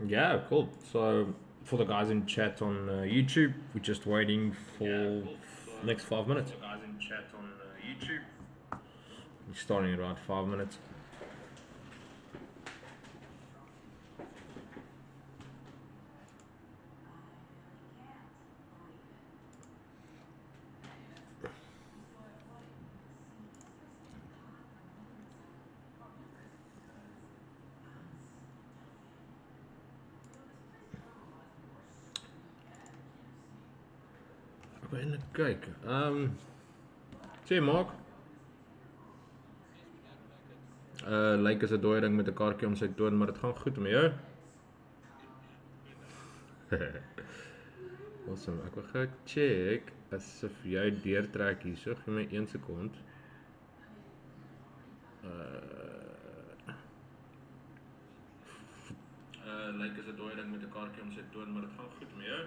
Yeah, cool. So for the guys in chat on YouTube, we're just waiting for next 5 minutes. For the guys in chat on YouTube, we're starting in around 5 minutes. Ik ben kijken. Sê Mark. Lyk as 'n dooie ding met 'n kaartjie om sy toon, maar dit gaan goed met jou. Awesome. Ek wil gou check asof jy deurtrek hierso. Gee my 1 sekond. Lyk as 'n dooie ding met 'n kaartjie om sy toon, maar dit gaan goed met jou.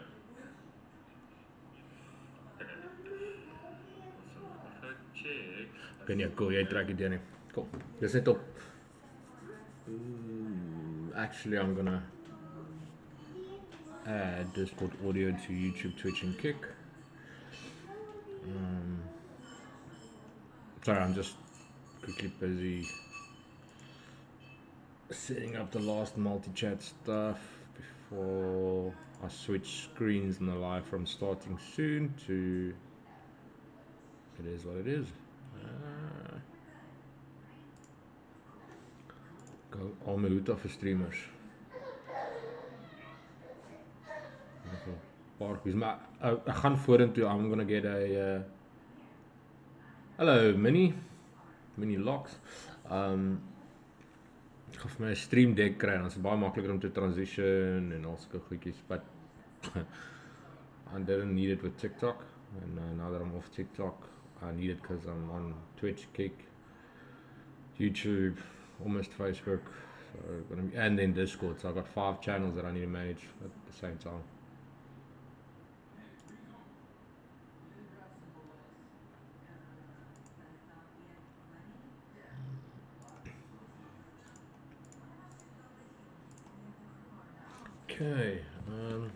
Kan jy cool, jy trek dit deur nie. Cool. Dis net op. Actually, I'm gonna add Discord audio to YouTube, Twitch, and Kick. Sorry, I'm just quickly busy setting up the last multi-chat stuff before I switch screens in the live from starting soon to it is what it is. Go al my hoed af vir streamers. Maar ek gaan vorentoe. I'm gonna get a hello Mini Locks. Ek gaan vir my 'n stream deck kry en dit is baie makliker om te transition en al sulke goedjies, but I didn't need it with TikTok, and now that I'm off TikTok, I need it because I'm on Twitch, Kick, YouTube, almost Facebook, so and then Discord. So I've got 5 channels that I need to manage at the same time. Okay, I'm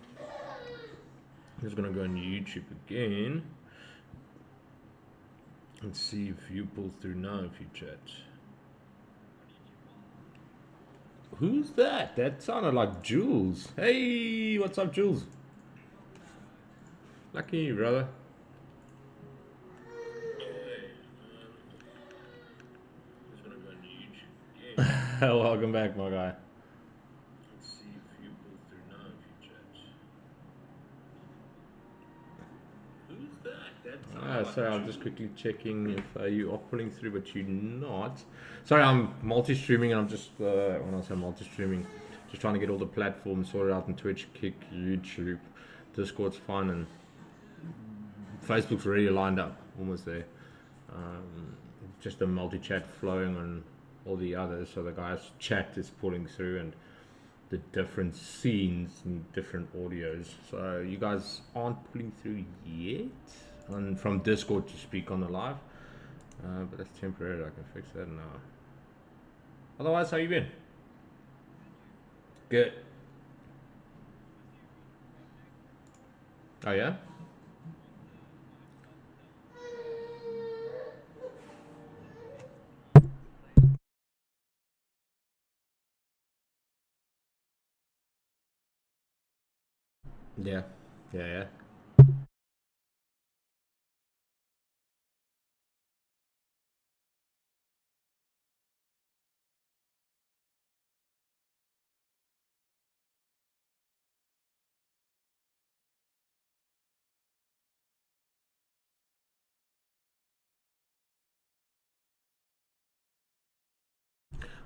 just gonna go on YouTube again and see if you pull through now if you chat. Who's that? That sounded like Jules. Hey, what's up, Jules? Lucky, brother. Just gonna go on YouTube again. Welcome back, my guy. Sorry, I'm just quickly checking if you are pulling through, but you're not. Sorry, I'm multi-streaming, and I'm just, when I say multi-streaming, just trying to get all the platforms sorted out in Twitch, Kick, YouTube, Discord's fine, and Facebook's already lined up, almost there. Just a multi-chat flowing on all the others, so the guy's chat is pulling through, and the different scenes and different audios. So you guys aren't pulling through yet? And from Discord to speak on the live, but that's temporary. I can fix that now. Otherwise, how you been? Good. Oh yeah. Yeah.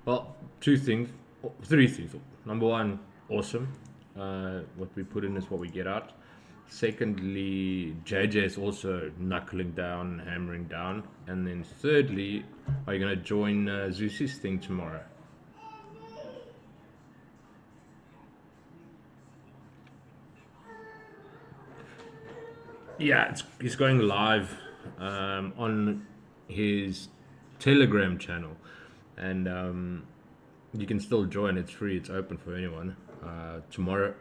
Well, 2 things, 3 things. Number 1, awesome. What we put in is what we get out. Secondly, JJ is also knuckling down, hammering down. And then thirdly, are you going to join Zeus's thing tomorrow? Yeah, he's going live on his Telegram channel, and you can still join. It's free. It's open for anyone. tomorrow.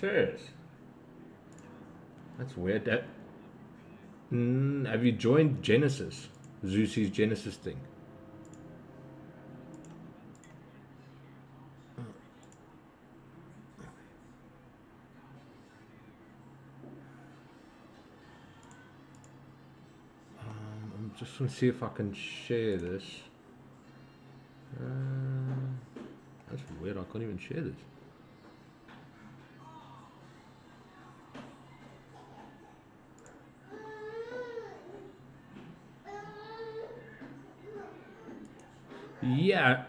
Serious? That's weird. Have you joined Genesis? Zeus's Genesis thing? I'm just going to see if I can share this. That's weird. I can't even share this. Yeah.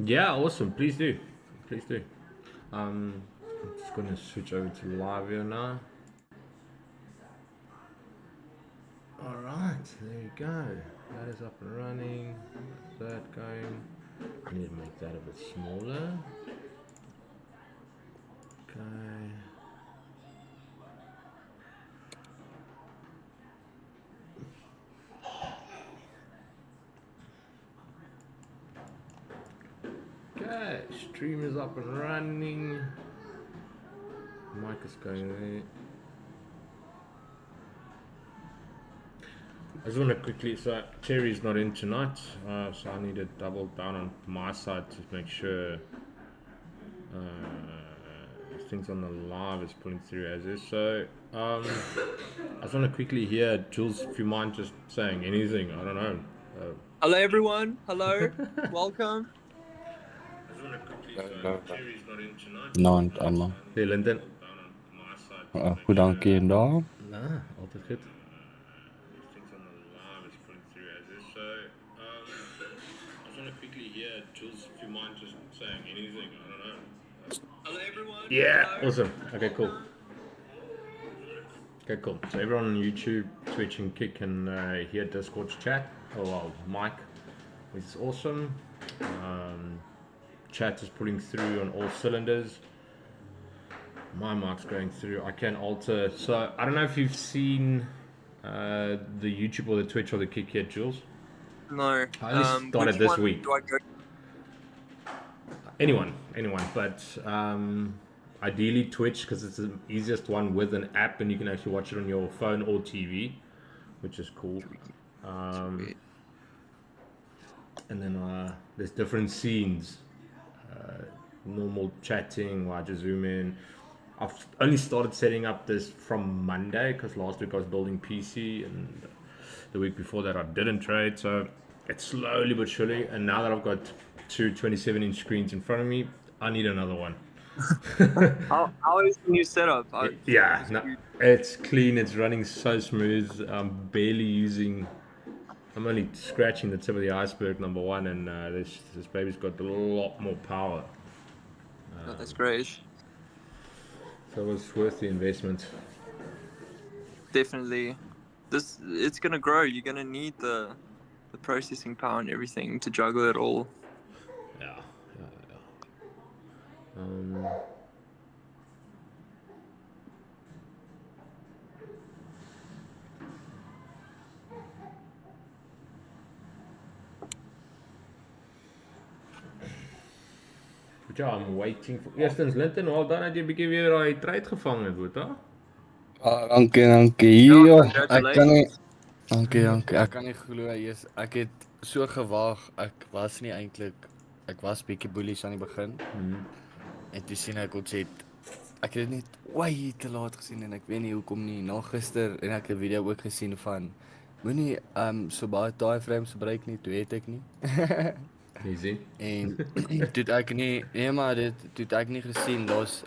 Yeah, awesome. Please do. Please do. I'm just going to switch over to live here now. Alright, there you go. That is up and running. That going. I need to make that a bit smaller. Okay. Okay, stream is up and running. Mic is going there. I just want to quickly, so Terry's not in tonight, so I need to double down on my side to make sure things on the live is pulling through as is. So I just want to quickly hear, Jules, if you mind just saying anything, I don't know. Hello everyone, hello, welcome. I just want to quickly, so Terry's not in tonight. Naand allemaal. Hey Linden. Goed, dankie en daar. Nah, altijd goed. Saying anything, I don't know. Hello everyone. Yeah, hello. awesome. Okay, cool. Okay, cool. So everyone on YouTube, Twitch, and Kick can hear Discord's chat. Oh well, Mike, which is awesome. Chat is pulling through on all cylinders. My mic's going through. I can alter. So I don't know if you've seen the YouTube or the Twitch or the Kick yet, Jules. No. I only started this week. Do I go? Anyone, but ideally Twitch, because it's the easiest one with an app and you can actually watch it on your phone or TV, which is cool. And then there's different scenes, normal chatting, where I just zoom in. I've only started setting up this from Monday because last week I was building PC and the week before that I didn't trade, so it's slowly but surely. And now that I've got two 27-inch screens in front of me, I need another one. How is the new setup? Yeah, no, it's clean, it's running so smooth. I'm only scratching the tip of the iceberg, number one, and this baby's got a lot more power. Oh, that's great. So it was worth the investment. Definitely. It's gonna grow. You're gonna need the processing power and everything to juggle it all. Yeah. But ja, I'm waiting for... Eerstens, Linton, wel dan dat jy bietjie weer daai trade gevang het, Boeta. Dankie. Hier, ek kan nie... Congratulations. Dankie. Ek kan nie glo, ek het so gewaag. Ek was nie eintlik... Ek was bietjie bullish aan die begin. En toe sien ek ons het... Ek het dit net way te laat gesien en ek weet nie hoekom nie. Na gister en ek 'n video ook gesien van... Moenie so baie time frames gebruik nie, toe het ek nie. Easy. En toe ek nie... Nee maar toe ek nie gesien, daar's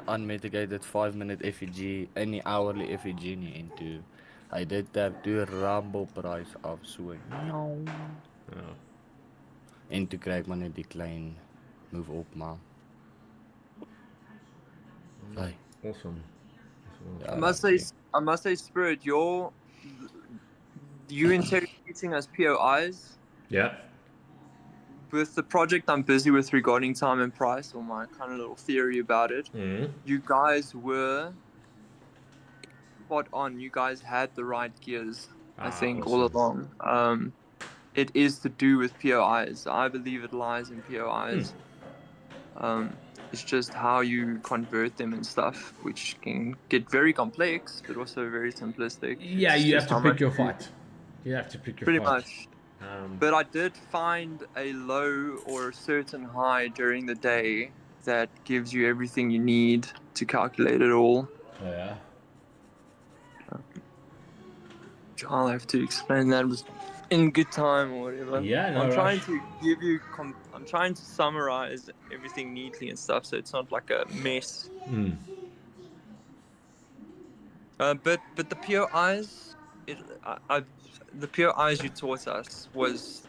unmitigated 5-minute FEG in die hourly FEG nie. En toe... Hy dit toe rumble price af so. Ja. En toe kry ek maar net die klein move op, maar... Hey. Awesome. Ja, I must say, Spirit, you interrogating as POIs. Yeah. with the project I'm busy with regarding time and price, or my kind of little theory about it, you guys were spot on. You guys had the right gears, I think, all Awesome. along. It is to do with POIs. I believe it lies in POIs. It's just how you convert them and stuff, which can get very complex, but also very simplistic. Yeah, It's you just have to how pick much your fight. You have to pick your Pretty fight. much. But I did find a low or a certain high during the day that gives you everything you need to calculate it all. Yeah. I'll have to explain that in good time or whatever. Yeah, no I'm trying rush. to give you. I'm trying to summarize everything neatly and stuff, so it's not like a mess. But the POIs, the POIs you taught us was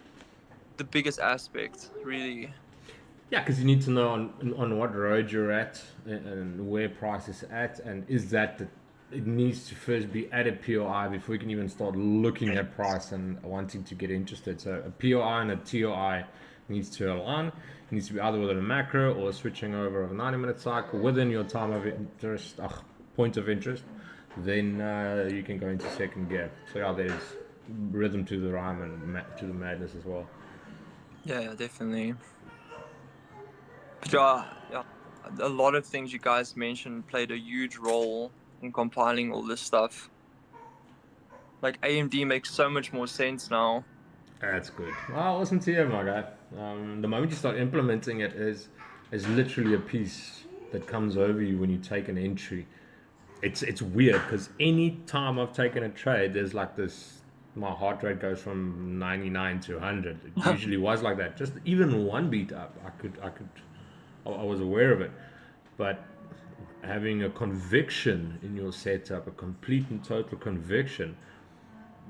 the biggest aspect, really. Yeah, because you need to know on what road you're at and where price is at, and is that it needs to first be at a POI before you can even start looking at price and wanting to get interested. So a POI and a TOI needs to align. It needs to be either within a macro or switching over of a 90-minute cycle within your time of interest, point of interest. Then you can go into second gear. So yeah, there's rhythm to the rhyme and to the madness as well. Yeah, definitely. But yeah, a lot of things you guys mentioned played a huge role in compiling all this stuff. Like AMD makes so much more sense now. That's good. Well, listen to you, my guy. The moment you start implementing it is literally a piece that comes over you when you take an entry. It's weird because any time I've taken a trade, there's like this. My heart rate goes from 99 to 100. It usually was like that. Just even one beat up, I was aware of it. But having a conviction in your setup, a complete and total conviction.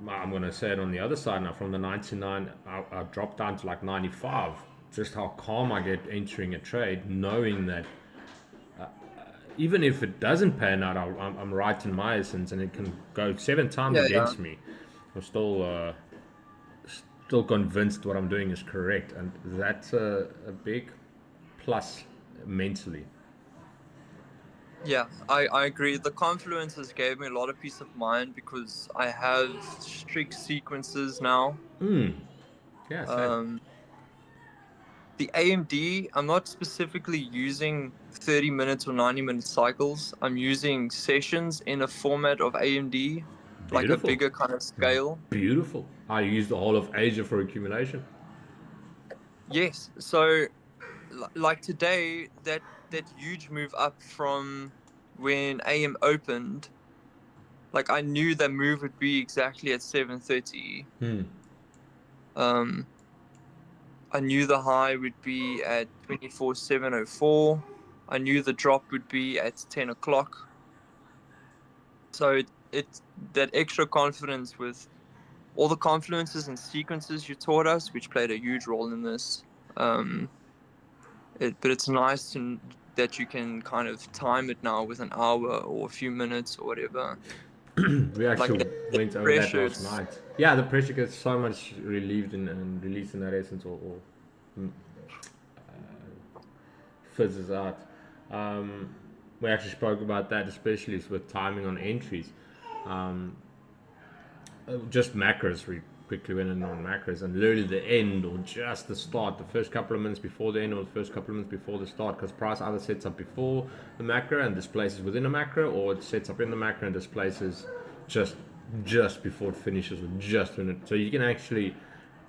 I'm going to say it on the other side now. From the 99, I dropped down to like 95. Just how calm I get entering a trade, knowing that even if it doesn't pan out, I'm right in my essence, and it can go 7 times against me. I'm still convinced what I'm doing is correct, and that's a big plus mentally. Yeah, I agree. The confluences gave me a lot of peace of mind because I have strict sequences now. Yeah, same. The AMD, I'm not specifically using 30 minutes or 90-minute cycles. I'm using sessions in a format of AMD, like a bigger kind of scale. Beautiful. I use the whole of Asia for accumulation. Yes. So, like today, that huge move up from when AM opened, like I knew that move would be exactly at 7:30. I knew the high would be at 24,704. I knew the drop would be at 10 o'clock. So it's that extra confidence with all the confluences and sequences you taught us, which played a huge role in this. But it's nice that you can kind of time it now with an hour or a few minutes or whatever. We actually went over that last pressure, night. Yeah, the pressure gets so much relieved and released in that essence, or fizzes out. We actually spoke about that, especially with timing on entries. Just macros, we quickly went in on macros, and literally the end or just the start, the first couple of minutes before the end or the first couple of minutes before the start, because price either sets up before the macro and displaces within a macro, or it sets up in the macro and displaces just before it finishes, or just when it. So you can actually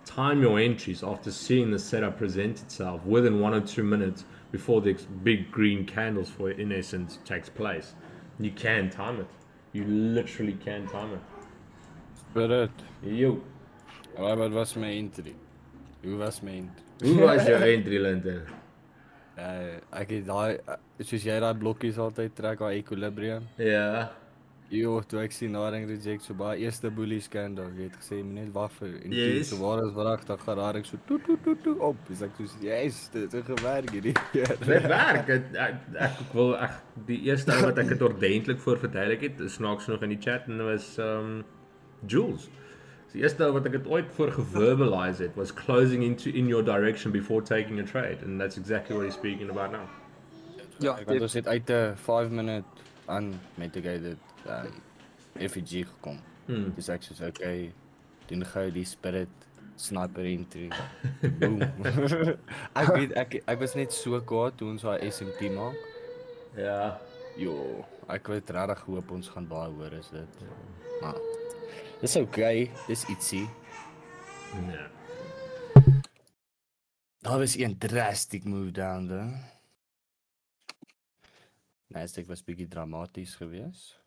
time your entries after seeing the setup present itself within 1 or 2 minutes before the big green candles for it, in essence, takes place. You can time it. You literally can time it. Spirit. Yo. Wat was my entry? Hoe was my entry? Hoe was jou entry, Linton? Ek het daai soos jy daai blokkies altyd trek, daai equilibrium. Ja. Jo, toe ek sien Naring reject so baie eerste bullish candle, jy het gesê net wag vir en Yes. so waar is wragtig gaan Naring so toe op. Dis ek soos yes, dit het gewerk hierdie keer. Dit werk. Ek wil die eerste ou wat ek dit ordentlik voor verduidelik het, snaaks nog in die chat, en dit was Jules. Die eerste wat ek het ooit voor geverbalize het was closing in your direction before taking a trade, and that's exactly what he's speaking about now. Ja, Want ons het uit 'n 5-minute unmitigated FEG gekom. Dis ek soos okay, doen gou die spirit sniper entry. Boom. ek was net so kwaad toe ons daai SMT maak. Ja. Jo, ek het regtig hoop ons gaan baie hoor is dit. Maar dis okay, dis ietsie. Ja. Daar was een drastic move down there. Nasdaq was bietjie dramaties geweest.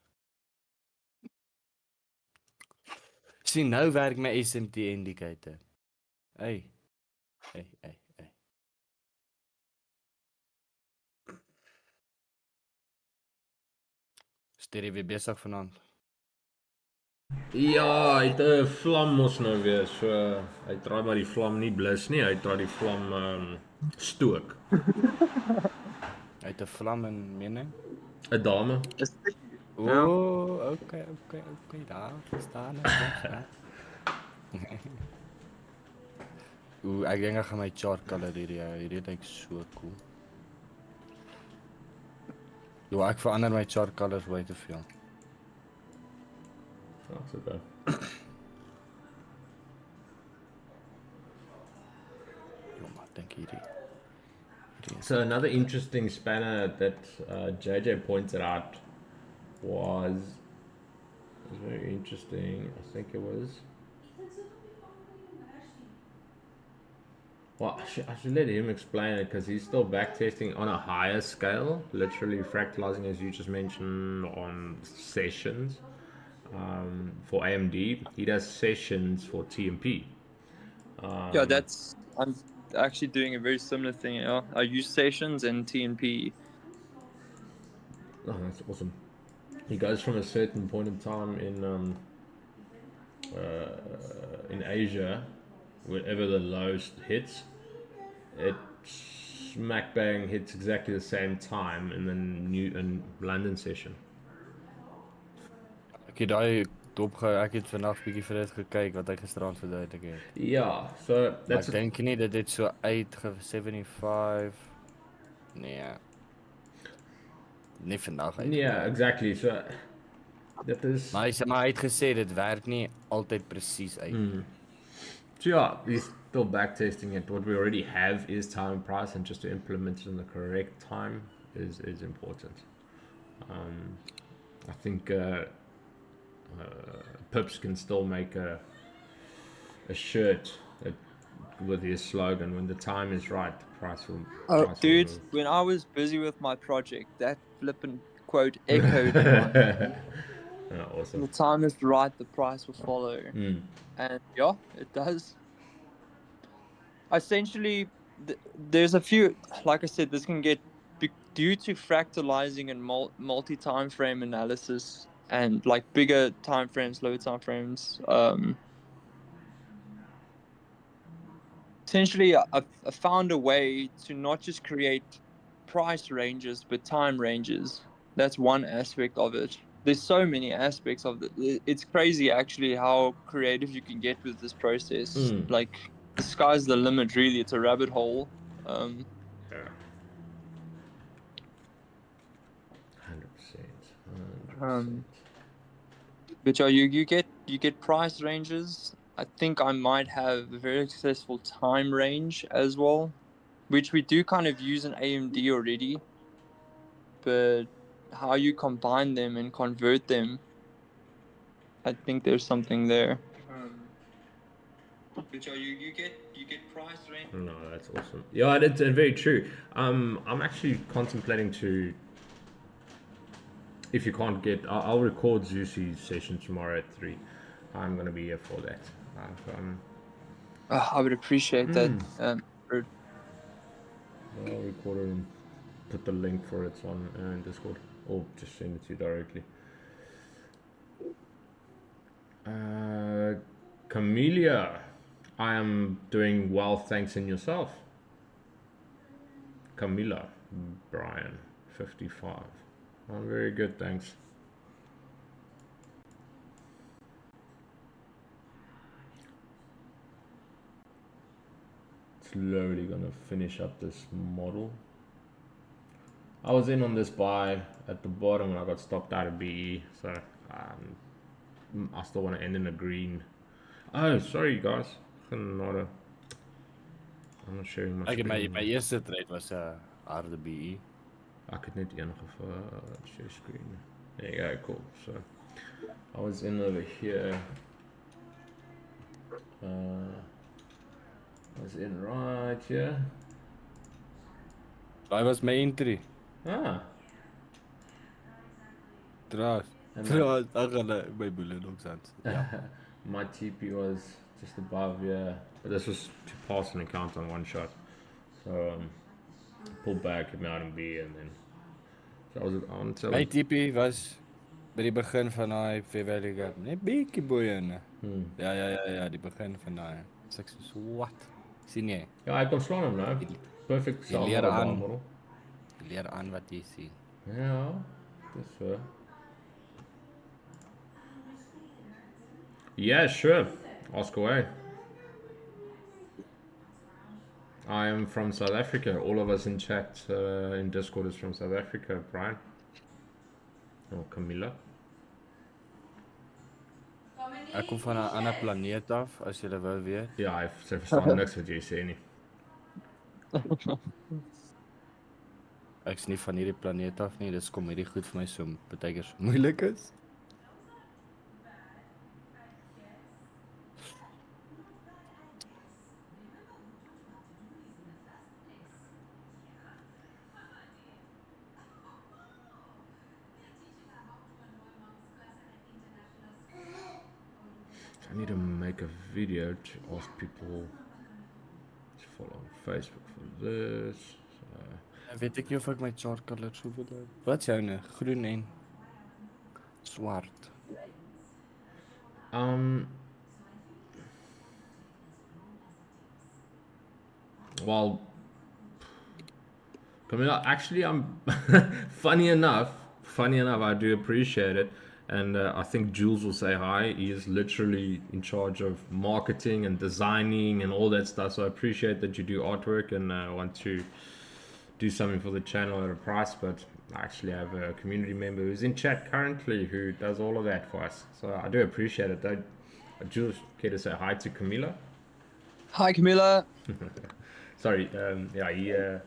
Sien nou werk my SMT indicator. Hey. Sterre weer besig vanaand. Ja, hy het 'n vlam mos nou weer. So hy draai maar die vlam nie blus nie, hy draai die vlam stook. Hy het 'n vlam in mening. 'n Dame. Okay, daar staan ek. Ek dink ek gaan my chart color hierdie dink so cool. Jo, ek verander my chart colors baie te veel. That's okay. Jo, maar dink hierdie. So another interesting spanner that JJ pointed out was very interesting. I think it was. Well, I should let him explain it because he's still backtesting on a higher scale, literally fractalizing as you just mentioned on sessions. For AMD, he does sessions for TMP. Yeah, I'm actually doing a very similar thing. You know? I use sessions and TNP. Oh, that's awesome. He goes from a certain point in time in Asia, wherever the low hits, it smack bang hits exactly the same time in the London session. Ek het daai dopgehou. Ek het vandag bietjie vir dit gekyk wat hy gisteraand verduidelik het. Ja, so that's ek dink nie dat dit so uit 75 nee. Nie vandag uit. Yeah, exactly. So that is Maar hy het gesê dit werk nie altyd presies uit. So yeah, he's still backtesting it. What we already have is time and price, and just to implement it in the correct time is important. I think Pips can still make a shirt with his slogan, when the time is right, the price will. Dude, when I was busy with my project, that flippin' quote echoed in my head. Awesome. The time is right, the price will follow. And yeah, it does. Essentially, there's a few, like I said, this can get, due to fractalizing and multi-time frame analysis and like bigger time frames, lower time frames. Essentially, I found a way to not just create price ranges, but time ranges. That's one aspect of it. There's so many aspects of it. It's crazy, actually, how creative you can get with this process. Like, the sky's the limit, really. It's a rabbit hole. Yeah. 100%. But yeah, you get price ranges. I think I might have a very successful time range as well, which we do kind of use in AMD already. But how you combine them and convert them, I think there's something there. But yeah, you get price range. No, that's awesome. Yeah, it's very true. I'm actually contemplating to. If you can't get, I'll record Zeus's session tomorrow at 3. I'm gonna be here for that. I would appreciate that. I'll record it and put the link for it on Discord, or just send it to you directly. Camellia, I am doing well, thanks, and yourself. Camilla, Brian, 55. I'm very good, thanks. slowly gonna finish up this model. I was in on this buy at the bottom and I got stopped out of BE, so I still want to end in a green. Oh, sorry guys. I'm not sharing my Ek my screen. eerste trade was 'n harde BE. Ek het net een share screen. There you go, cool. So I was in over here. I was in right here. Daai was my entry. Ah. Trouwens. En Trouwens, ek gaan my boele nog sans. Ja. My TP was just above here. But this was to pass an account on one shot. So pull back, hit me out in B, and then so I was on. So My TP was by die begin van daai Fair Valley Gap, net bietjie bo in. Ja, die begin van daai. So ek so what? Sien jy? ja, I kon slaan hom nou. Perfect Jy leer aan. model. Leer aan wat jy sien. Ja, dis so. Yeah, sure. Ask away. I am from South Africa. All of us in chat in Discord is from South Africa, Brian. Or Camilla. Ek kom van 'n ander planeet af, as jy wil weet. Ja, sy verstaan niks wat jy sê nie. Ek's nie van hierdie planeet af nie. Dis kom hierdie goed vir my so baie keer so moeilik is. I need to make a video to ask people to follow on Facebook for this. So, Weet ek nie of ek my chart color so wil hê. Wat is joune? Groen en swart. well, Camilla, actually, I'm funny enough, I do appreciate it. And I think Jules will say hi. He is literally in charge of marketing and designing and all that stuff. So I appreciate that you do artwork and want to do something for the channel at a price. But I actually have a community member who's in chat currently who does all of that for us. So I do appreciate it. Jules, care to say hi to Camilla? Hi, Camilla. Sorry, yeah,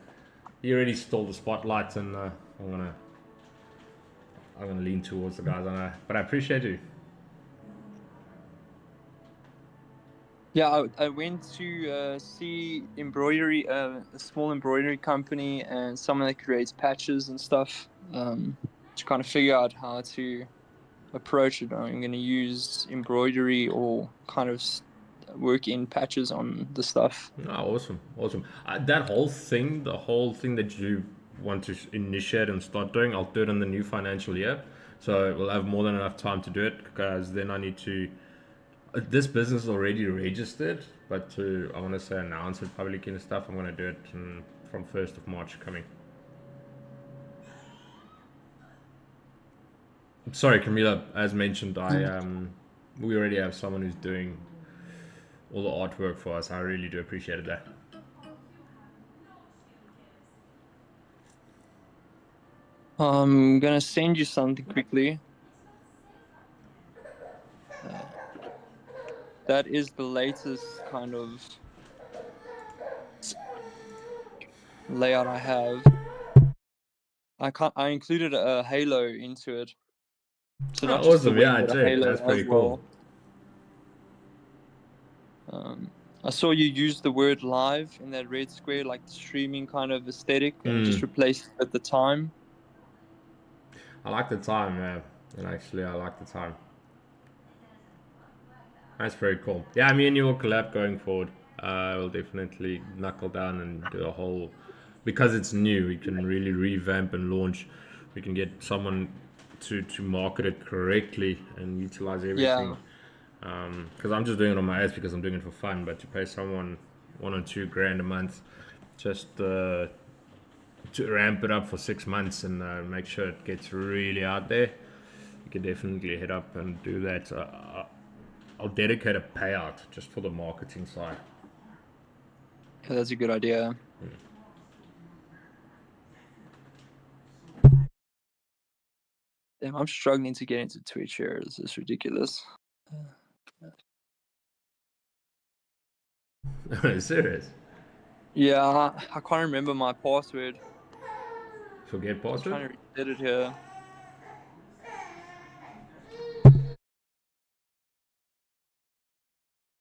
he already stole the spotlight, and I'm gonna lean towards the guys, but I appreciate you. Yeah, I went to see embroidery, a small embroidery company, and someone that creates patches and stuff, to kind of figure out how to approach it. I'm going to use embroidery or kind of work in patches on the stuff. Oh, awesome. That whole thing, the whole thing that you want to initiate and start doing, I'll do it in the new financial year. So we'll have more than enough time to do it, because then I need to, this business is already registered, but I want to say announce it publicly and stuff. I'm going to do it from 1st of March coming. Sorry, Camila, as mentioned, we already have someone who's doing all the artwork for us. I really do appreciate that. I'm gonna send you something quickly. That is the latest kind of layout I have. I included a halo into it. So not just the awesome, wing, yeah, but a check. halo That's pretty as cool. well. I saw you use the word live in that red square, like the streaming kind of aesthetic, and just replaced it at the time. I like the time, man. And actually, I like the time. That's very cool. Yeah, me and you will collab going forward. We'll definitely knuckle down and do a whole... Because it's new, we can really revamp and launch. We can get someone to market it correctly and utilize everything. Because I'm just doing it on my ass because I'm doing it for fun. But to pay someone $1 or $2 grand a month just to ramp it up for 6 months and make sure it gets really out there, you can definitely hit up and do that. I'll dedicate a payout just for the marketing side. Yeah, that's a good idea. Damn, I'm struggling to get into Twitch here. This is ridiculous. Serious? Yeah, I can't remember my password. Forget I'm password? trying to reset it here.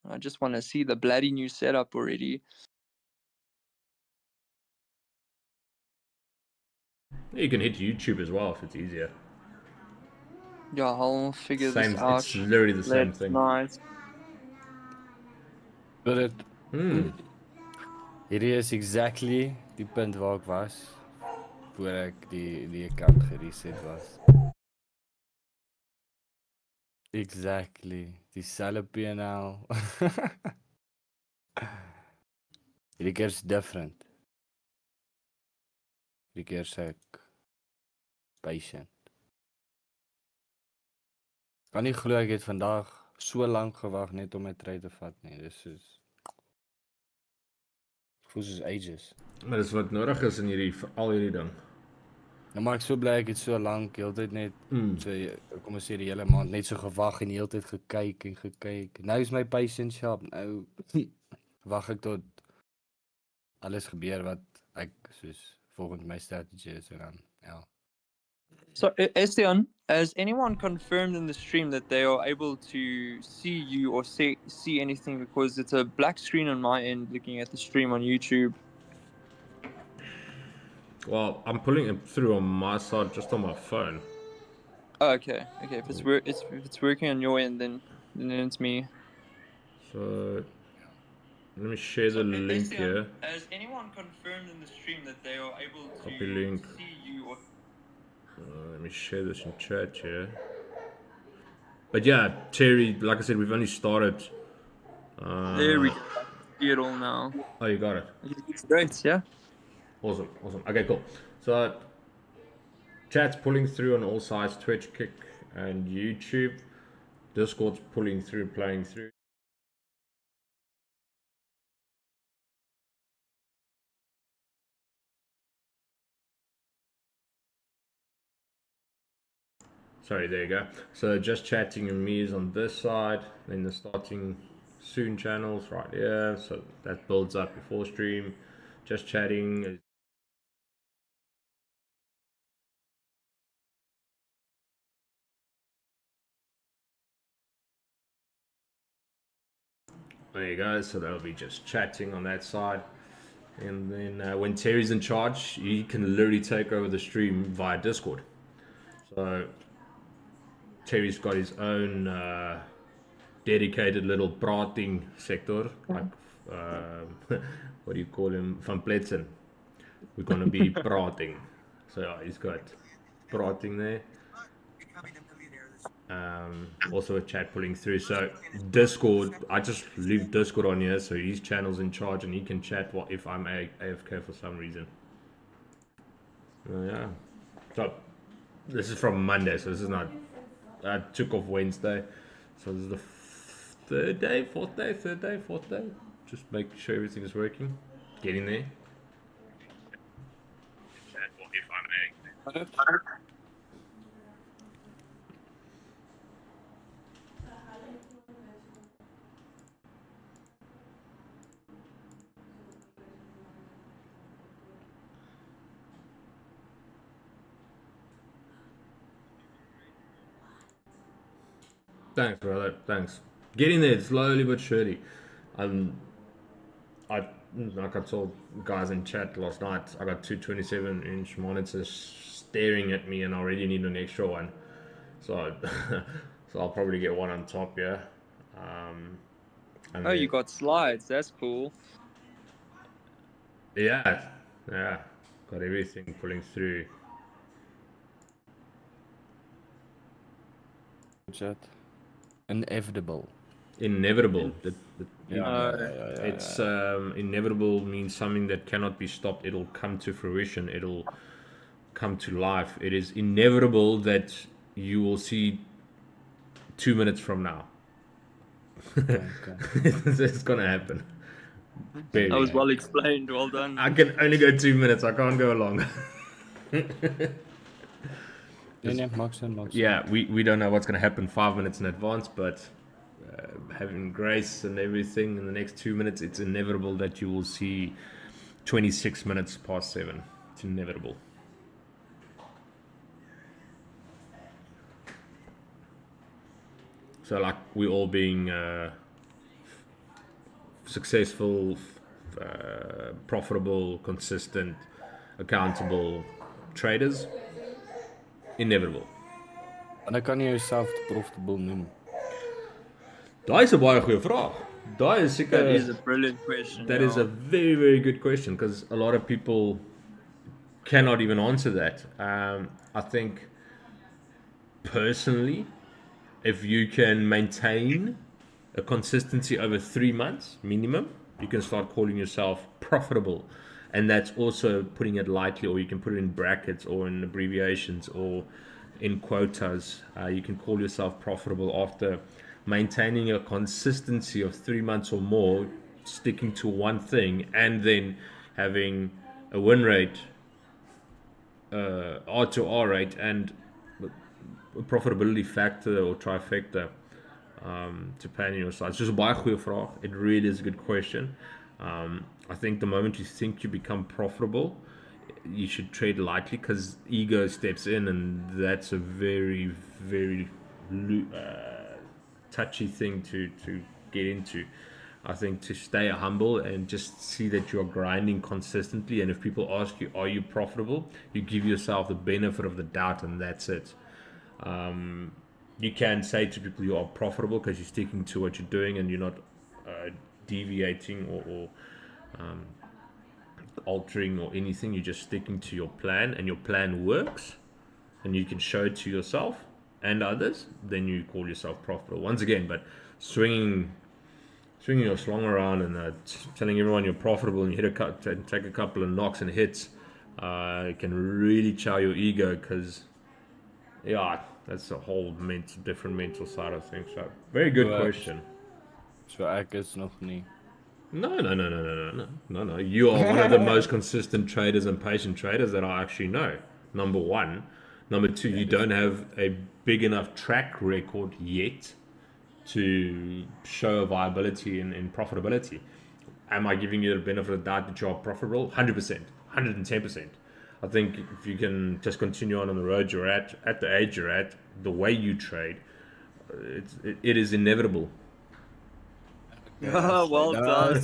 I just want to see the bloody new setup already. You can hit YouTube as well if it's easier. Yeah, I'll figure Same, this out. it's literally the same thing. Nice. But it hierdie is exactly die punt waar ek was voor ek die account gereset was. Exactly. Dieselfde PNL. Hierdie keer is different. Hierdie keer sê ek patient. Kan nie glo ek het vandag so lank gewag net om my try te vat nie. Dis is voel soos ages. Maar dis wat nodig is in al hierdie ding. Nou maar ek so bly ek het so lank heeltyd net so kom ons sê die hele maand net so gewag en heeltyd gekyk en gekyk. Nou is my patience sharp. Nou wag ek tot alles gebeur wat ek soos volgens my strategy is en dan ja. So, Esteban, has anyone confirmed in the stream that they are able to see you or see anything? Because it's a black screen on my end looking at the stream on YouTube. Well, I'm pulling it through on my side, just on my phone. Oh, okay. If it's working on your end, then it's me. So let me share the link here. Has anyone confirmed in the stream that they are able to Copy link. see you or? Let me share this in chat here. But yeah, Terry, like I said, we've only started. There we go. See it all now. Oh, you got it. It's great, yeah. Awesome. Okay, cool. So chat's pulling through on all sides, Twitch, Kick, and YouTube. Discord's pulling through, playing through. Sorry, there you go. So just chatting and me is on this side, then the starting soon channels right here. So that builds up before stream. Just chatting. There you go. So that'll be just chatting on that side. And then when Terry's in charge, he can literally take over the stream via Discord. So Terry's got his own dedicated little prating sector, like what do you call him? Van Pletsen. We're gonna be prating. So yeah, he's got prating there. Also a chat pulling through. So Discord, I just leave Discord on here, so his channel's in charge and he can chat if I'm AFK for some reason. Yeah. So this is from Monday, so this is not. I took off Wednesday, so this is the third day, fourth day. Just make sure everything is working. Getting there. Thanks, brother. Thanks. Getting there slowly but surely. Like I told guys in chat last night, I got two 27-inch monitors staring at me, and I already need an extra one. So, so I'll probably get one on top, yeah. Oh, you got slides. That's cool. Yeah. Got everything pulling through. Chat. Inevitable. It's inevitable means something that cannot be stopped. It'll come to fruition. It'll come to life. It is inevitable that you will see 2 minutes from now. Okay. It's gonna happen. Barely. That was well explained. Well done. I can only go 2 minutes. I can't go long. Nee, maak sin. Yeah, we don't know what's going to happen 5 minutes in advance, but having grace and everything in the next 2 minutes, it's inevitable that you will see 26 minutes past 7. It's inevitable. So like we all being successful, profitable, consistent, accountable traders, inevitable. En kan jy jouself profitable noem? Daai is 'n baie goeie vraag. Daai is seker That is a brilliant question. That is a very, very good question because a lot of people cannot even answer that. I think personally, if you can maintain a consistency over 3 months minimum, you can start calling yourself profitable. And that's also putting it lightly, or you can put it in brackets or in abbreviations or in quotas. You can call yourself profitable after maintaining a consistency of 3 months or more, sticking to one thing, and then having a win rate, R to R rate, and a profitability factor or trifecta to pan on your side. It's just a baie goeie vraag. It really is a good question. I think the moment you think you become profitable, you should trade lightly because ego steps in, and that's a very, very touchy thing to get into. I think to stay humble and just see that you're grinding consistently, and if people ask you, are you profitable, you give yourself the benefit of the doubt, and that's it. You can say to people you are profitable because you're sticking to what you're doing and you're not deviating or altering or anything. You're just sticking to your plan, and your plan works, and you can show it to yourself and others. Then you call yourself profitable once again. But swinging your slong around and telling everyone you're profitable and you take a couple of knocks and hits, it can really chow your ego because, yeah, that's a whole different mental side of things. So, very good question. So ek is nog nie. No. You are one of the most consistent traders and patient traders that I actually know. Number one. Number two, you don't have a big enough track record yet to show a viability in profitability. Am I giving you the benefit of the doubt that you are profitable? 100%, 110%. I think if you can just continue on the road you're at the age you're at, the way you trade, it is inevitable. Well done.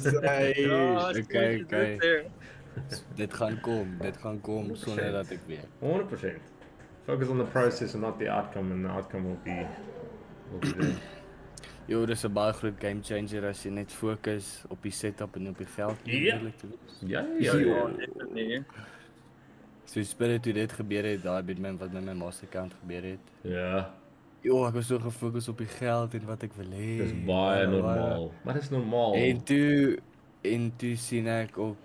Okay. Dit gaan kom sonder dat ek weet. 100%. Focus on the process and not the outcome, and the outcome will be there. Yo, dis 'n baie groot game changer as jy net fokus op die setup en op die geld. Ja. Definitely. So Spirit toe dit gebeur het, daai met my Mastercard gebeur het. Ja. Jo, ek was so gefokus op die geld en wat ek wil hê. Dis baie normaal. Maar dis normaal. En toe sien ek ook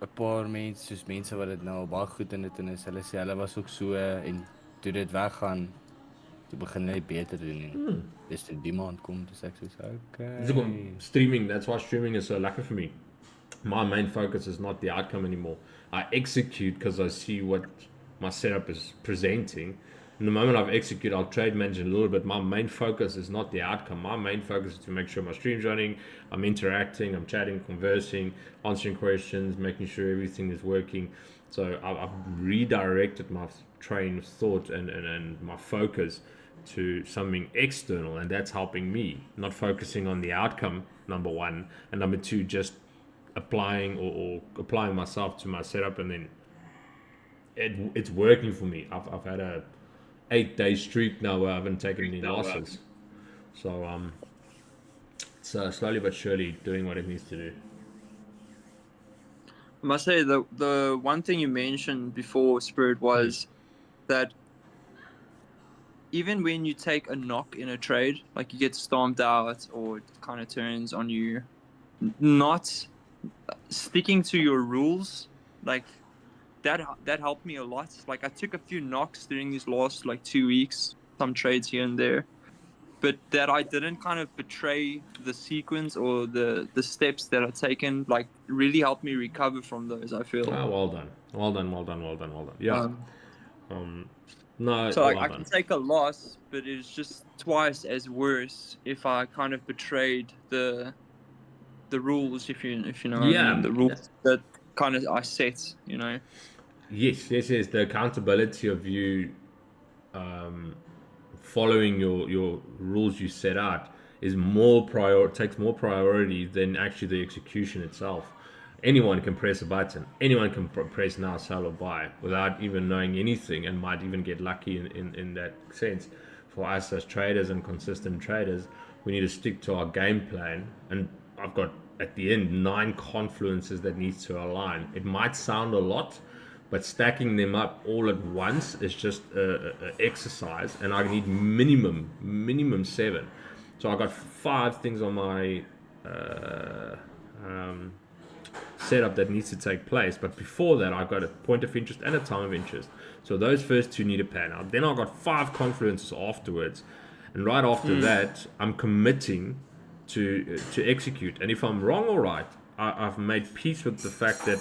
'n paar mense, soos mense wat dit nou al baie goed in dit is. Hulle sê hulle was ook so en toe dit weggaan, toe begin hulle beter doen. Dis toe die maand kom, dis ek soos okay. Dis ook streaming. That's why streaming is so lekker for me. My main focus is not the outcome anymore. I execute because I see what my setup is presenting. And the moment I've executed, I'll trade manage a little bit. My main focus is not the outcome. My main focus is to make sure my stream's running, I'm interacting, I'm chatting, conversing, answering questions, making sure everything is working. So I've redirected my train of thought and my focus to something external, and that's helping me, not focusing on the outcome, number one, and number two, just applying or applying myself to my setup, and then it's working for me. I've had a 8-day streak now where I haven't taken any losses. So it's slowly but surely doing what it needs to do. I must say the one thing you mentioned before, Spirit, was that even when you take a knock in a trade, like you get stomped out or it kind of turns on you, not sticking to your rules, like that helped me a lot. Like I took a few knocks during these last 2 weeks, some trades here and there, but that I didn't kind of betray the sequence or the steps that are taken, like really helped me recover from those, I feel. Ah, well done. Well done, well done, well done, well done. Yeah. No, So like well I can done. take a loss, but it's just twice as worse if I kind of betrayed the rules, if you know what I Yeah. mean, the rules that kind of I set, you know. Yes. The accountability of you following your rules you set out is takes more priority than actually the execution itself. Anyone can press a button. Anyone can press now, sell or buy without even knowing anything, and might even get lucky in that sense. For us as traders and consistent traders, we need to stick to our game plan. And I've got at the end 9 confluences that needs to align. It might sound a lot, but stacking them up all at once is just a exercise, and I need minimum 7. So I got 5 things on my setup that needs to take place, but before that I've got a point of interest and a time of interest. So those first 2 need to pan out. Then I've got 5 confluences afterwards, and right after that I'm committing to execute. And if I'm wrong or right, I've made peace with the fact that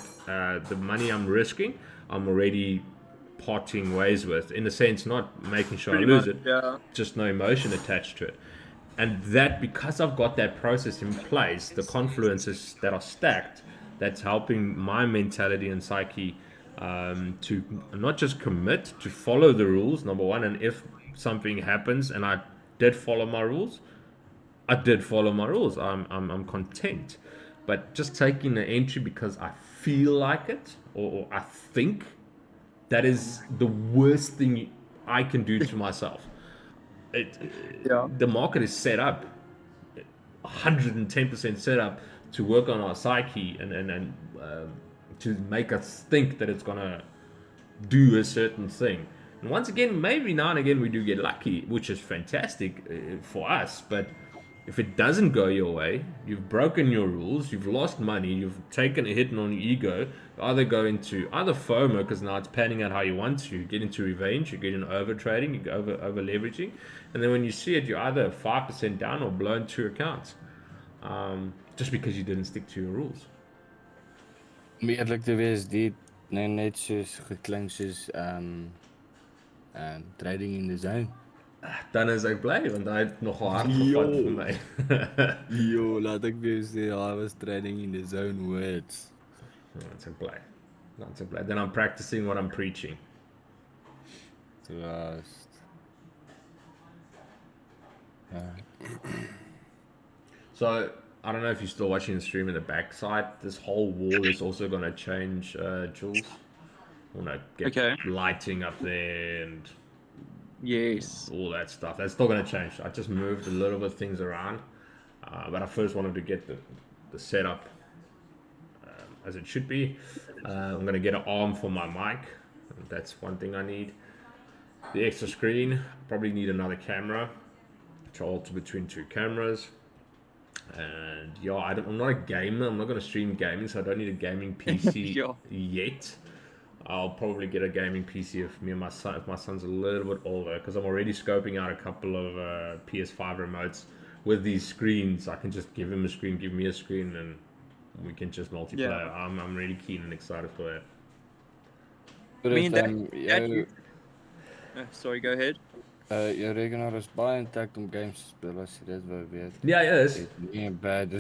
the money I'm risking, I'm already parting ways with, in a sense, not making sure Pretty I lose much, it, yeah. just no emotion attached to it. And that, because I've got that process in place, the confluences that are stacked, that's helping my mentality and psyche to not just commit, to follow the rules, number one. And if something happens and I did follow my rules, I did follow my rules. I'm content. But just taking the entry because I feel like it, or I think, that is the worst thing I can do to myself. The market is set up, 110% set up to work on our psyche and to make us think that it's gonna do a certain thing. And once again, maybe now and again we do get lucky, which is fantastic for us. But if it doesn't go your way, you've broken your rules, you've lost money, you've taken a hit on your ego. You either go into either FOMO, because now it's panning out how you want to, you get into revenge, you get into over trading, you go over leveraging, and then when you see it, you're either 5% down or blown 2 accounts, just because you didn't stick to your rules. Om eerlik te wees, dit nou net soos geklink soos trading in the zone. Dan is ek bly, want hy het nogal hard gevat vir my. Yo, laat ek vir jou sê, I was trading in the zone words. That's ek bly. That's ek bly. Then I'm practicing what I'm preaching. Trust. So, I don't know if you're still watching the stream in the backside. This whole wall is also going to change, Jules. We're going to get lighting up there and all that stuff. That's still going to change. I just moved a little bit of things around. But I first wanted to get the setup as it should be. I'm going to get an arm for my mic. That's one thing I need. The extra screen. Probably need another camera to alter between 2 cameras. And yeah, I'm not a gamer. I'm not going to stream gaming, so I don't need a gaming PC yet. I'll probably get a gaming PC if my son's a little bit older, because I'm already scoping out a couple of PS5 remotes with these screens. I can just give him a screen, give me a screen, and we can just multiplayer. Yeah. I'm really keen and excited for that. I mean, sorry, go ahead. Jou rekenaar is baie intact om games te speel, as jy dit wou weet. Yeah, it is. Nie 'n bad no,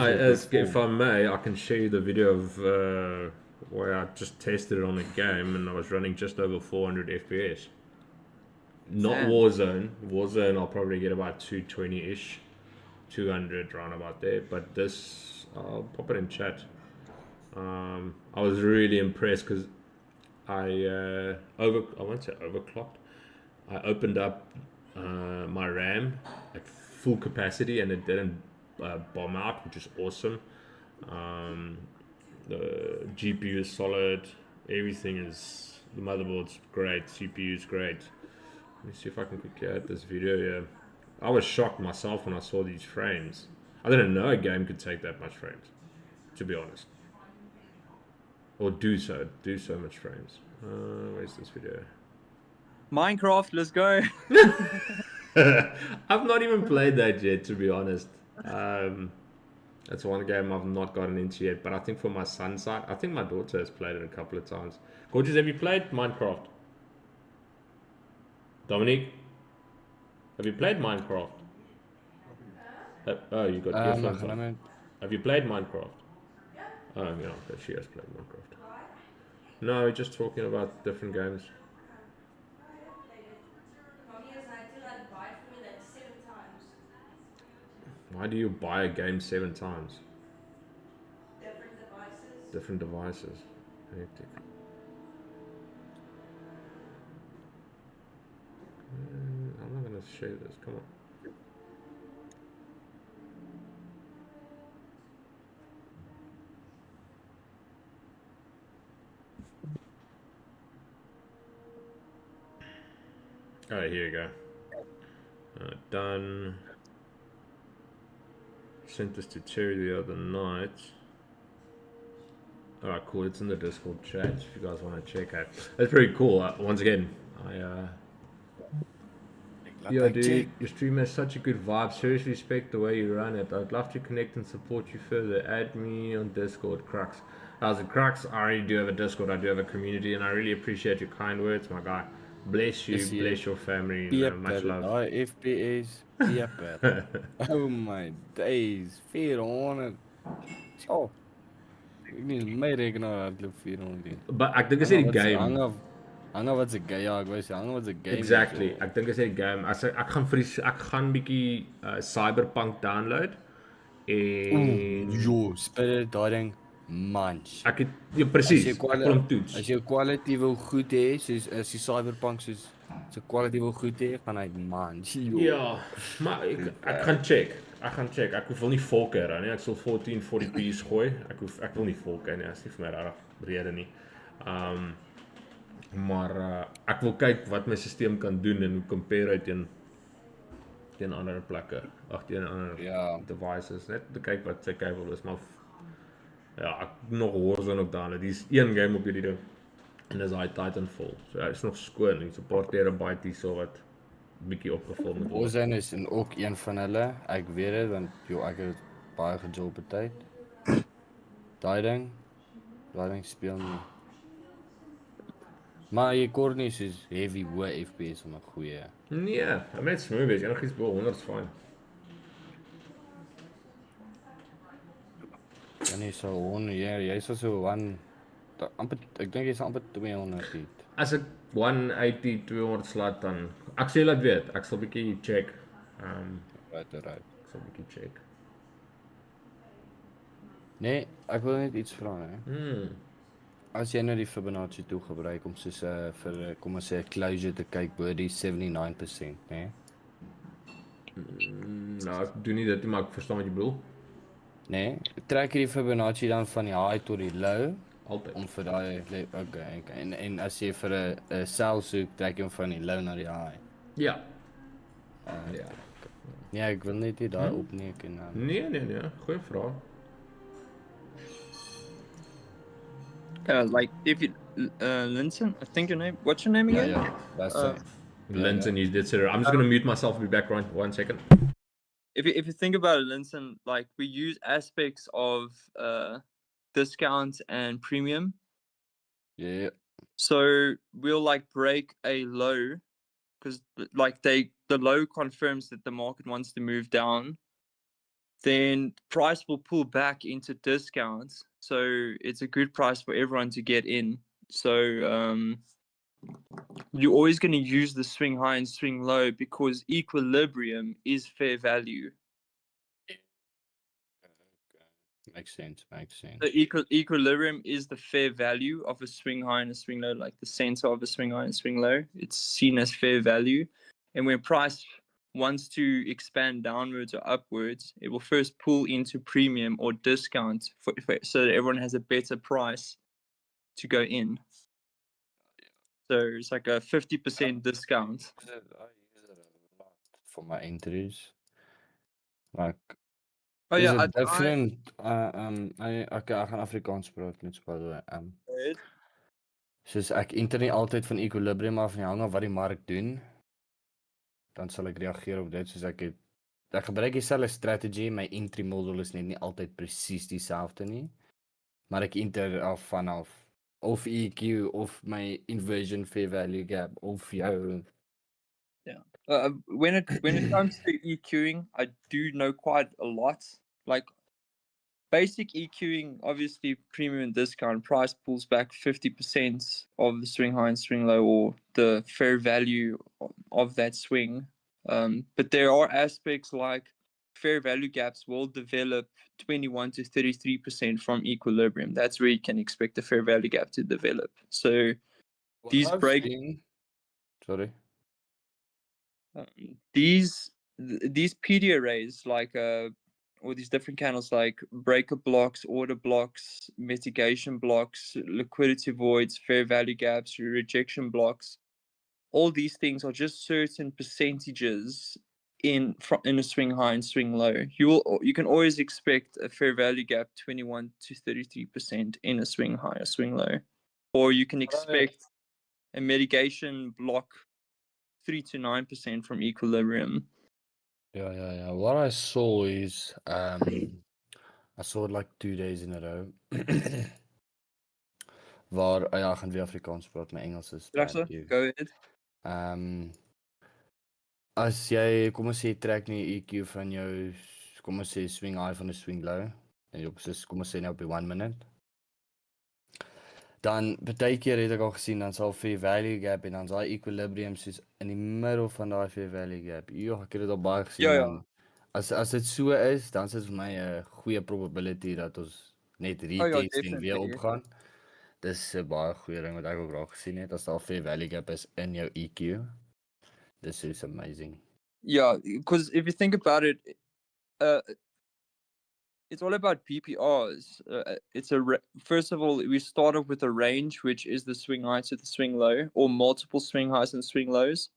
it is. If I may, I can show you the video of where I just tested it on a game and I was running just over 400 FPS. Not Warzone. Warzone, I'll probably get about 220-ish, 200 round about there. But this, I'll pop it in chat. I was really impressed because I won't say overclocked. I opened up my RAM at full capacity and it didn't bomb out, which is awesome. The GPU is solid. Everything is, the motherboard's great. CPU is great. Let me see if I can quickly add this video here. I was shocked myself when I saw these frames. I didn't know a game could take that much frames, to be honest. Or do so much frames. Where's this video? Minecraft, let's go. I've not even played that yet, to be honest. That's one game I've not gotten into yet. But I think for my son's side, I think my daughter has played it a couple of times. Gorgeous, have you played Minecraft? Dominique, have you played Minecraft? Oh, you got earphones on. Have you played Minecraft? Oh, yeah, okay, she has played Minecraft. No, we're just talking about different games. Why do you buy a game 7 times? Different devices. Hectic. I'm not gonna share this. Come on. Alright, here you go. Done. Sent this to Terry the other night. Alright, cool. It's in the Discord chat if you guys want to check out. That's pretty cool. Once again, yo, dude, your stream has such a good vibe. Seriously respect the way you run it. I'd love to connect and support you further. Add me on Discord, Crux. How's it, Crux? I already do have a Discord. I do have a community, and I really appreciate your kind words, my guy. Bless you, bless your family. Much love. FPS, pepper. Oh my days, 400. Oh, ek nie my rekenaar hardloop 400. But ek dink as die game hang af wat se game, ja, ek wou sê hang af wat se game. Exactly. Ek dink as die game, ek gaan bietjie Cyberpunk download en speel daai ding mans. Ek het ja presies, ek wil hom toets. As jy quality wil goed hê, soos as die Cyberpunk soos so quality wil goed hê, gaan hy mans. Ja, maar ek gaan check. Ek wil nie volker nie. Ek sal 1440p gooi. Ek wil nie volker nie. Dit is nie vir my regtig rede nie. Maar ek wil kyk wat my stelsel kan doen en hoe compare dit teen ander plekke. Teen ander devices. Net te kyk wat sy capable is, maar ja, ek nog Warzone ook daar. Dis een game op hierdie ding. En dis daai Titanfall. So hy is nog skoon. Hy's 'n paar terabyte hierso wat bietjie opgevul moet word. Warzone is en ook een van hulle. Ek weet dit want ek het baie gejol op tyd. Daai ding speel nie. Maar jy kort nie soos heavy hoë FPS om 'n goeie. Nee, hy met smooth is. Enigiets bo 100 is fyn. En hy sou jy sou so ek dink jy sal amper 200 hê. As ek 180 200 slaat dan ek sê laat weet, ek sal bietjie check. Right. Ek sal bietjie check. Nee, ek wil net iets vra hè. As jy nou die Fibonacci tool gebruik om soos vir kom ons sê 'n closure te kyk bo die 79%, né? Nou, ek doen nie dit nie, maar ek verstaan wat jy bedoel. Nee, trek jy die Fibonacci dan van die high tot die low? Altyd. Om vir daai okay. En as jy vir 'n sell soek, trek jy hom van die low na die high. Ja. Ja. Ja, ek wil net dit daai opneek en Nee, goeie vraag. Like if you Linton, I think your name. What's your name again? Yeah, that's it. Linton, you did say. I'm just gonna mute myself and be back right 1 second. If you think about it, Linton, like we use aspects of discount and premium. Yeah. So we'll like break a low because like the low confirms that the market wants to move down. Then price will pull back into discounts. So it's a good price for everyone to get in. So you're always going to use the swing high and swing low because equilibrium is fair value. Makes sense. The equilibrium is the fair value of a swing high and a swing low, like the center of a swing high and swing low. It's seen as fair value. And when price wants to expand downwards or upwards, it will first pull into premium or discount so that everyone has a better price to go in. So it's like a 50% discount. I use it a lot for my entries. Like different. Ek gaan Afrikaans praat net so baie. Soos ek enter nie altyd van equilibrium af nie, hang af wat die mark doen. dan sal ek reageer op dit soos ek gebruik dieselfde strategy, my entry model is net nie altyd presies dieselfde nie, maar ek enter af vanaf of EQ of my inversion fair value gap of jou When it comes to EQing, I do know quite a lot. Like basic EQing, obviously premium and discount price pulls back 50% of the swing high and swing low, or the fair value of that swing. But there are aspects like fair value gaps will develop 21 to 33% from equilibrium. That's where you can expect the fair value gap to develop. So these break. Sorry. These PD arrays, like all these different candles, like breaker blocks, order blocks, mitigation blocks, liquidity voids, fair value gaps, rejection blocks, all these things are just certain percentages in a swing high and swing low. You can always expect a fair value gap 21 to 33% in a swing high or swing low, or you can expect a mitigation block 3 to 9% from equilibrium. Yeah. What I saw is I saw it like 2 days in a row. Waar ja, ek gaan weer Afrikaans praat, my Engels is bad. Go ahead. As jy kom ons sê trek nie EQ van jou kom ons sê swing high van 'n swing low en jy op soos kom ons sê nou op die 1 minute. Dan baie keer het ek al gesien dan sal fair value gap en dan daai equilibrium soos in die middel van daai fair value gap. Ja, ek het dit al baie gesien. Ja. As dit so is, dan is dit vir my 'n goeie probability dat ons net retest en weer opgaan. Dis 'n baie goeie ding wat ek ook raak gesien het as daar fair value gap is in jou EQ. This is amazing. Yeah, because if you think about it, it's all about PPRs. First of all, we start off with a range, which is the swing high to the swing low, or multiple swing highs and swing lows.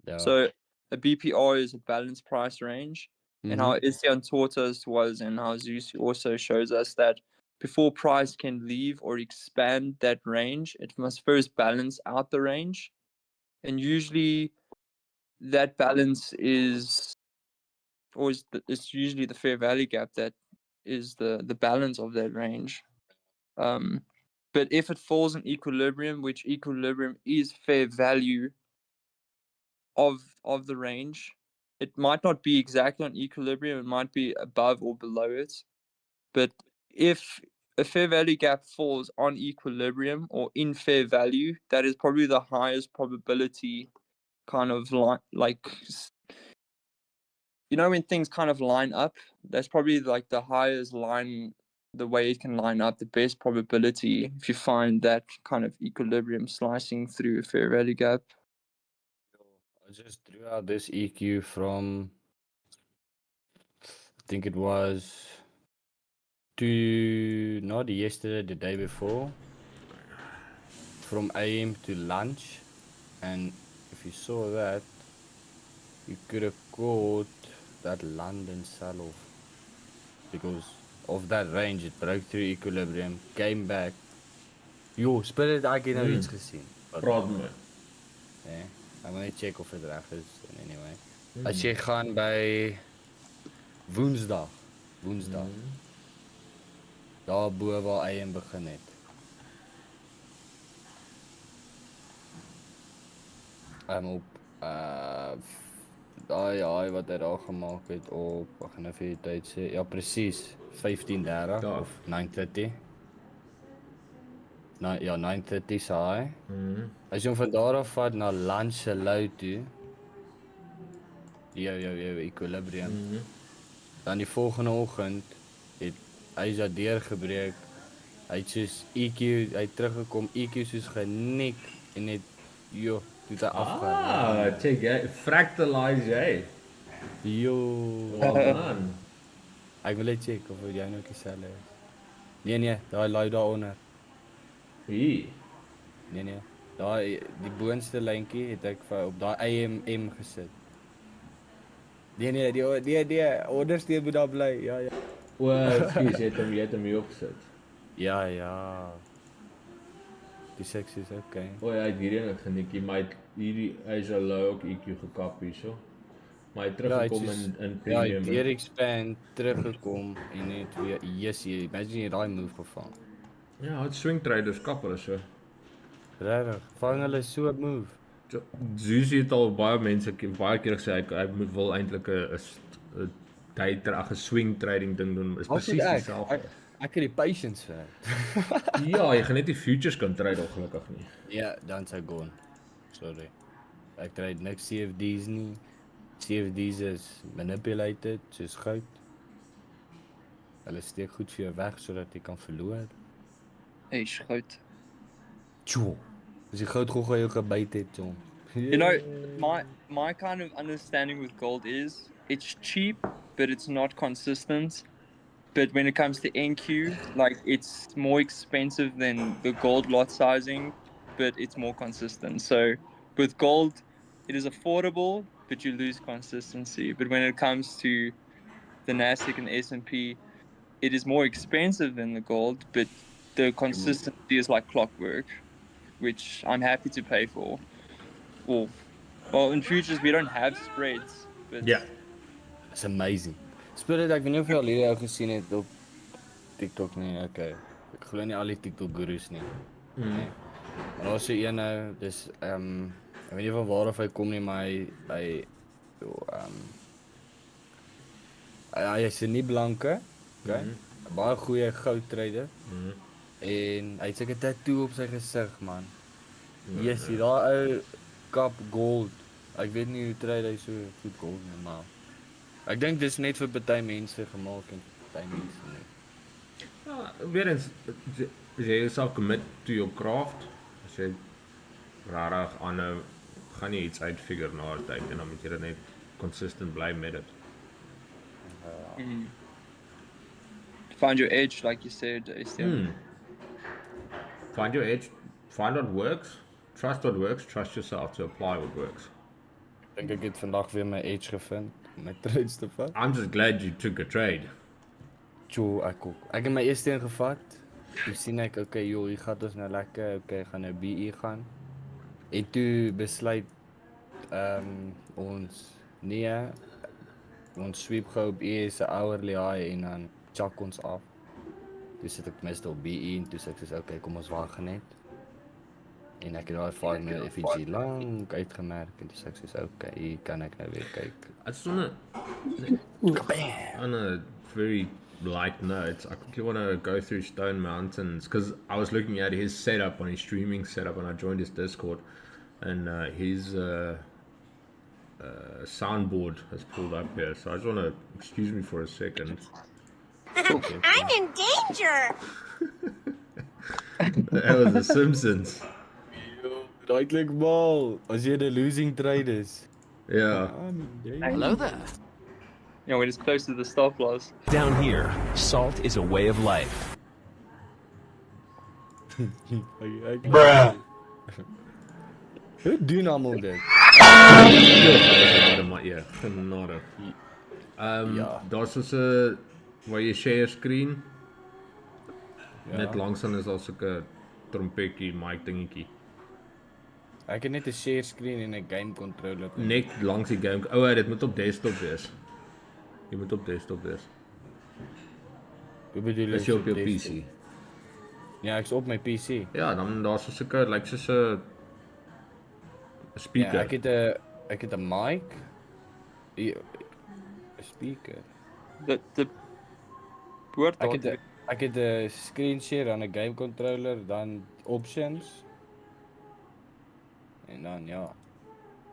Yeah. So a BPR is a balanced price range. And how Isian taught us was, and how Zeus also shows us, that before price can leave or expand that range, it must first balance out the range. And usually that balance is always, it's usually the fair value gap that is the balance of that range. But if it falls in equilibrium, which equilibrium is fair value of the range, it might not be exactly on equilibrium, it might be above or below it. But if a fair value gap falls on equilibrium or in fair value, that is probably the highest probability kind of like, you know, when things kind of line up, that's probably like the highest line, the way it can line up, the best probability if you find that kind of equilibrium slicing through a fair value gap. I just drew out this EQ from, I think it was not yesterday, the day before, from AM to lunch, and if you saw that, you could have caught that London sell-off because of that range. It broke through equilibrium, came back. Yo, Spirit, ek het nou iets gesien. Problem. Ja, ek moet net check of dit reg is anyway. As jy gaan by Woensdag. Daar bo waar AM begin het. Op daai wat hy daar gemaak het op, ek gaan nou vir die tyd sê, ja presies, 15:30 of 9:30. Ja, 9:30 saai. As jy hom van daar af vat na lunch se low toe, jou equilibrium, dan die volgende oggend het hy sy deurgebreek, hy het soos EQ, hy het teruggekom, EQ soos genik, en net, toe het hy afgehaal. Check jy, fractalize jy. Well done. Ek wil net check of jy nou dieselfde is. Nee, daai lui daaronder. Hier. Nee, daai die boonste lyntjie het ek op daai AMM gesit. Nee, die onderste moet daar bly. Ja. Excuse, jy het hom hier opgesit. Ja. Die sexy is okay. Hy het hierdie net genikkie, maar hy is al low ook EQ gekap hierso. Maar hy het Ja, hy het teruggekom soos- in Ja, hy premium. het weer expand, teruggekom en net weer, yes, imagine jy daai move gevang. Ja, het swing traders kapper is so. Regtig, vang hulle so 'n move. Zuzi het al baie mense baie keer gesê hy moet wil eintlik 'n day ag 'n swing trading ding doen. Is Wat presies moet dieselfde. Ek het die patience vir dit. Ja, jy gaan net die futures kan trade ongelukkig nie. Ja, dan's hy gone. Sorry. Ek trade niks CFD's nie. CFD's is manipulated, soos goud. Hulle steek goed vir jou weg sodat jy kan verloor. Hey, goud. Tjoe. As jy goud gou jou gebyt het, John. You know, my kind of understanding with gold is it's cheap, but it's not consistent. But when it comes to NQ, like it's more expensive than the gold lot sizing, but it's more consistent. So with gold, it is affordable, but you lose consistency. But when it comes to the Nasdaq and the S&P, it is more expensive than the gold, but the consistency is like clockwork, which I'm happy to pay for. Well, in futures we don't have spreads, but Ja. It's amazing. Spirit, ek weet nie of jy al hierdie ou gesien het op TikTok nie. Okay. Ek glo nie al die TikTok gurus nie. Nee. Maar daar's so een nou, dis ek weet nie van waar af hy kom nie, maar hy hy is nie blanke, okay? Baie goeie goud trader. En hy het seker 'n tattoo op sy gesig, man. Yes, daai ou kap gold. Ek weet nie hoe trade hy so goed gold nie, maar ek dink dis net vir party mense gemaak en party mense nie. Ja, weer eens, as jy jouself commit to your craft, as jy rarig aanhou, gaan jy iets uitfigure na 'n tyd en dan moet jy net consistent bly met dit. find your edge, like you said, Estienne. Find your edge, find what works, trust yourself to apply what works. Ek het vandag weer my edge gevind, my trades te vat. I'm just glad you took a trade. Tjoe, ek ook. Ek het my eerste een gevat. Toe sien ek, okay, joh, hier gaan ons nou lekker, okay, gaan nou BE gaan. En toe besluit ons ons sweep gou op E se hourly high en dan chak ons af. Toe sit ek meestal op BE en toe sê ek, okay, kom ons wag net. En ek het daai 5 minute FEG lank uitgemerk en toe sê ek, okay, hier kan ek nou weer kyk. It's on a very light note, I quickly want to go through Stone Mountains because I was looking at his setup on his streaming setup and I joined his Discord and his soundboard has pulled up here, so I just want to excuse me for a second. I'm in danger! That was The Simpsons. Daai klink mal, as jy 'n losing trade is. Yeah. Hello there. You know, when it's close to the stop loss. Down here, salt is a way of life. Bruh. Hoe doen almal dit? Ja, genade. Ja. Daar's so 'n waar jy share screen. Ja. Net langs aan is daar so 'n trompetjie, mic dingetjie. Ek het net 'n share screen en 'n game controller. Net langs die game. Ou, dit moet op desktop wees. Jy moet op desktop wees. Hoe bedoel jy? Is jy op jou PC? Ja, ek's op my PC. Ja, dan daar's so 'n like soos 'n speaker. Ja, ek het 'n mic. 'n speaker. The woord Ek het 'n screen share, dan 'n game controller, dan options. En dan ja,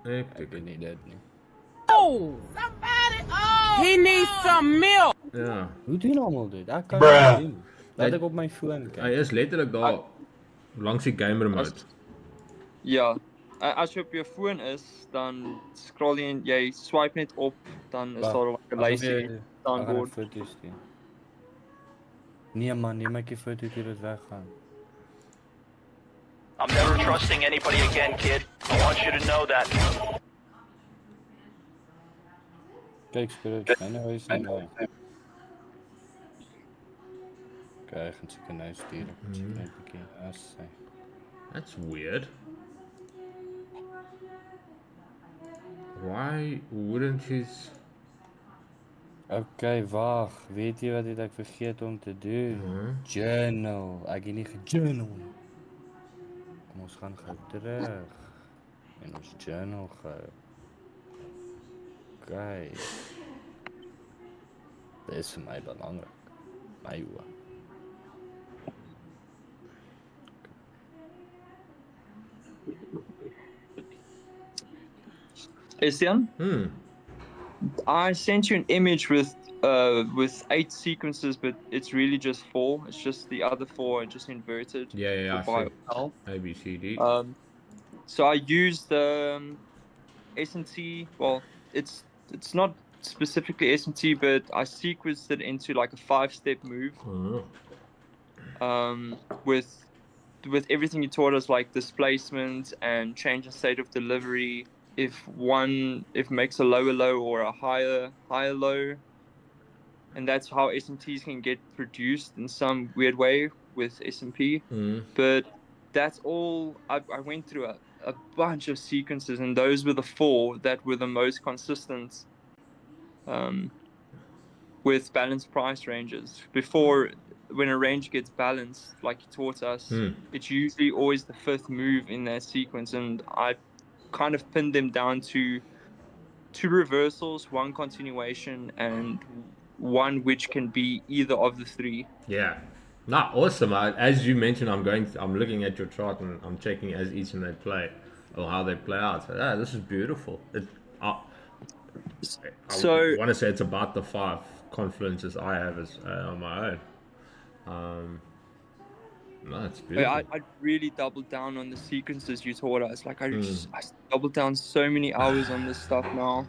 ek weet nie dit nie. Oh! Somebody! Oh! He needs some milk! Ja. Hoe doen almal dit? Ek kan dit doen. Laat ek op my foon kyk. Hy is letterlik daar langs die game remote. Ja, as jy op jou foon is, dan scroll jy swipe net op, dan is daar 'n lysie soundboard. Foto's doen. Nee man, neem ek die foto hier dit weggaan. I'm never trusting anybody again, kid. I want you to know that. Kyk, Spirit, myne huis en daar. Okay, ek gaan seker nou stuur. Ek moet seker net 'n bietjie as That's weird. Why wouldn't his... Okay, wag. Weet jy wat het ek vergeet om te doen? Journal. Ek het nie gejournal nie. Kom ons gaan gou terug. En ons journal gou. Okay. Dit is vir my belangrik. My oor. Estian, I sent you an image with 8 sequences, but it's really just 4. It's just the other 4 are just inverted. Yeah, for bio health. A, B, C, D. So I used S&T. Well, it's not specifically S&T, but I sequenced it into like a 5-step move. With everything you taught us, like displacement and change in state of delivery. If makes a lower low or a higher low, and that's how SMTs can get produced in some weird way with SMP. But that's all. I went through a bunch of sequences, and those were the 4 that were the most consistent with balanced price ranges. Before, when a range gets balanced, like you taught us, it's usually always the 5th move in that sequence, and I kind of pinned them down to 2 reversals, 1 continuation, and 1 which can be either of the 3. Yeah. No, awesome. As you mentioned, I'm looking at your chart and I'm checking as each and they play or how they play out. So, this is beautiful. I want to say it's about the 5 confluences I have as on my own. No, it's beautiful. I really doubled down on the sequences you taught us. Like I doubled down so many hours on this stuff now.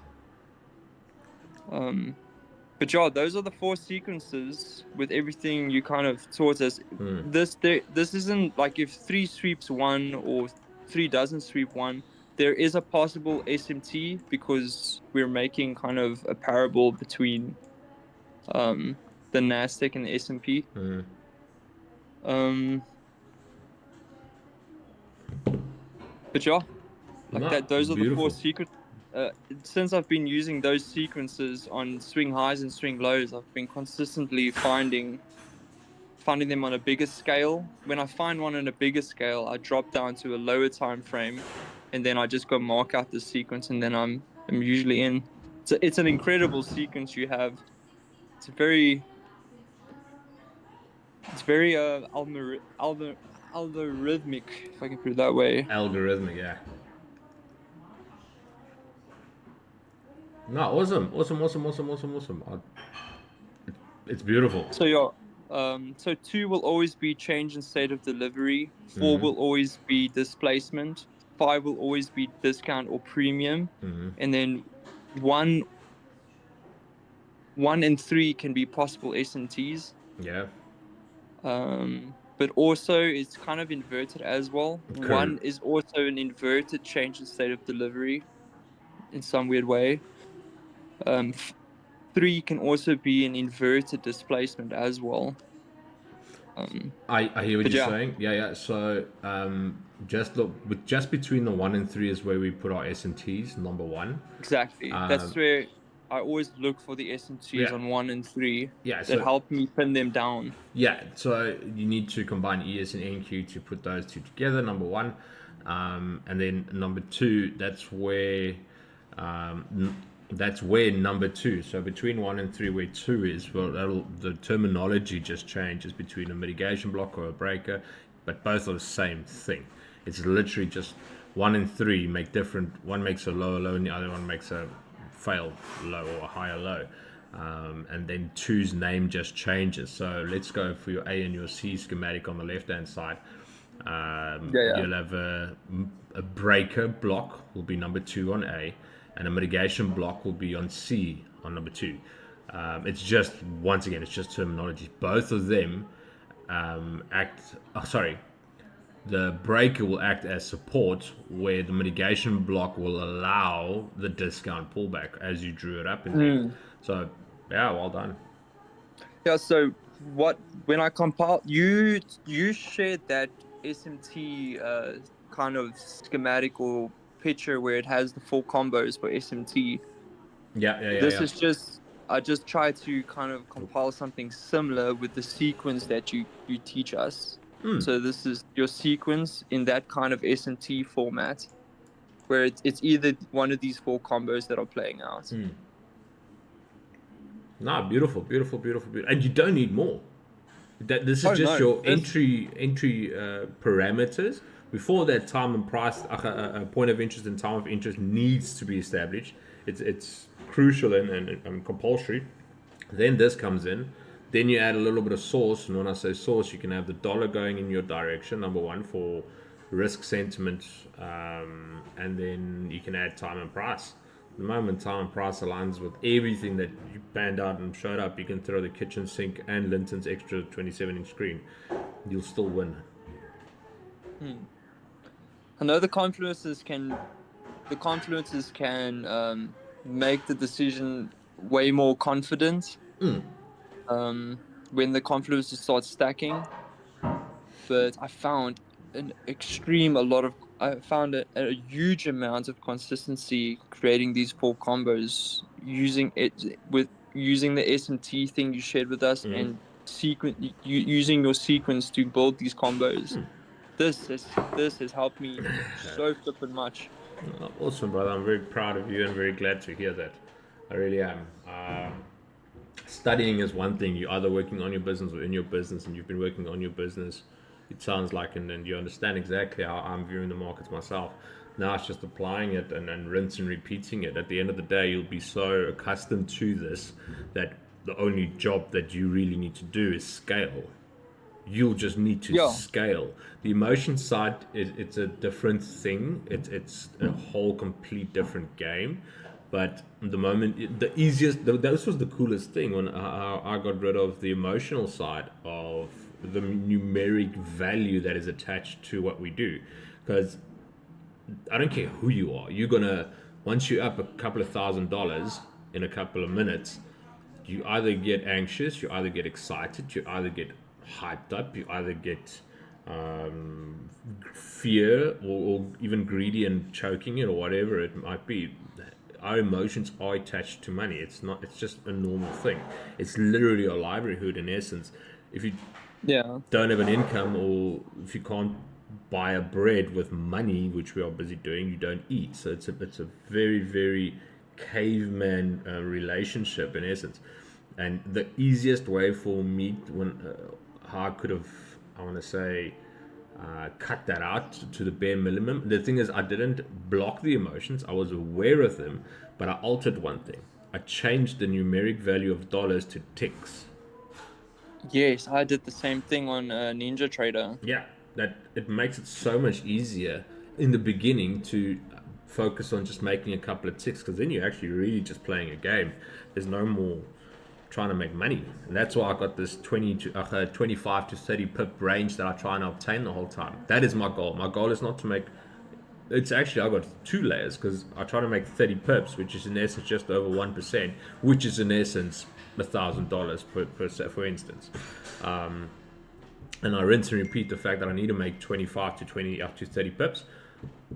But yeah, those are the 4 sequences with everything you kind of taught us. This isn't like if 3 sweeps 1 or 3 doesn't sweep 1. There is a possible SMT because we're making kind of a parable between the Nasdaq and the S&P. But yeah, those are the 4 sequences. Since I've been using those sequences on swing highs and swing lows, I've been consistently finding them on a bigger scale. When I find one on a bigger scale, I drop down to a lower time frame, and then I just go mark out the sequence, and then I'm usually in. So it's an incredible sequence you have. It's very algorithmic, if I can put it that way. Algorithmic, yeah. No, awesome. It's beautiful. So yeah, so 2 will always be change in state of delivery. 4 will always be displacement. 5 will always be discount or premium, and then 1 and 3 can be possible S&Ts. Yeah. But also it's kind of inverted as well. Okay. 1 is also an inverted change in state of delivery in some weird way. 3 can also be an inverted displacement as well. I hear what you're saying. Yeah. So just between the 1 and 3 is where we put our S&Ts, number 1. Exactly. That's where I always look for the S&Ts on 1 and 3 that help me pin them down. Yeah, so you need to combine ES and NQ to put those 2 together, number 1. And then number 2, that's where number 2. So between 1 and 3, where 2 is, well, the terminology just changes between a mitigation block or a breaker, but both are the same thing. It's literally just 1 and 3 make different. One makes a lower low and the other one makes a fail low or a higher low, and then 2's name just changes. So let's go for your A and your C schematic on the left hand side. You'll have a breaker block will be number 2 on A, and a mitigation block will be on C on number 2. It's just, once again, it's just terminology. Both of them the breaker will act as support, where the mitigation block will allow the discount pullback as you drew it up in there. So, yeah, well done. Yeah, so when I compiled, you shared that SMT kind of schematic or picture where it has the 4 combos for SMT. Yeah. This is just, I just try to kind of compile something similar with the sequence that you teach us. So this is your sequence in that kind of SMT format, where it's either one of these 4 combos that are playing out. No, beautiful. And you don't need more. This is just your entry parameters. Before that, time and price, point of interest and time of interest needs to be established. It's crucial and compulsory. Then this comes in. Then you add a little bit of source, and when I say source, you can have the dollar going in your direction, number one, for risk sentiment, and then you can add time and price. The moment time and price aligns with everything that you planned out and showed up, you can throw the kitchen sink and Linton's extra 27-inch screen. You'll still win. I know the confluences can make the decision way more confident when the confluences start stacking. But I found a huge amount of consistency creating these 4 combos using the SMT thing you shared with us and using your sequence to build these combos. This has helped me so flippin' much. Awesome, brother. I'm very proud of you and very glad to hear that. I really am. Studying is one thing. You're either working on your business or in your business, and you've been working on your business, it sounds like, and you understand exactly how I'm viewing the markets myself. Now it's just applying it and rinse and repeating it. At the end of the day, you'll be so accustomed to this that the only job that you really need to do is scale. You'll just need to scale. The emotion side, it's a different thing. It's a whole complete different game. But the moment, this was the coolest thing when I got rid of the emotional side of the numeric value that is attached to what we do. Because I don't care who you are. You're gonna, once you're up a couple of $1,000s in a couple of minutes, you either get anxious, you either get excited, you either get hyped up, you either get fear or even greedy and choking it or whatever it might be. Our emotions are attached to money. It's just a normal thing. It's literally a livelihood in essence. If you don't have an income, or if you can't buy a bread with money, which we are busy doing, you don't eat. So it's a very, very caveman relationship in essence. And the easiest way for me, how I could have, I want to say, cut that out to the bare minimum. The thing is, I didn't block the emotions. I was aware of them, but I altered one thing. I changed the numeric value of dollars to ticks. Yes, I did the same thing on Ninja Trader. Yeah, that it makes it so much easier in the beginning to focus on just making a couple of ticks, because then you're actually really just playing a game. There's no more trying to make money, and that's why I got this 25 to 30 pip range that I try and obtain the whole time. That is my goal. My goal is not to make, it's actually, I got 2 layers, because I try to make 30 pips, which is in essence just over 1%, which is in essence $1,000 per set, for instance. And I rinse and repeat the fact that I need to make 25 to 20 up to 30 pips.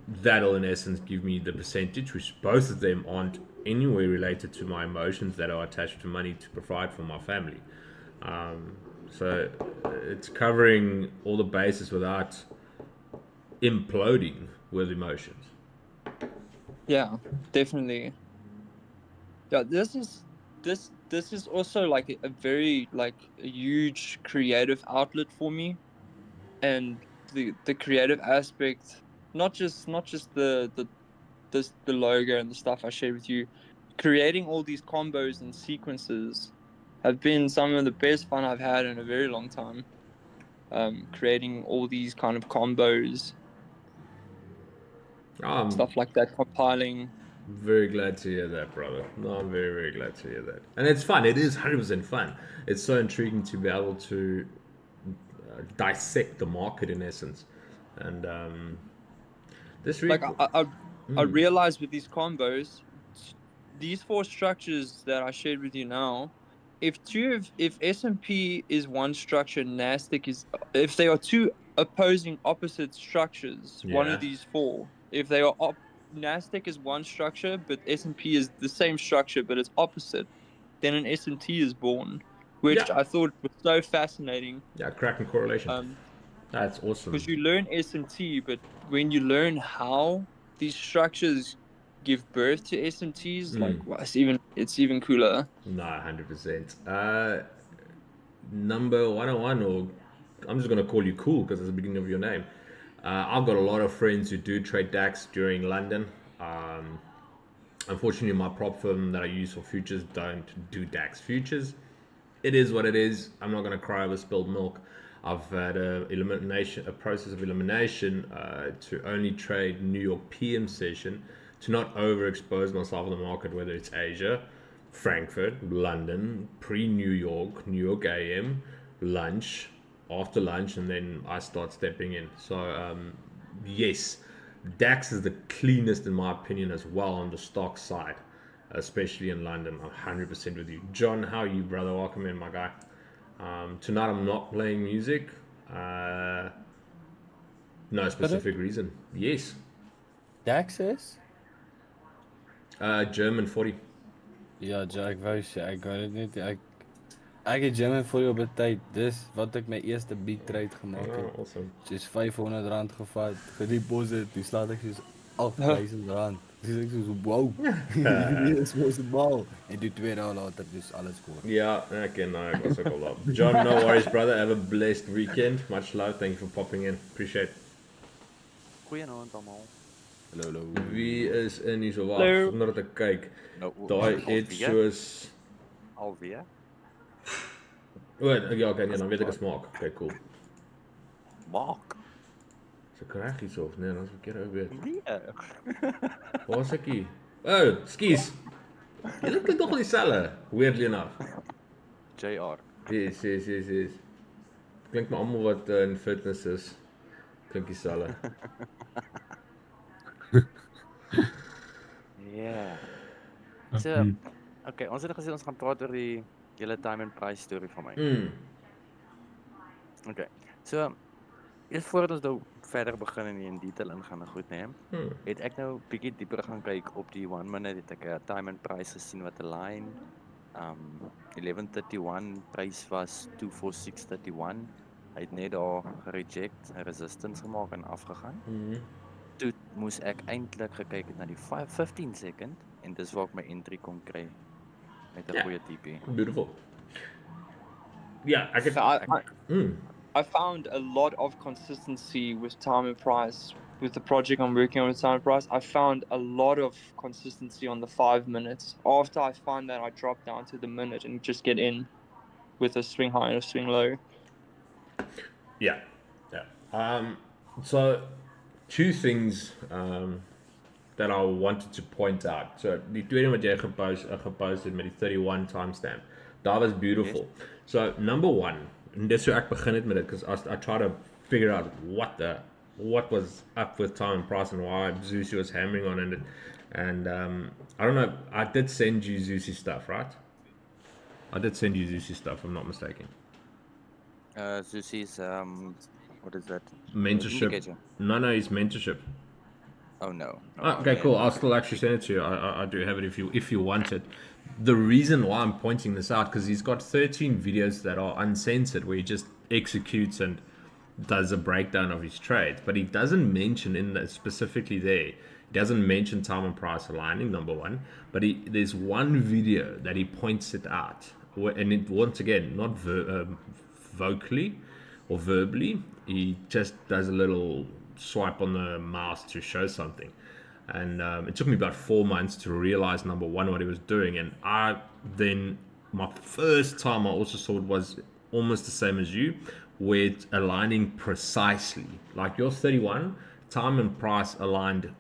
That'll in essence give me the percentage, which both of them aren't anywhere related to my emotions that are attached to money to provide for my family. So it's covering all the bases without imploding with emotions. Yeah, definitely. Yeah, this is also like a very a huge creative outlet for me, and the creative aspect, not just the logo and the stuff I shared with you. Creating all these combos and sequences have been some of the best fun I've had in a very long time. Creating all these kind of combos, stuff like that, compiling. Very glad to hear that, brother. No, I'm very, very glad to hear that. And it's fun. It is 100% fun. It's so intriguing to be able to dissect the market in essence. And this really... I realized with these combos, these 4 structures that I shared with you now, if S&P is one structure, Nasdaq is, if they are 2 opposing opposite structures, one of these 4, if they are Nasdaq is one structure, but S&P is the same structure, but it's opposite. Then an S&T is born, which Yeah. I thought was so fascinating. Yeah, cracking correlation. That's awesome. Because you learn S&T, but when you learn how these structures give birth to S&Ts, like well, it's even cooler. No, 100%. Number 101, or I'm just gonna call you Cool because it's the beginning of your name. I've got a lot of friends who do trade DAX during London. Unfortunately, my prop firm that I use for futures don't do DAX futures. It is what it is. I'm not gonna cry over spilled milk. I've had a process of elimination to only trade New York PM session, to not overexpose myself in the market, whether it's Asia, Frankfurt, London, pre-New York AM, lunch, after lunch, and then I start stepping in. So yes, DAX is the cleanest in my opinion as well on the stock side, especially in London. I'm 100% with you. John, how are you, brother? Welcome in, my guy. Tonight I'm not playing music. No specific reason. Yes. DAX is? German 40. Ja, ek wou sê ek wou dit net ek het German vir jou betyd. Dis wat ek my eerste big trade gemaak het. Oh, awesome. Dis R500 gevat, gedeposit, dis laat ek soos R8000. Dis ek soos wow. Dis mos bal. En die 2 dae later dis alles goed. Yeah, okay, no, I was ook al op. John, no worries, brother. Have a blessed weekend. Much love. Thank you for popping in. Appreciate it. Goeienaand almal. Hallo. Wie is in hier so wag Hallo. omdat ek kyk. Nou, Daai het soos alweer. ja, okay, nee, dan weet ek 'n smaak. Okay, cool. Maak. So kry iets of nee, dan is verkeerd ook weet. Nee. Waar is ek hier? Oh, skus. Julle klink nog dieselfde. Weirdly enough. JR. Yes. Klink maar almal wat in fitness is. Klink dieselfde. Ja. So, okay, ons het gesê ons gaan praat oor die hele time and price storie van my. Okay. So, eers voordat ons nou verder begin en in detail ingaan en goed neem, het ek nou bietjie dieper gaan kyk op die 1 minute, het ek 'n time and price gesien wat 'n line 1131 prys was 24631. Hy het net daar gereject, 'n resistance gemaak en afgegaan. Toe moes ek eintlik gekyk het na die 15 second en dis waar ek my entry kon kry met 'n goeie TP. Beautiful. Yeah, I could. I found a lot of consistency with time and price. With the project I'm working on with time and price, I found a lot of consistency on the 5 minutes. After I find that, I drop down to the minute and just get in with a swing high and a swing low. Yeah. So two things that I wanted to point out. So die tweede wat jy gepost het met die 31 timestamp, that was beautiful. Yes. So number one, and dis hoe ek begin het met dit, because I try to figure out what was up with time and price and why Zusi was hammering on it. And I don't know, I did send you Zusi stuff, right? I did send you Zusi stuff, if I'm not mistaken. Zusi's what is that? Mentorship. Indicator. No, it's mentorship. Oh no. Okay, cool. I'll still actually send it to you. I do have it if you want it. The reason why I'm pointing this out, because he's got 13 videos that are uncensored where he just executes and does a breakdown of his trades, but he doesn't mention specifically there. He doesn't mention time and price aligning, number one. But there's one video that he points it out, and it once again not vocally or verbally. He just does a little swipe on the mouse to show something. And it took me about 4 months to realize, number one, what he was doing. And my first time I also saw it was almost the same as you, where it's aligning precisely. Like your 31, time and price aligned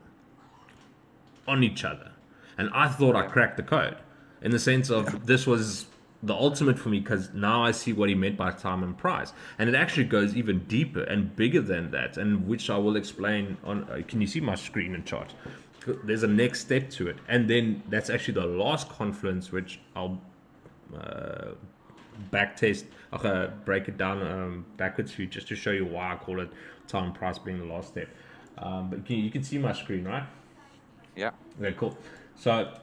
on each other. And I thought I cracked the code in the sense of this was the ultimate for me, because now I see what he meant by time and price, and it actually goes even deeper and bigger than that, and which I will explain on. Can you see my screen and chart? There's a next step to it, and then that's actually the last confluence, which I'll backtest. I'll break it down backwards for you just to show you why I call it time and price being the last step. But you can see my screen, right? Yeah. Okay, cool. So,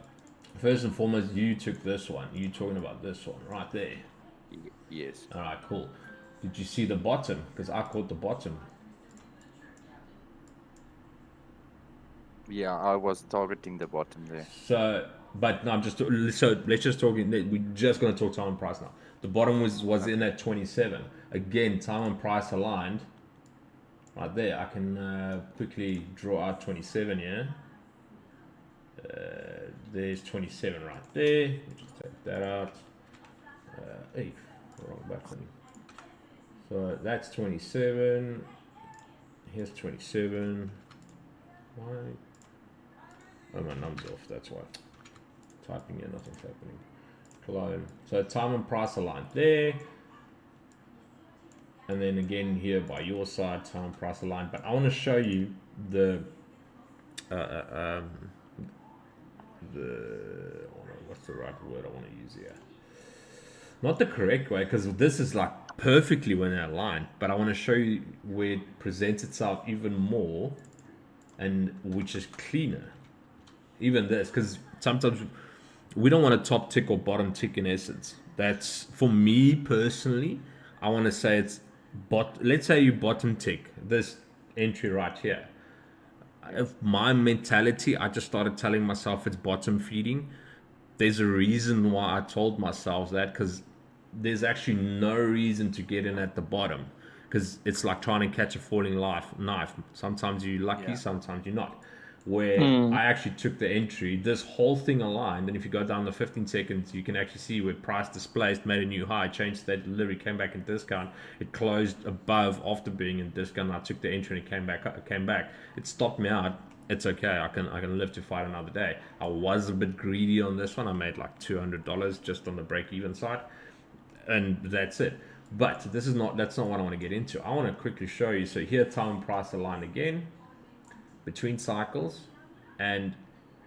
first and foremost, you took this one. You talking about this one right there. Yes. All right, cool. Did you see the bottom? Because I caught the bottom. Yeah, I was targeting the bottom there. So, but no, so let's just talk. We're just gonna talk time and price now. The bottom was in at 27. Again, time and price aligned. Right there, I can quickly draw out 27 here. There's 27 right there. Just take that out. Hey, wrong button. So that's 27. Here's 27. Why? Oh, my numb's off. That's why. Typing in, nothing's happening. Clone. So time and price aligned there. And then again here by your side, time and price aligned. But I want to show you the what's the right word I want to use here? Not the correct way, because this is like perfectly when they're aligned. But I want to show you where it presents itself even more, and which is cleaner. Even this, because sometimes we don't want a top tick or bottom tick in essence. That's, for me personally, I want to say it's let's say you bottom tick this entry right here. If my mentality, I just started telling myself it's bottom feeding. There's a reason why I told myself that, because there's actually no reason to get in at the bottom, because it's like trying to catch a falling knife. Sometimes you're lucky, sometimes you're not. Where I actually took the entry, this whole thing aligned, and if you go down the 15 seconds, you can actually see where price displaced, made a new high, changed state delivery, came back in discount. It closed above after being in discount. I took the entry and it came back. It stopped me out. It's okay. I can live to fight another day. I was a bit greedy on this one. I made like $200 just on the break-even side, and that's it. But that's not what I want to get into. I want to quickly show you. So here, time and price aligned again between cycles, and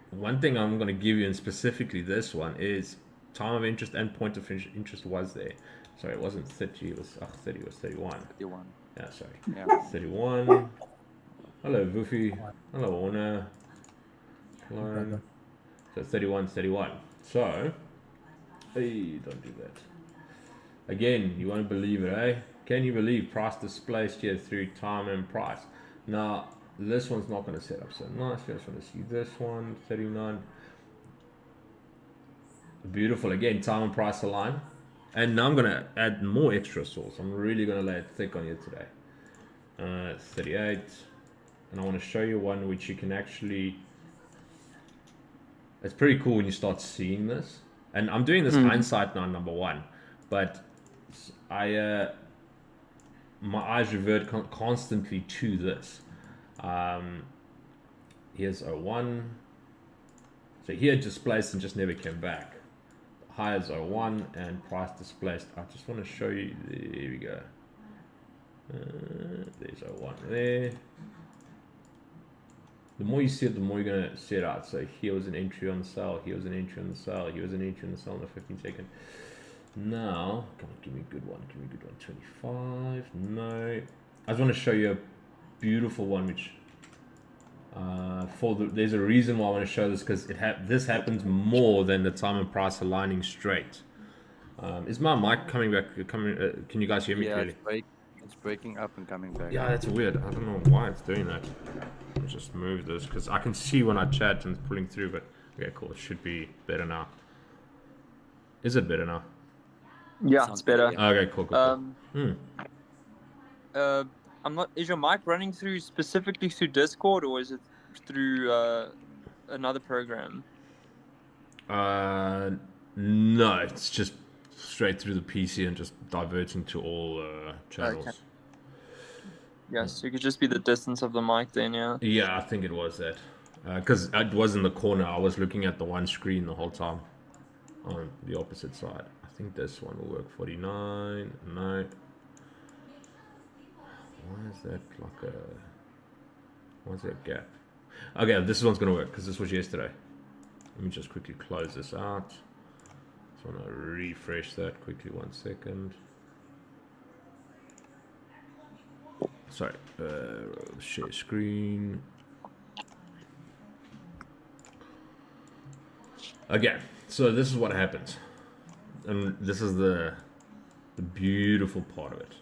one thing I'm going to give you, and specifically this one, is time of interest and point of interest was there. Sorry, it wasn't 30, it was 30, it was 31. 31. Yeah, sorry. Yeah. 31. Hello, Woofy. Hello, Orna. Clone. So 31, 31. So, hey, don't do that. Again, you won't believe it, eh? Can you believe price displaced here through time and price? Now, this one's not going to set up so nice. I just want to see this one, 39. Beautiful. Again, time and price align. And now I'm going to add more extra sauce. I'm really going to lay it thick on you today. 38. And I want to show you one which you can actually... It's pretty cool when you start seeing this. And I'm doing this hindsight now, number one. But my eyes revert constantly to this. Here's 01. So here displaced and just never came back. High is 01 and price displaced. I just want to show you. There we go. There's 01 there. The more you see it, the more you're going to see it out. So here was an entry on the sell. Here was an entry on the sell. Here was an entry on the sell in the 15 second. Now, come on, give me a good one. Give me a good one. 25. No. I just want to show you a beautiful one, which there's a reason why I want to show this, because this happens more than the time and price aligning straight. Is my mic coming back? Can you guys hear me clearly? It's breaking up and coming back. Yeah, that's weird. I don't know why it's doing that. Let's just move this, because I can see when I chat and it's pulling through. But okay, cool. It should be better now. Is it better now? Yeah, it's better. Okay, cool. I'm not. Is your mic running through specifically through Discord, or is it through another program? No, it's just straight through the PC and just diverting to all channels. Okay. Yes, so it could just be the distance of the mic then, yeah. Yeah, I think it was that. Because it was in the corner. I was looking at the one screen the whole time on the opposite side. I think this one will work. 49. No. Why is that like a... What's that gap? Okay, this one's going to work because this was yesterday. Let me just quickly close this out. Just want to refresh that quickly. 1 second. Sorry. Share screen. Okay, so this is what happens, and this is the beautiful part of it.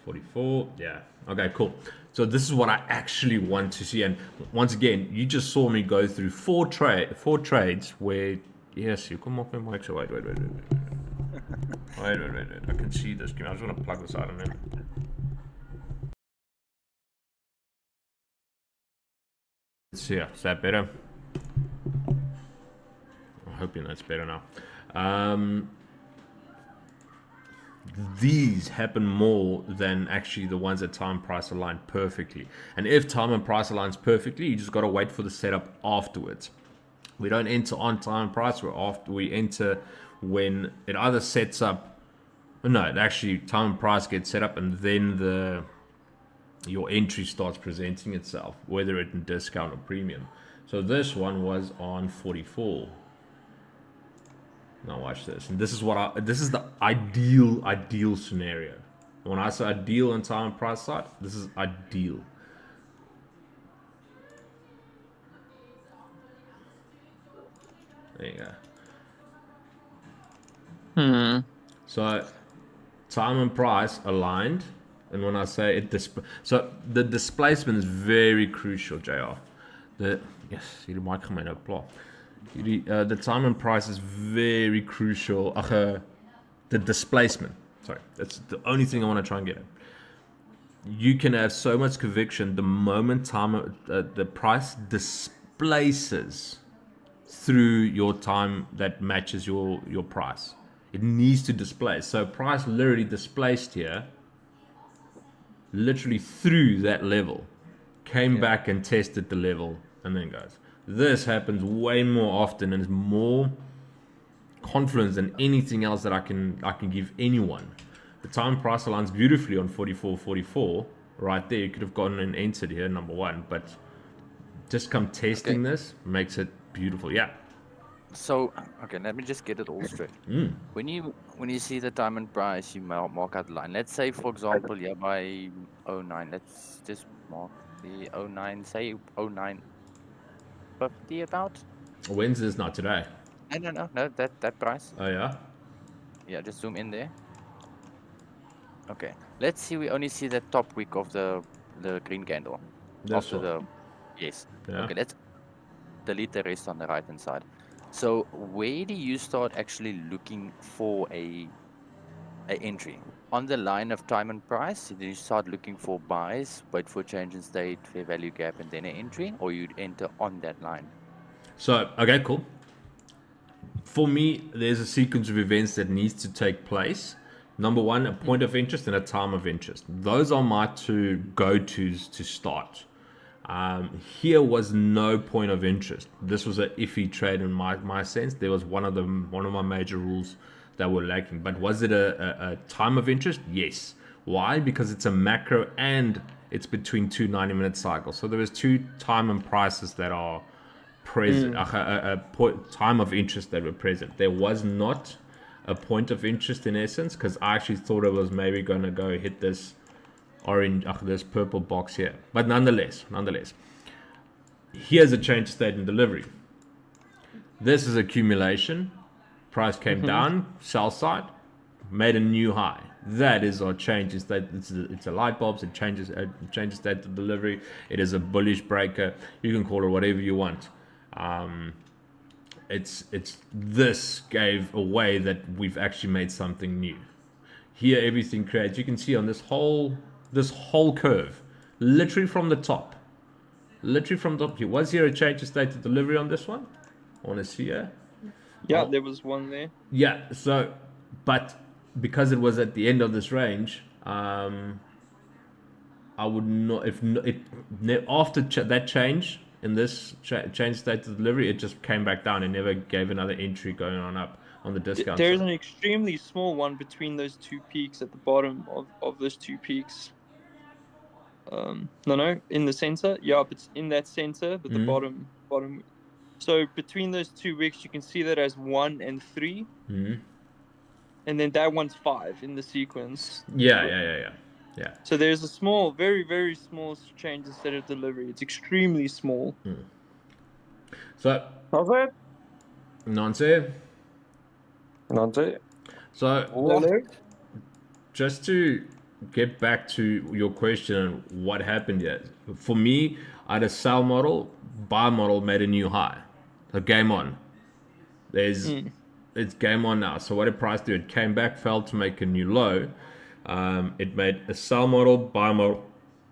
44, yeah. Okay, cool. So this is what I actually want to see, and once again, you just saw me go through four trades where yes, you come off my mic. So wait. Wait. I can see this. I just want to plug this out and then. Let's see. Is that better? I hope you know it's better now. These happen more than actually the ones that time and price align perfectly. And if time and price aligns perfectly, you just got to wait for the setup afterwards. We don't enter on time and price. We enter when it either sets up. No, it actually time and price gets set up, and then your entry starts presenting itself, whether it's in discount or premium. So this one was on 44. Now watch this, and this is the ideal scenario. When I say ideal on time and price side, this is ideal. There you go. So time and price aligned, and when I say it, so the displacement is very crucial, JR. Yes, hierdie mic gaan my nou pla. The time and price is very crucial. The displacement. Sorry, that's the only thing I want to try and get at. You can have so much conviction the moment the price displaces through your time that matches your price. It needs to displace. So price literally displaced here, literally through that level, came back and tested the level, and then goes. This happens way more often and is more confidence than anything else that I can give anyone. The time price aligns beautifully on 44.44 right there. You could have gotten and entered here, number one, but just come testing this makes it beautiful. Yeah. So, okay, let me just get it all straight. When you see the time and price, you mark out the line. Let's say, for example, yeah, by 09, let's just mark the 09, say 09.50 about. When's this? Not today. No, that price. Oh yeah. Yeah, just zoom in there. Okay, let's see. We only see the top wick of the green candle. That's after yes. Yeah. Okay, let's delete the rest on the right hand side. So where do you start actually looking for a entry? On the line of time and price, do you start looking for buys, wait for change in state, fair value gap, and then an entry, or you'd enter on that line? So, okay, cool. For me, there's a sequence of events that needs to take place. Number one, a point of interest and a time of interest. Those are my two go-tos to start. Here was no point of interest. This was an iffy trade in my sense. There was one of my major rules that were lacking. But was it a time of interest? Yes. Why? Because it's a macro and it's between two 90-minute cycles. So there was two time and prices that are present, time of interest that were present. There was not a point of interest in essence, because I actually thought it was maybe going to go hit this orange, this purple box here. But nonetheless, here's a change state in delivery. This is accumulation. Price came down, sell side, made a new high. That is our change in state. It's a light bulb. It changes state of delivery. It is a bullish breaker. You can call it whatever you want. This gave away that we've actually made something new. Here, everything creates. You can see on this whole curve, literally from the top. Was here a change of state of delivery on this one? I want to see here. Yeah, there was one there. Yeah. So, but because it was at the end of this range, I would not. After that change in this change state of delivery, it just came back down and never gave another entry going on up on the discount. There's an extremely small one between those two peaks at the bottom of those two peaks. No, in the center. Yeah, it's in that center, but the bottom. So between those two wicks, you can see that as 1 and 3. And then that one's 5 in the sequence. Yeah. So there's a small, very, very small change in state of delivery. It's extremely small. So how's that? Nonsense. Nonsense. So, just to get back to your question, what happened here? For me, I had a sell model, buy model made a new high. So game on. It's game on now. So what did price do? It came back, fell to make a new low. It made a sell model, buy model,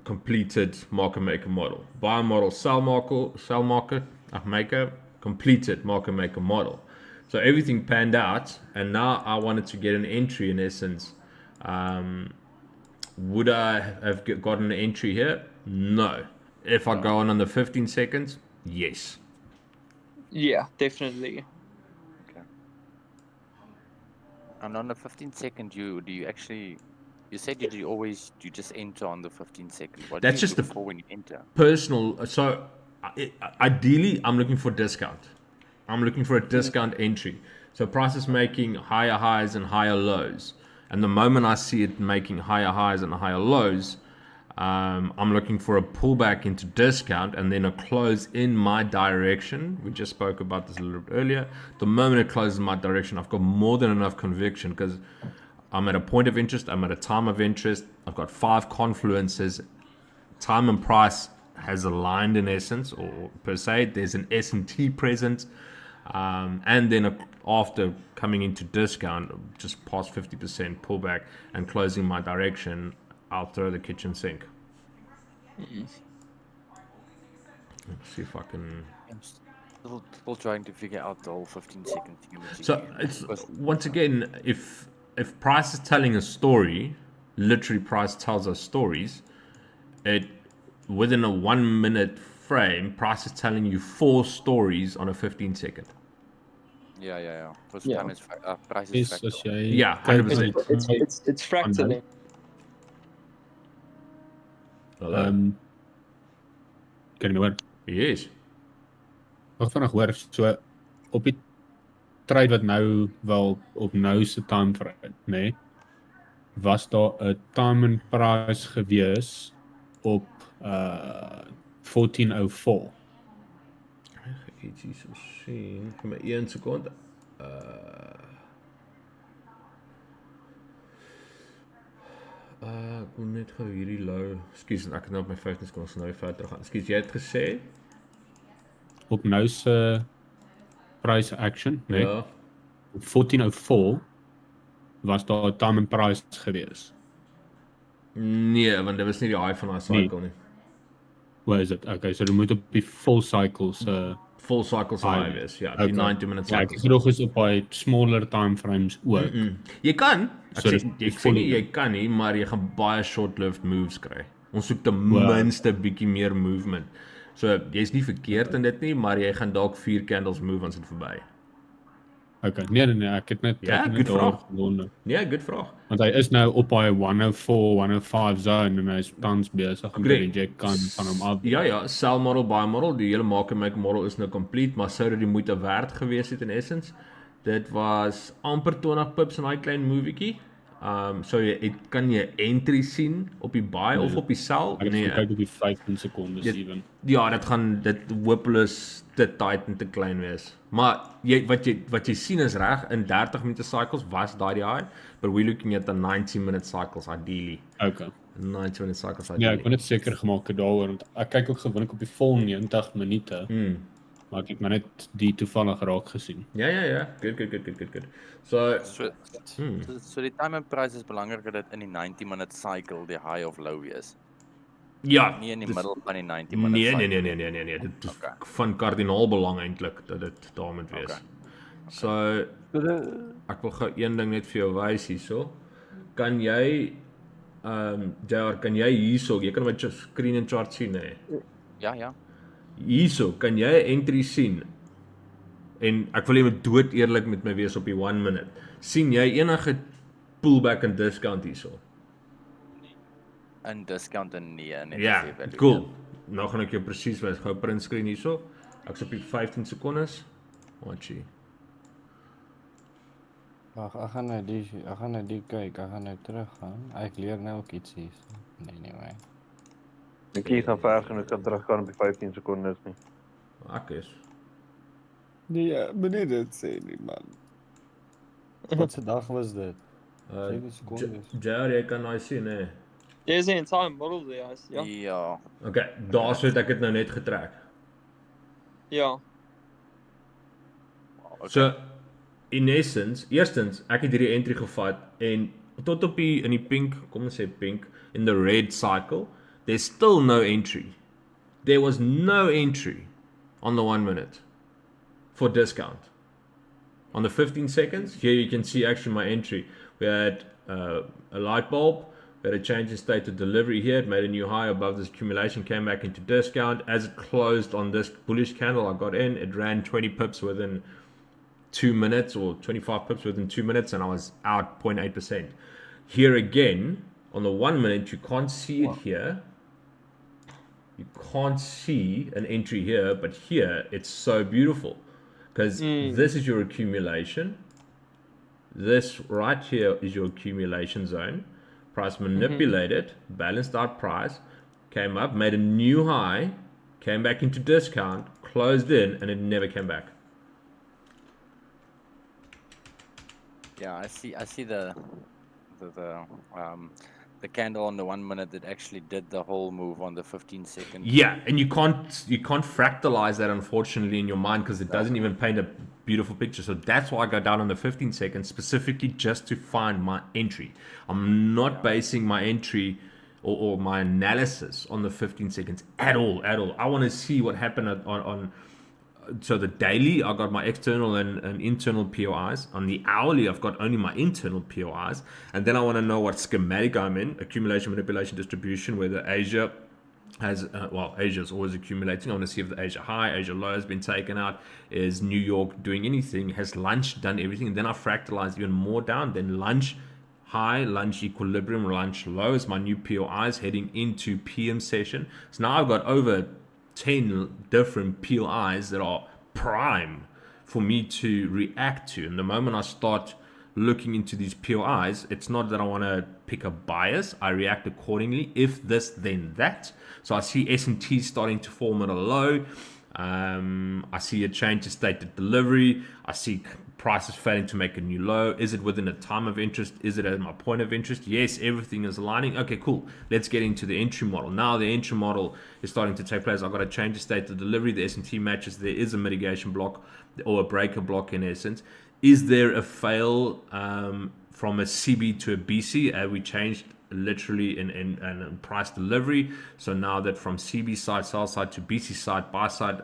completed market maker model. Buy model, sell market maker, completed market maker model. So everything panned out, and now I wanted to get an entry in essence. Would I have gotten an entry here? No. If I go on the 15 seconds, yes. Yeah, definitely. Okay. And on the 15-second, do you actually? You said you just enter on the 15-second. What That's do you just look the for when you enter? Personal. So ideally, I'm looking for discount. I'm looking for a discount entry. So price is making higher highs and higher lows. And the moment I see it making higher highs and higher lows, I'm looking for a pullback into discount and then a close in my direction. We just spoke about this a little bit earlier. The moment it closes in my direction, I've got more than enough conviction because I'm at a point of interest. I'm at a time of interest. I've got 5 confluences. Time and price has aligned in essence, or per se. There's an S&T present. And then after coming into discount, just past 50% pullback and closing my direction, I'll throw the kitchen sink. Let's see if I can. I'm still trying to figure out the whole 15-second thing. So it's once again, if price is telling a story, literally price tells us stories. It within a 1 minute frame, price is telling you 4 stories on a 15-second. Yeah. First time is price is Is fractal. as jy Ja, kyk 100%. It's fractal. Hello? kan jy my hoor? Yes. Wat vanaand hoor, so op die trade wat nou wel op nou se time frame, nê? Was daar 'n time and price gewees op 1404. Iets hier so sien. Vir my 1 sekonde. Ek moet net gou hierdie low. Ekskuus, ek het nou op my 15 sekondes nou verder gaan. Ekskuus, jy het gesê Op nou se price action, nê? ja. Op 1404 was daar 'n time and price gewees. Nee, want dit was nie die high van daai cycle nie. Waar is dit? Okay, so dit moet op die full cycles Full cycles high wees. Ja, die 90 minute Ja, ek cycles. gedog is op baie smaller time frames ook. Jy kan, ek So sê, dis jy sê nie jy kan nie, maar jy gaan baie short-lived moves kry. Ons soek ten minste bietjie meer movement. So jy's nie verkeerd in dit nie, maar jy gaan dalk 4 candles move as dit verby. Okay, nee, ek het net Ja, ek het good net daar vraag. gewonder. Nee, good vraag. Want hy is nou op hy 104, 105 zone en hy is tans besig om te Great. reject kan van hom af. Ja, sell model, buy model, die hele market maker model is nou complete, maar sou dit die moeite werd gewees het in essence. Dit was amper 20 pips in daai klein movietjie. So kan jy entry sien op die buy of op die sell? Ek het kyk op die 15 sekondes even. Ja, dit hopeloos te tight en te klein wees. Maar wat jy sien is reg, in 30 minute cycles was daai die high, but we're looking at the 90 minute cycles ideally. Okay. 90 minute cycles Ja, ideally. ek wil net seker gemaak het daaroor want ek kyk ook gewoonlik op die vol 90 minute. Maar ek het maar net die toevallig raak gesien. Ja. Good. So So die time and price is belangriker dat in die 90-minute cycle die high of low is. ja, Nie in die dis- middel van die 90-minute cycle. Nee. Dit is Okay. van kardinaal belang eintlik dat dit daar moet wees. Okay. So ek wil gou een ding net vir jou wys hierso. Kan jy JR, kan jy hierso, jy kan my screen en chart sien hè. Ja. Hierso kan jy 'n entry sien. En ek wil jy moet dood eerlik met my wees op die 1 minute. Sien jy enige pullback en discount hierso? In discount en nee, net Ja, as jy value. cool. Nou gaan ek jou presies wys. Gou print screen hierso. Ek's op die 15 sekondes. Watchie. Wag, ek gaan nou die kyk, ek gaan nou teruggaan. Ek leer nou ook iets hier. Nee, my. Ek hier gaan ver genoeg kan teruggaan op die 15 sekondes nie. Ek is. Nee, meneer dit sê nie man. Wat se dag was dit? 7 sekondes. Jerry, kan nou sien, hè? There's the entire model there, I see. Yeah. Ja. Okay, daar so het ek dit nou net getrek. Yeah. Okay. So in essence, eerstens, ek het hierdie entry gevat en tot op die in die pink, kom ons sê pink, in the red cycle, there's still no entry. There was no entry on the 1 minute for discount. On the 15 seconds, here you can see actually my entry. We had a light bulb, we had a change in state of delivery here, it made a new high above this accumulation, came back into discount. As it closed on this bullish candle, I got in, it ran 20 pips within 2 minutes or 25 pips within 2 minutes and I was out 0.8%. Here again, on the 1 minute, you can't see it here. You can't see an entry here, but here it's so beautiful because this is your accumulation. This right here is your accumulation zone. Price manipulated, balanced out price, came up, made a new high, came back into discount, closed in, and it never came back. Yeah, I see the candle on the 1 minute that actually did the whole move on the 15 second. Yeah, and you can't fractalize that unfortunately in your mind because it doesn't even paint a beautiful picture. So that's why I go down on the 15 seconds specifically just to find my entry. I'm not basing my entry or my analysis on the 15 seconds at all. I want to see what happened on so the daily, I got my external and internal POIs. On the hourly, I've got only my internal POIs. And then I want to know what schematic I'm in, accumulation, manipulation, distribution, whether Asia has, Asia is always accumulating. I want to see if the Asia high, Asia low has been taken out. Is New York doing anything? Has lunch done everything? And then I fractalize even more down. Then lunch high, lunch equilibrium, lunch low is my new POIs heading into PM session. So now I've got over 10 different POIs that are prime for me to react to. And the moment I start looking into these POIs, it's not that I want to pick a bias. I react accordingly. If this, then that. So I see S&T starting to form at a low. I see a change to state of delivery. I see prices failing to make a new low. Is it within a time of interest? Is it at my point of interest? Yes, everything is aligning. Okay, cool. Let's get into the entry model. Now the entry model is starting to take place. I've got to change the state of delivery. The S&T matches. There is a mitigation block or a breaker block in essence. Is there a fail from a CB to a BC? We changed literally in price delivery. So now that from CB side, sell side to BC side, buy side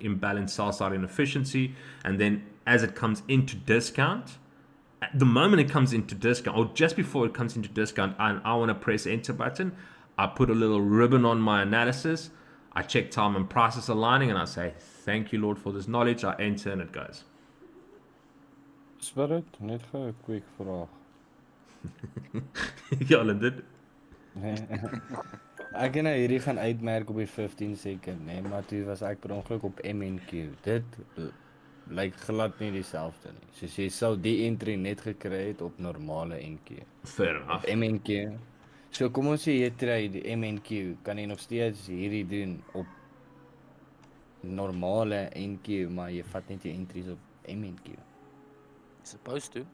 imbalance, sell side inefficiency. And then as it comes into discount, at the moment it comes into discount, or just before it comes into discount, and I want to press enter button, I put a little ribbon on my analysis. I check time and prices aligning, and I say, thank you, Lord, for this knowledge. I enter and it goes. Spirit, net gou 'n quick vraag. Ja, dit. Nee. Ek het nou hierdie gaan uitmerk op die 15 second, nee, maar toe was ek per ongeluk op MNQ. Dit lyk glad nie dieselfde nie. Soos jy sou die entry net gekry het op normale NQ. Fair enough. Op MNQ. So kom ons sê jy try die MNQ, kan jy nog steeds hierdie doen op normale NQ, maar jy vat net jou entries op MNQ. Supposed to.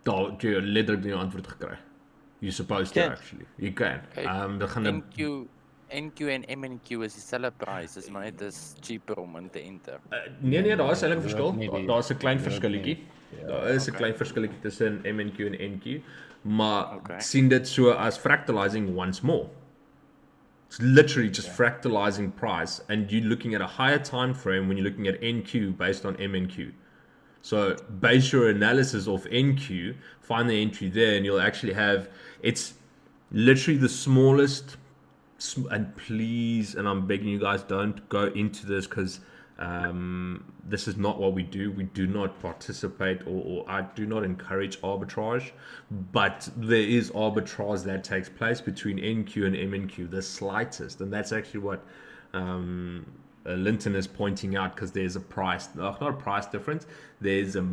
Daar jy letterlik nie 'n antwoord gekry. You're supposed to actually. You can. Dan gaan NQ en MNQ is dieselfde prys. Dis maar net dis cheaper om in te enter. Nee, daar is eintlik 'n verskil. Daar's 'n klein verskilletjie. Daar is 'n klein verskilletjie tussen MNQ en NQ, maar sien dit so as fractalizing once more. It's literally just fractalizing price, and you're looking at a higher time frame when you're looking at NQ based on MNQ. So base your analysis off NQ, find the entry there, and you'll actually have, it's literally the smallest, and please, and I'm begging you guys, don't go into this because this is not what we do. We do not participate or I do not encourage arbitrage, but there is arbitrage that takes place between NQ and MNQ, the slightest, and that's actually what Linton is pointing out, because there's a price, not a price difference, there's a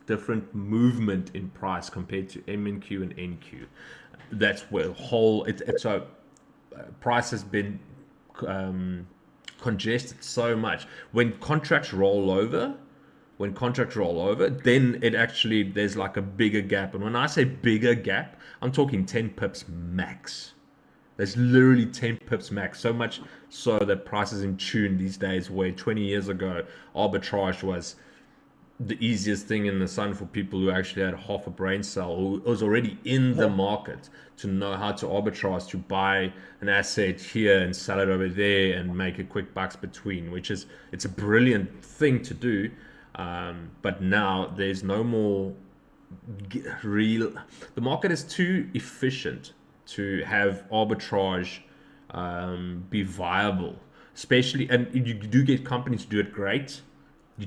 different movement in price compared to MNQ and NQ. That's where whole, it's so price has been congested so much. When contracts roll over, then it actually, there's like a bigger gap. And when I say bigger gap, I'm talking 10 pips max. There's literally 10 pips max. So much so that prices in tune these days, where 20 years ago, arbitrage was the easiest thing in the sun for people who actually had half a brain cell, who was already in the market to know how to arbitrage, to buy an asset here and sell it over there and make a quick bucks between, which is, it's a brilliant thing to do. But now there's no more real, the market is too efficient to have arbitrage be viable, especially, and you do get companies to do it great.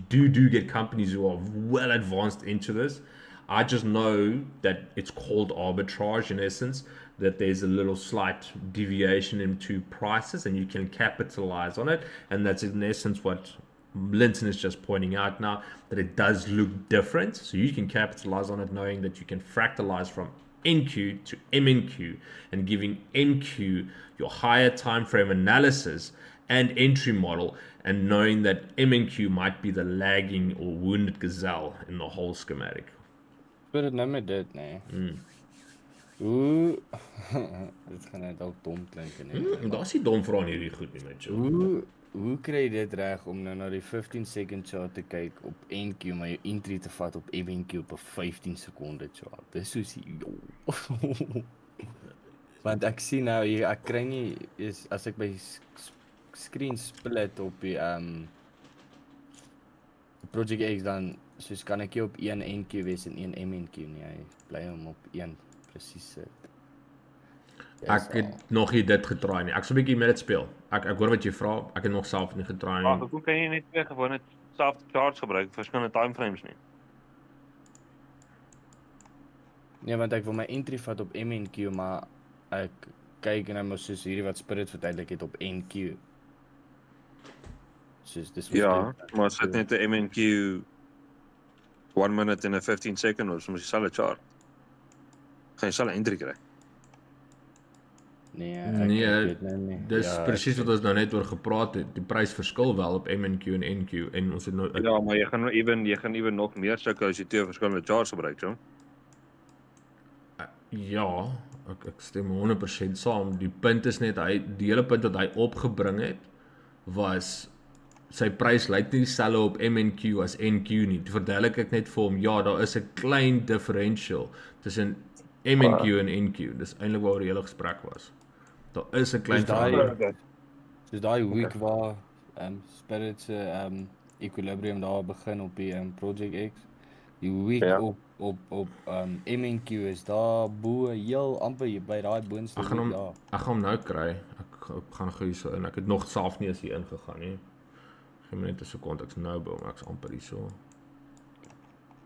You do get companies who are well advanced into this. I just know that it's called arbitrage in essence, that there's a little slight deviation into prices and you can capitalize on it. And that's in essence what Linton is just pointing out now, that it does look different. So you can capitalize on it knowing that you can fractalize from NQ to MNQ and giving MQ your higher time frame analysis and entry model, and knowing that MNQ might be the lagging or wounded gazelle in the whole schematic. But het nou met dit, nee. Hoe... dit gaan net ook dom klinken, nee. Daar is die dom vraag hierdie goed nie, met jou. Hoe kry jy dit reg om nou na die 15 second chart te kyk op NQ, maar jou entry te vat op MNQ op 'n 15 sekonde chart? Dis soos want ek sien nou hier, ek kry nie, as ek by screen split op die Project X, dan soos kan ek jy op 1 NQ wees en 1 MNQ nie, hy bly hom op 1 presies sit. Ek het nog nie dit getraai nie. Ek sal 'n bietjie met dit speel. Ek hoor wat jy vra. Ek het nog self nie getraai nie. Hoekom kan jy net twee gewone soft charts gebruik vir verskillende timeframes nie? Nee, want ek wil my entry vat op MNQ, maar ek kyk en hy moet soos hierdie wat Spirit verduidelik het op NQ. Soos dis ja, maar as dit net 'n MNQ 1 minute en 'n 15 second of soms dieselfde chart. Gaan jy dieselfde entry kry? Nee, dis presies wat ons nou net oor gepraat het. Die prys verskil wel op MNQ en NQ en ons het nou ja, maar jy gaan ewen nog meer sukkel as jy twee verskillende charts gebruik, so. Ja, ek stem 100% saam. Die punt is net die hele punt wat hy opgebring het was sy prys lyk nie dieselfde op MNQ as NQ nie. Toe verduidelik ek net vir hom, ja, daar is 'n klein differential tussen MNQ en NQ. Dis eintlik waaroor die hele gesprek was. Daar is 'n klein verandering. Soos daai week waar Spirit se equilibrium daar begin op die Project X. Die week op MNQ is daar bo heel amper by daai boonste. Ek gaan hom nou kry. Ek gaan gou hierso in. Ek het nog self nie eens hier ingegaan nie. Gee my net 'n sekonde, ek's nou by hom, ek's amper hierso.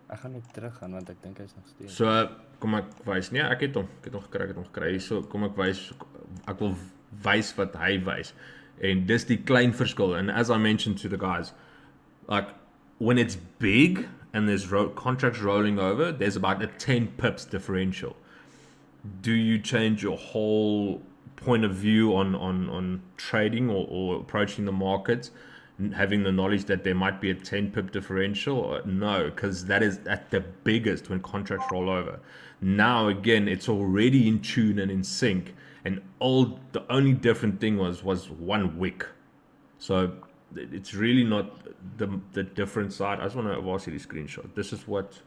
Ek gaan net terug gaan want ek dink hy's nog steeds. So, kom ek wys. Nee, ek het hom gekry. So, kom ek wys. Ek wil wys wat hy wys. En dis die klein verskil. And as I mentioned to the guys, like when it's big and there's contracts rolling over, there's about a 10 pips differential. Do you change your whole point of view on trading or approaching the markets, having the knowledge that there might be a 10 pip differential? No, because that is at the biggest when contracts roll over. Now again, it's already in tune and in sync, and the only different thing was 1 wick. So it's really not the different side. I just want to see the screenshot. This is what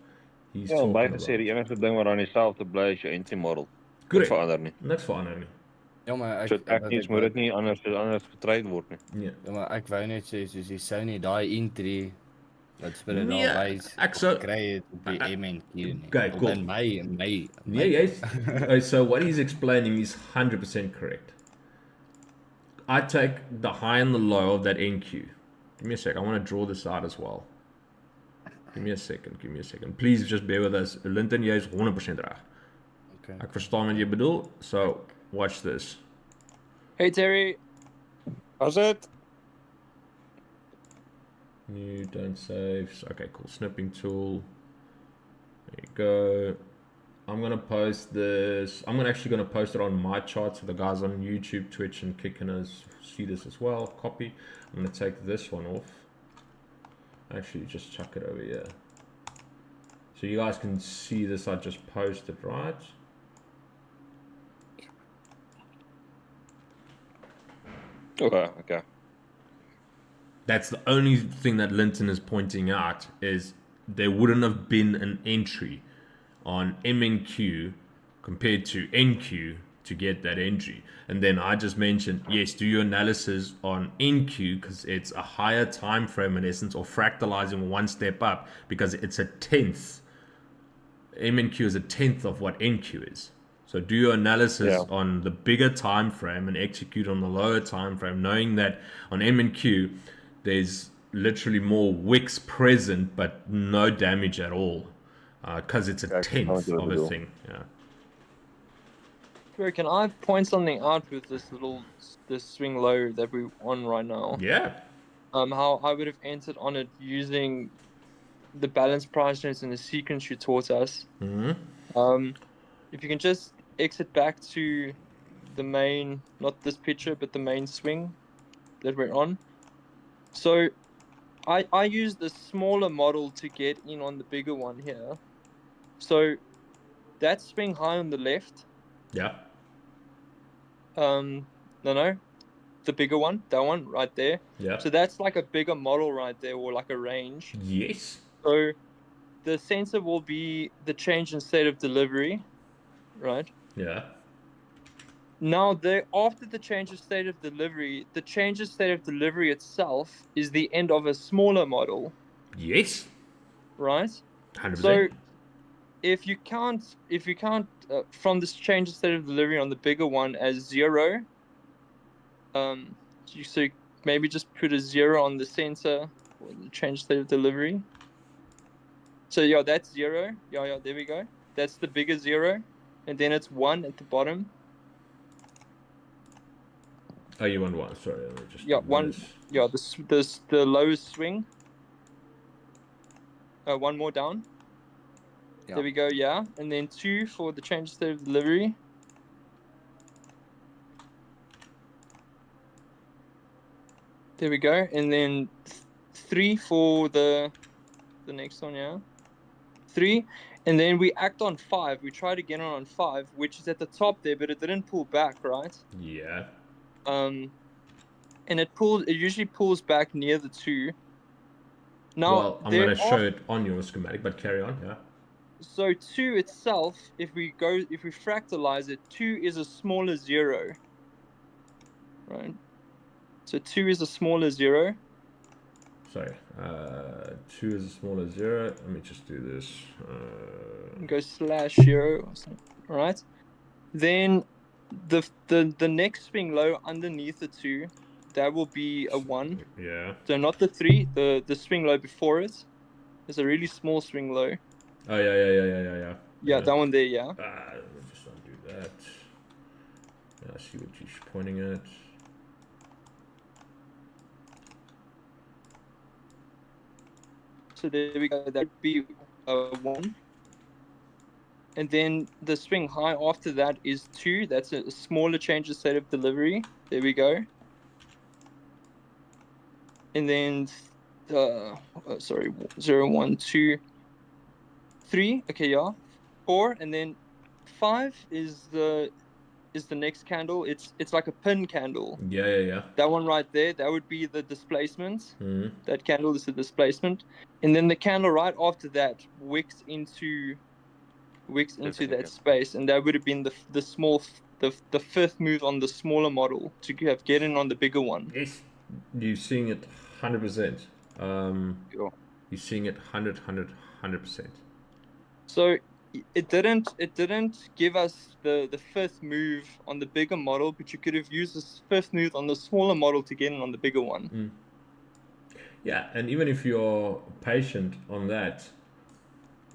he's talking about. Ja, gesê die enigste ding wat aan dieselfde bly is jou entry model. Niks verander nie. Niks verander nie. Ja, maar so tegnies moet dit nie anders getrade word nie. Nee. Ja, maar ek wou net sê soos jy sou nie daai entry wat Spirit nee, daar wys ek sou kry het op die MNQ nie. Okay, cool. In my nee, yes. So what he's explaining is 100% correct. I take the high and the low of that NQ. Give me a sec. I want to draw this out as well. Give me a second. Please just bear with us. Linton, jy is 100% reg. Okay. Ek verstaan wat jy bedoel. So, watch this. Hey Terry. How's it? New, don't save. Okay, cool. Snipping tool. There you go. I'm gonna post this. I'm actually gonna post it on my chart so the guys on YouTube, Twitch, and Kick can see this as well. Copy. I'm gonna take this one off. Actually, just chuck it over here. So you guys can see this. I just posted, right? Okay. That's the only thing that Linton is pointing out is there wouldn't have been an entry on MNQ compared to NQ to get that entry. And then I just mentioned, yes, do your analysis on NQ because it's a higher time frame in essence, or fractalizing one step up because it's a 10th. MNQ is a 10th of what NQ is. So do your analysis on the bigger time frame and execute on the lower time frame, knowing that on MNQ there's literally more wicks present but no damage at all because it's a 10th of a thing. Yeah. Can I point something out with this swing low that we're on right now? Yeah. How I would have entered on it using the balance price notes and the sequence you taught us. Mm-hmm. If you can just exit back to the main, not this picture, but the main swing that we're on. So I use the smaller model to get in on the bigger one here. So that swing high on the left. Yeah. No, the bigger one, that one right there. Yeah. So that's like a bigger model right there, or like a range. Yes. So the sensor will be the change in state of delivery, right? Yeah. Now, after the change of state of delivery, the change of state of delivery itself is the end of a smaller model. Yes. Right. 100%. So if you count from this change of state of delivery on the bigger one as 0, so maybe just put a 0 on the sensor or the change state of delivery. So yeah, that's 0. Yeah, there we go. That's the bigger 0, and then it's 1 at the bottom. Oh, you want 1? Sorry, let me just. Yeah, 1. Yeah, the lowest swing. One more down. Yeah. There we go. Yeah, and then 2 for the change state of delivery. There we go, and then 3 for the next one. Yeah, 3, and then we act on 5. We try to get on 5, which is at the top there, but it didn't pull back, right? Yeah. And it usually pulls back near the 2. Now, well, I'm going to show it on your schematic, but carry on. Yeah. So 2 itself, if we fractalize it, 2 is a smaller 0, right? So 2 is a smaller 0. Sorry, 2 is a smaller 0. Let me just do this. Go /0 or something. All right. Then the next swing low underneath the 2, that will be a 1. Yeah. So not the 3, the swing low before it. There's a really small swing low. Oh yeah. Yeah, that one there. Yeah. Let me just undo that. Yeah, I see what you're pointing at. So there we go. That would be a 1. And then the swing high after that is 2. That's a smaller change of state of delivery. There we go. And then, 0, 1, 2, 3. Okay, yeah. 4, and then 5 is the next candle. It's like a pin candle. Yeah. That one right there, that would be the displacement. Mm-hmm. That candle is the displacement, and then the candle right after that wicks into that space, and that would have been the fifth move on the smaller model to get in on the bigger one. Yes, you're seeing it 100%. You're seeing it 100%. So it didn't give us the fifth move on the bigger model, but you could have used this fifth move on the smaller model to get in on the bigger one. Mm. Yeah, and even if you're patient on that,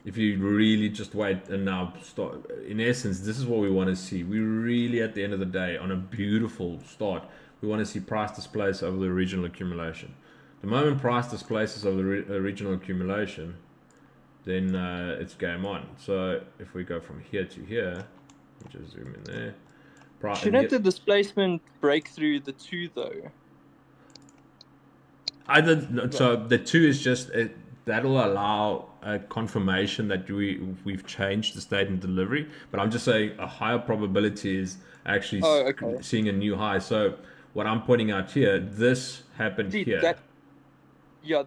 if you really just wait and now start, in essence, this is what we want to see. We really, at the end of the day, on a beautiful start, we want to see price displace over the original accumulation. The moment price displaces over the original accumulation, then it's game on. So if we go from here to here, let me just zoom in there. Shouldn't the displacement break through the 2 though? So the 2 is just that'll allow a confirmation that we've changed the state and delivery. But I'm just saying a higher probability is actually seeing a new high. So what I'm pointing out here, this happened here.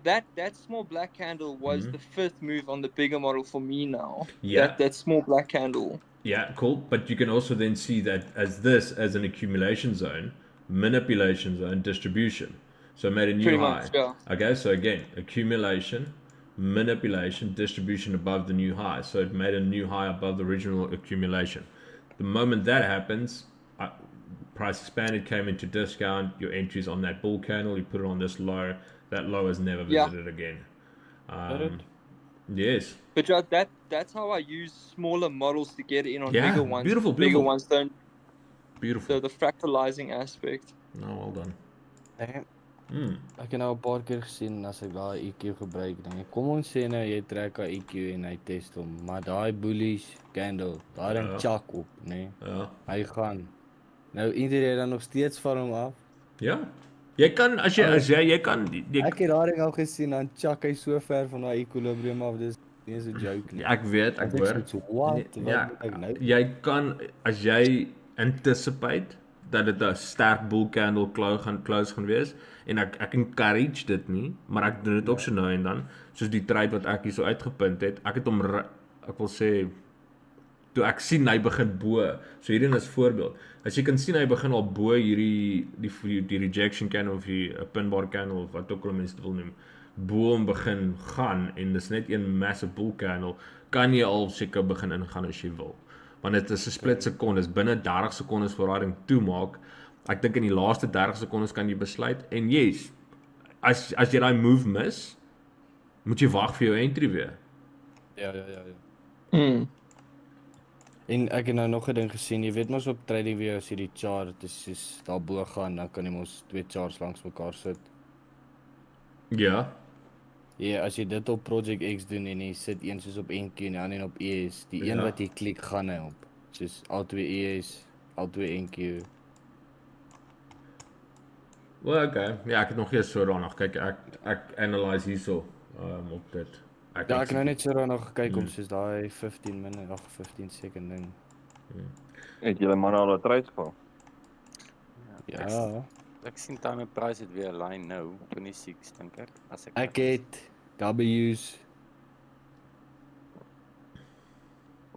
That small black candle was the 5th move on the bigger model for me now. Yeah. That small black candle. Yeah, cool. But you can also then see that as an accumulation zone, manipulation zone, distribution. So it made a new Pretty high. much, yeah. Okay, so again, accumulation, manipulation, distribution above the new high. So it made a new high above the original accumulation. The moment that happens, price expanded, came into discount, your entries on that bull candle, you put it on this low, that low is never visited again. Yes. But that's how I use smaller models to get in on bigger ones. Beautiful. Bigger ones don't. Beautiful. The fractalizing aspect. No, well done. Ek het nou 'n paar keer gesien as ek daai EQ gebruik dan. Kom ons sê nou jy trek 'n EQ en hy test hom, maar daai bullish candle, daar dan chak op, né? Ja. Hy gaan. Nou iedereen dan nog steeds van hom af. Ja. Jy kan as jy kan ek het daai al gesien dan chak hy so ver van daai equilibrium af, dis nie eens 'n joke nie. Ek weet, ek hoor. Wat ek nou? Jy kan as jy anticipate dat dit 'n sterk bull candle close gaan wees en ek encourage dit nie, maar ek doen dit ook so nou en dan, soos die trade wat ek hier so uitgepunt het. Ek het hom ek wil sê toe ek sien hy begin bo. So hierdie is 'n voorbeeld. As jy kan sien hy begin al bo hierdie die rejection candle of die pin bar candle of wat ook al mense dit wil noem, bo hom begin gaan en dis net een massive bull candle, kan jy al seker begin ingaan as jy wil. Want dit is 'n split sekondes, binne 30 sekondes voor daai ding toemaak. Ek dink in die laaste 30 sekondes kan jy besluit en yes, as jy daai move mis, moet jy wag vir jou entry weer. Ja. En ek het nou nog 'n ding gesien, jy weet mos op TradingView as jy die chart is daarbo gaan, dan kan jy mos 2 charts langs mekaar sit. Ja. Ja, as jy dit op Project X doen en jy sit een soos op NQ en die ander op ES, die een wat jy klik gaan hy op. Soos al twee ES, al twee NQ. Well, okay. Ja, ek het nog eers so daarna gekyk. Ek analyse hierso op dit. Ek het nou net so daarna gekyk op soos daai 15 minute, 15 second ding. Het julle maar al 'n trade gehad? Ja. Ek sien time price het weer line nou, 26 dink ek. As ek het W's.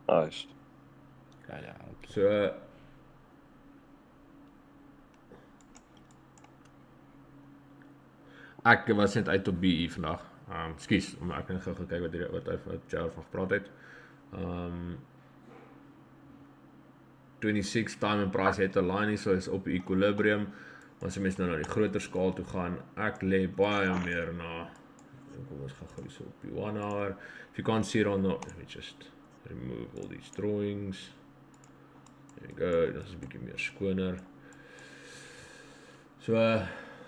Nice. Ja, okay. So ek was net uit op BE vandag. Ekskuus, om ek net gou gekyk wat jy van gepraat het. 26 time and price het 'n line so is op equilibrium. As jy mens nou na die groter skaal toe gaan, ek lê baie meer na kom ons gaan gou so op die 1 hour. If you can't see it on the, let me just remove all these drawings. There we go, dit is 'n bietjie meer skoner. So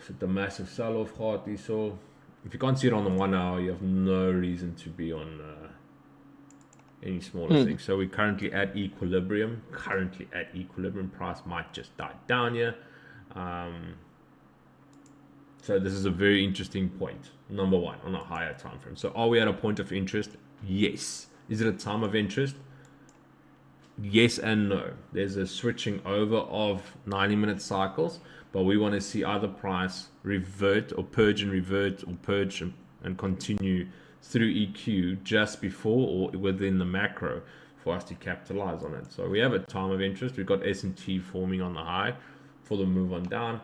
it's a massive sell-off gehad hierso. If you can't see it on the 1 hour, you have no reason to be on any smaller thing. So we're currently at equilibrium. Price might just die down here. So this is a very interesting point. Number one, on a higher time frame. So are we at a point of interest? Yes. Is it a time of interest? Yes and no. There's a switching over of 90-minute cycles, but we want to see either price revert or purge and revert or purge and continue through EQ just before or within the macro for us to capitalize on it. So we have a time of interest. We've got S&T forming on the high for the move on down.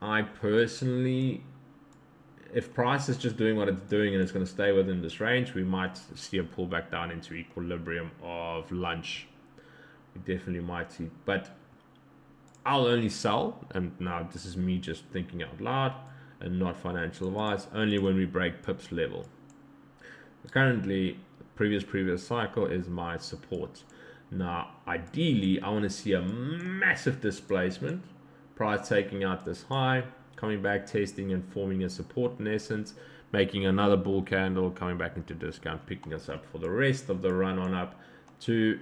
I personally, if price is just doing what it's doing and it's going to stay within this range, we might see a pullback down into equilibrium of lunch. We definitely might see, but I'll only sell, and now this is me just thinking out loud and not financial advice, only when we break pips level. Currently, previous cycle is my support. Now, ideally, I want to see a massive displacement, price taking out this high, coming back, testing and forming a support in essence, making another bull candle, coming back into discount, picking us up for the rest of the run on up to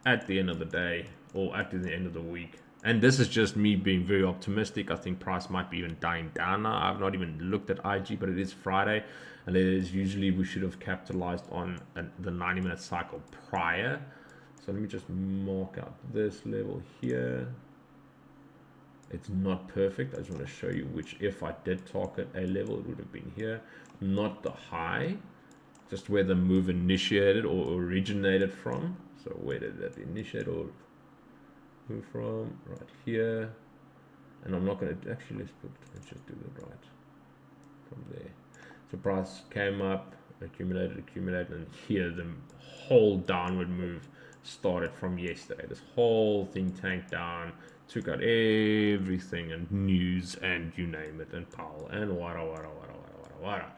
at the end of the day or at the end of the week. And this is just me being very optimistic. I think price might be even dying down now. I've not even looked at IG, but it is Friday, and it is usually we should have capitalized on the 90-minute cycle prior. So let me just mark out this level here. It's not perfect. I just want to show you which, if I did target a level, it would have been here, not the high, just where the move initiated or originated from. So where did that initiate or move from? Right here. And I'm not going to actually, let's just do the right from there. So price came up, accumulated, and here the whole downward move started from yesterday. This whole thing tanked down, took out everything and news and you name it, and Powell and wada.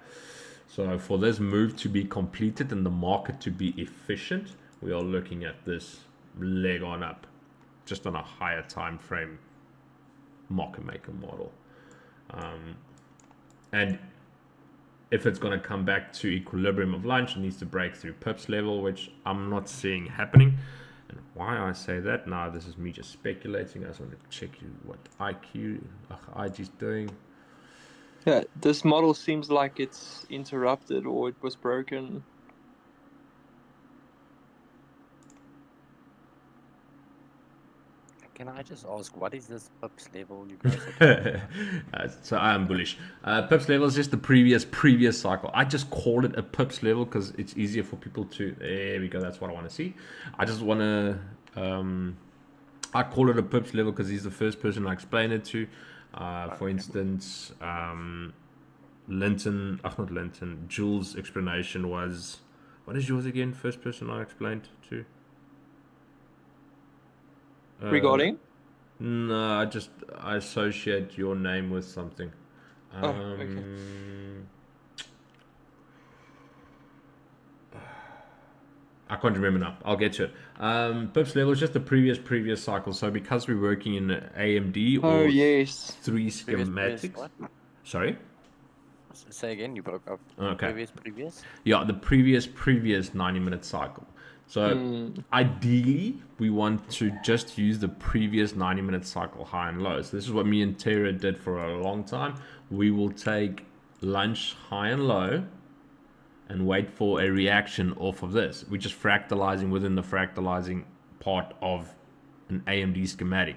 So for this move to be completed and the market to be efficient, we are looking at this leg on up, just on a higher time frame market maker model. And if it's going to come back to equilibrium of lunch, it needs to break through pips level, which I'm not seeing happening. And why I say that, now this is me just speculating. I just want to check you what IG's doing. Yeah, this model seems like it's interrupted or it was broken. Can I just ask, what is this pips level you guys are So I am bullish. Pips level is just the previous cycle. I just call it a pips level because it's easier for people to, there we go, that's what I want to see. I just want to, I call it a pips level because he's the first person I explain it to. For instance, Jules' explanation was, what is yours again? First person I explained to? Regarding? No, I associate your name with something. Okay. I can't remember now. I'll get to it. Pips level is just the previous cycle. So because we're working in AMD or yes, 3 schematics. What? Sorry? Say again, you broke up. Okay. Previous? Yeah, the previous 90-minute cycle. So ideally, we want to just use the previous 90-minute cycle high and low. So this is what me and Tara did for a long time. We will take lunch high and low and wait for a reaction off of this. We're just fractalizing within the fractalizing part of an AMD schematic.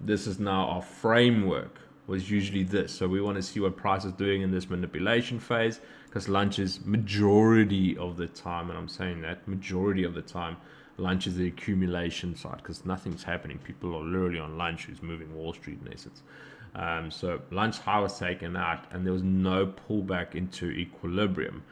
This is now our framework, was usually this. So we want to see what price is doing in this manipulation phase, because lunch is majority of the time, and I'm saying that majority of the time, lunch is the accumulation side because nothing's happening. People are literally on lunch who's moving Wall Street in essence. So lunch high was taken out and there was no pullback into equilibrium.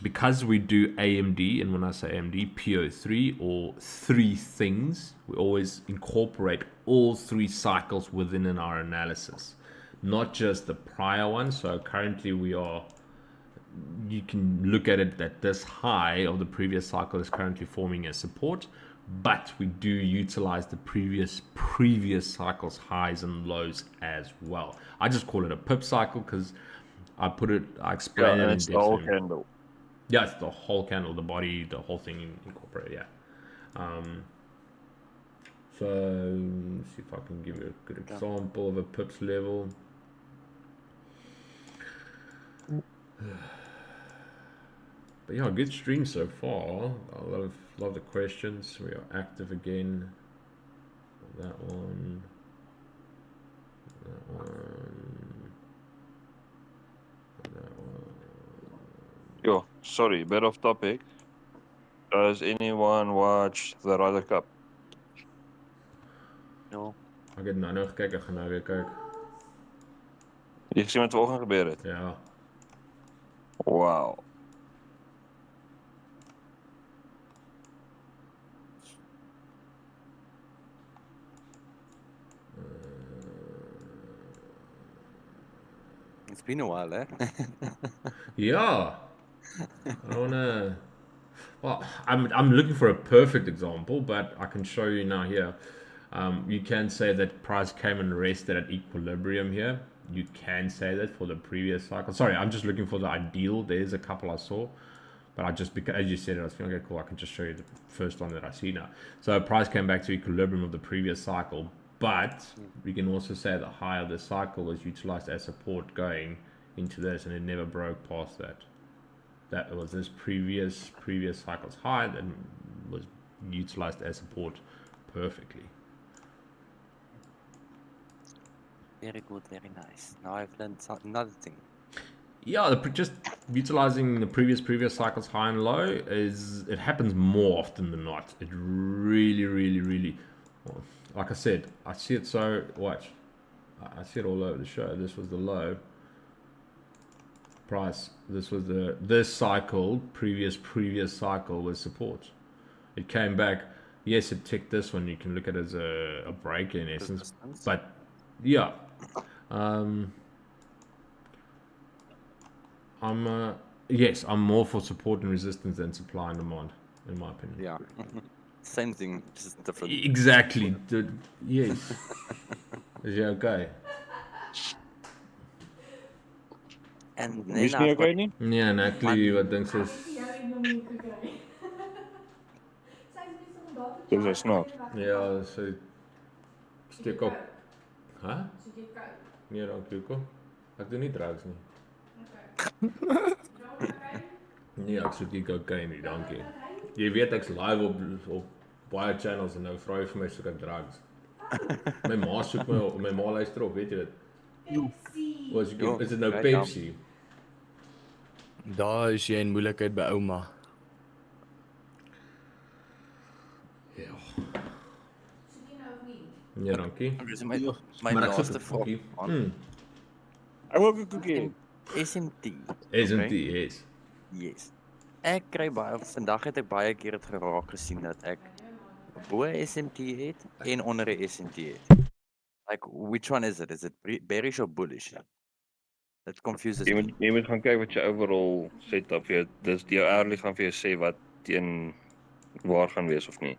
Because we do AMD, and when I say AMD, PO3 or 3 things, we always incorporate all 3 cycles within in our analysis, not just the prior one. So currently you can look at it that this high of the previous cycle is currently forming a support, but we do utilize the previous cycle's highs and lows as well. I just call it a pip cycle because I explain it in it's the whole depth. candle. Yeah, it's the whole candle, the body, the whole thing incorporated, yeah. So let's see if I can give you a good example of a pips level. But yeah, good stream so far. I love the questions. We are active again. That one. Yo, sorry, bit off topic. Does anyone watch the Ryder Cup? No. Ek het nou gekyk, ek gaan nou weer kyk. Jy gesien wat vanoggend gebeur het? Ja. Wow. It's been a while, eh? Yeah. I wanna. Well, I'm looking for a perfect example, but I can show you now here. You can say that price came and rested at equilibrium here. you can say that for the previous cycle. Sorry, I'm just looking for the ideal. There's a couple I saw, but I just, because as you said, I was thinking, okay, cool, I can just show you the first one that I see now. So price came back to equilibrium of the previous cycle, but we can also say the high of the cycle was utilized as support going into this, and it never broke past that. That was this previous cycle's high that was utilized as support perfectly. Very good, very nice. Now I've learned another thing. Yeah, just utilizing the previous cycle's high and low it happens more often than not. It really, well, like I said, I see it so, watch, I see it all over the show. This was the low price. This was this cycle, previous cycle was support. It came back. Yes, it ticked this one. You can look at it as a break in essence, but yeah. Yes, I'm more for support and resistance than supply and demand, in my opinion. Yeah. Same thing, just different. Exactly. Yes. Is you okay? And Wie's then nie I've okay got nie? Nee, Natalie wat dink sy is Dis 'n snaaks. ja, sy steek op. Hæ? Nee, dankie hoekom? Ek doen nie drugs nie. Nee, ek soek nie cocaine nie, dankie. Jy weet ek's live op baie channels en nou vra jy vir my soek ek drugs. My ma soek my ma luister op, weet jy dit? Is dit nou Pepsi? Daar is jy in moeilikheid by ouma. Ja. Ja, dankie. Dis my Maar ek laaste soek vraag. koekie. Ek wil 'n koekie. SMT. SMT, yes. Yes. Ek kry baie, vandag het ek baie keer het geraak gesien dat ek bo SMT het en onder 'n SMT het. Like, which one is it? Is it bearish or bullish? That confuses me. Jy moet gaan kyk wat jou overall setup vir jou, dis jou early gaan vir jou sê wat teen waar gaan wees of nie.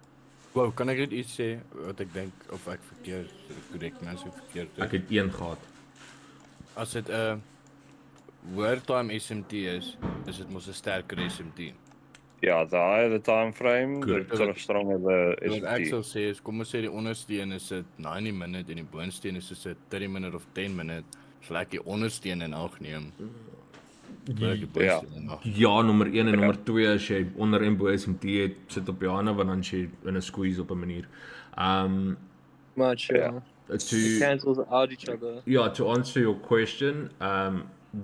Wow, kan ek net iets sê wat ek dink of ek verkeerd korrek nou so verkeerd doen? Ek het een gehad. As dit 'n hoër time SMT is dit mos 'n sterker SMT. Ja, the higher the time frame, Good. the sort of stronger the Wat ek SMT. sou sê is, kom ons sê die onderste een is dit 90 minute en die boonste een is dit 30 minute of 10 minute. Sal ek die onderste een in ag neem. Wil ek die boonste een in ag neem. Ja, nommer 1 en nommer 2 as jy onder en bo SMT het, sit op jou hande want dan jy in 'n squeeze op 'n manier. Much, yeah. To Cancels out each other. yeah, to answer your question,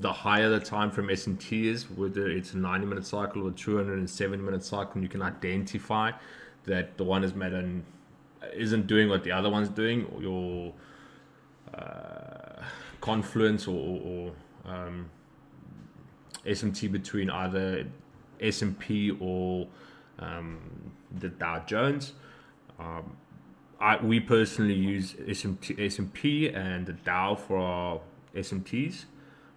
the higher the time from SMT is, whether it's a 90-minute cycle or a 270-minute cycle, you can identify that the one is made and isn't doing what the other one's doing, or your confluence or SMT between either S&P or the Dow Jones. We personally use S&P and the Dow for our SMTs,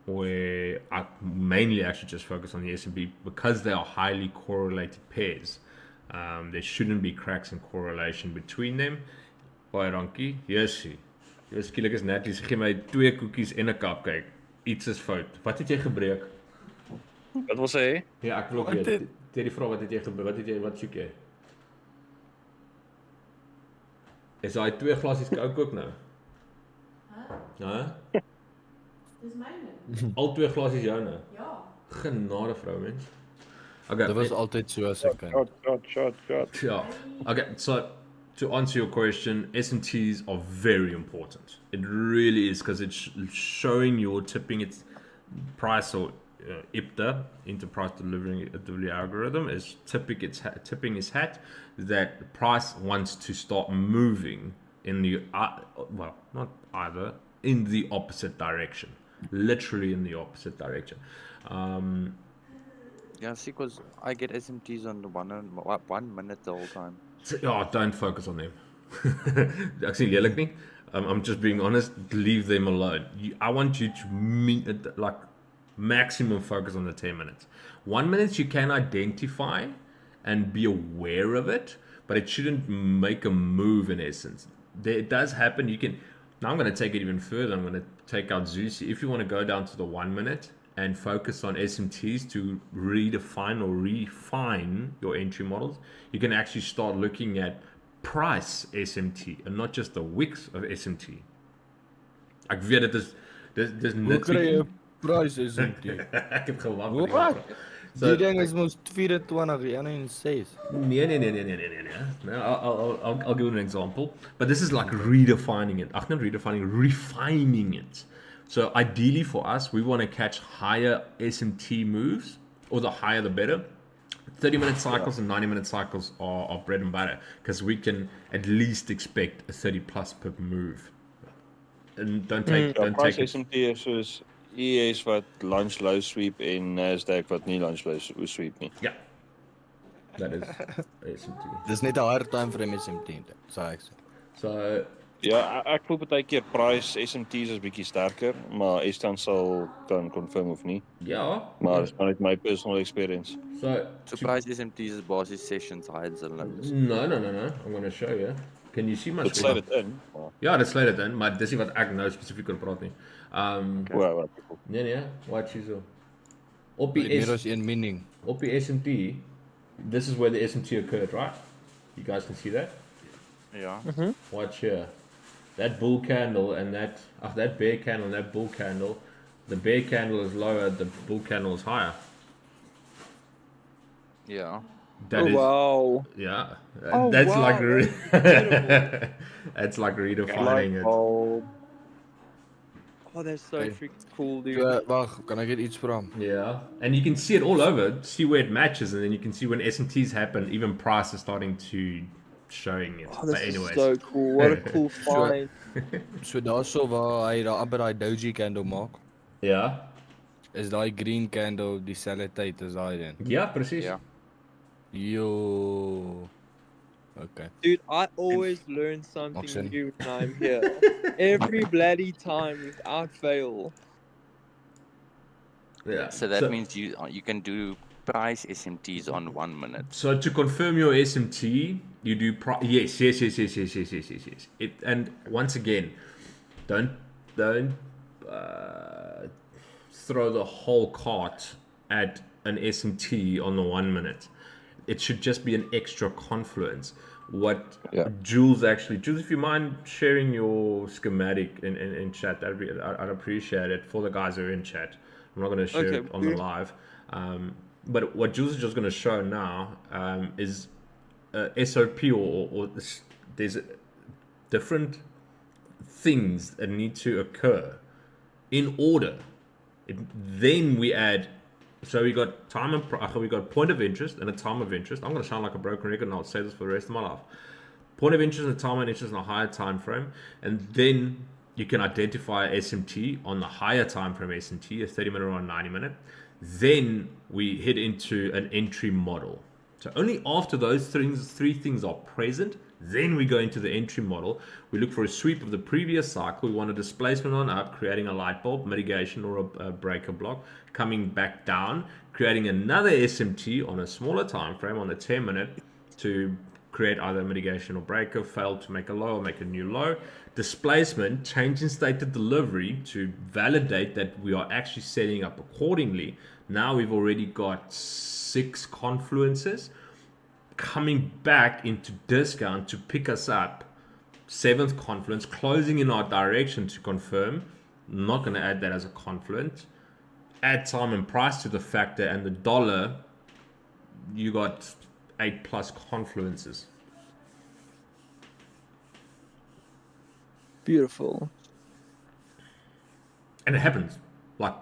where I mainly actually just focus on the S&P because they are highly correlated pairs. There shouldn't be cracks in correlation between them. Baie dankie. Yesie. Jy skielik is Natalie, sy gee my 2 koekies en 'n cupcake. Iets is fout. Wat het jy gebreek? Wat wil sê? Ja, ek wil ook weet. Teen die vraag wat het jy gebreek? Wat soek jy? Is daai 2 glasies Coke ook nou? Hæ? Dis myne. Al 2 glasies joune? Ja. Genade vrou mens. Okay. Dit was altyd so as ek kan. Shot. Yeah. Okay, so to answer your question, S&Ts are very important. It really is, because it's showing your tipping its price, or IPTA, enterprise delivery algorithm, is tipping its hat that the price wants to start moving in the well, not either, in the opposite direction, literally in the opposite direction. Yeah, see, because I get SMTs on the 1 minute the whole time. So, don't focus on them. Ek sê lelik nie. I'm just being honest. Leave them alone. I want you to maximum focus on the 10 minutes. 1 minute you can identify and be aware of it, but it shouldn't make a move in essence. It does happen. You can Now I'm going to take it even further. I'm going to take out Zusi. If you want to go down to the 1 minute and focus on SMTs to redefine or refine your entry models, you can actually start looking at price SMT and not just the wicks of SMT. Ek weet dit is dis Hoe kry jy nitpicking. 'n price SMT? Ek het gelag met die Wat? vraag. Die ding is mos 24, die ander is 6. Nee. I'll give you an example. But this is like redefining it. Not redefining, refining it. So ideally for us, we want to catch higher SMT moves, or the higher the better. 30-minute cycles and 90-minute cycles are bread and butter, because we can at least expect a 30 plus per move. And don't take Price it. SMT is soos ES wat lunch low sweep en Nasdaq wat nie lunch low sweep nie. Yeah. That is SMT. Dis net 'n hard time frame SMT, sê ek. So Ja, ek voel baie keer price SMT's is bietjie sterker, maar Estan sal kan confirm of nie. yeah. Maar dis maar net my personal experience. So Surprise SMTs is basis sessions highs and lows. No. I'm going to show you. Can you see my Dit sluit dit in. Ja, dit sluit dit in, maar dis nie wat ek nou spesifiek oor praat nie. Wow. Nee, wat hierso. Meer as 1 meaning. Op die SMT, this is where the SMT occurred, right? You guys can see that? Ja. Watch here. That bull candle and that bear candle and that bull candle, the bear candle is lower, the bull candle is higher. Ja. That is, wow. yeah. Oh, That's wow, like that's that's like redefining it. Oh, that's so Hey. freaking cool, dude. So, wag, kan ek dit iets vra? Yeah, and you can see it all over. See where it matches, and then you can see when SMTs happen, even price is starting to showing it. Oh, But this anyways, is so cool. What a cool find. So daarso waar hy daar amper daai doji candle maak, yeah, is daai green candle dieselfde tyd as daai een. yeah, precies. Ja. Yo. Okay. Dude, I always learn something Oxen. new when I'm here. Every bloody time, without fail. Yeah. So that means you can do price SMTs on 1 minute. So to confirm your SMT, you do yes. It, and once again, don't throw the whole cart at an SMT on the 1 minute. It should just be an extra confluence. What Jules, if you mind sharing your schematic in chat, I'd appreciate it for the guys who are in chat. I'm not going to share it on the live. But what Jules is just going to show now is SOP or there's different things that need to occur in order. Then we add. So we got we got point of interest and a time of interest. I'm going to sound like a broken record, and I'll say this for the rest of my life. Point of interest and a time of interest in a higher time frame, and then you can identify SMT on the higher time frame SMT, a 30-minute or a 90-minute. Then we hit into an entry model. So only after those three things are present, then we go into the entry model. We look for a sweep of the previous cycle. We want a displacement on up, creating a light bulb, mitigation or a breaker block, coming back down, creating another SMT on a smaller time frame on the 10-minute to create either mitigation or breaker, fail to make a low or make a new low. Displacement, change in state of delivery to validate that we are actually setting up accordingly. Now we've already got 6 confluences coming back into discount to pick us up. 7th confluence, closing in our direction to confirm. I'm not going to add that as a confluence. Add time and price to the factor and the dollar. You got 8 plus confluences. Beautiful. And it happens like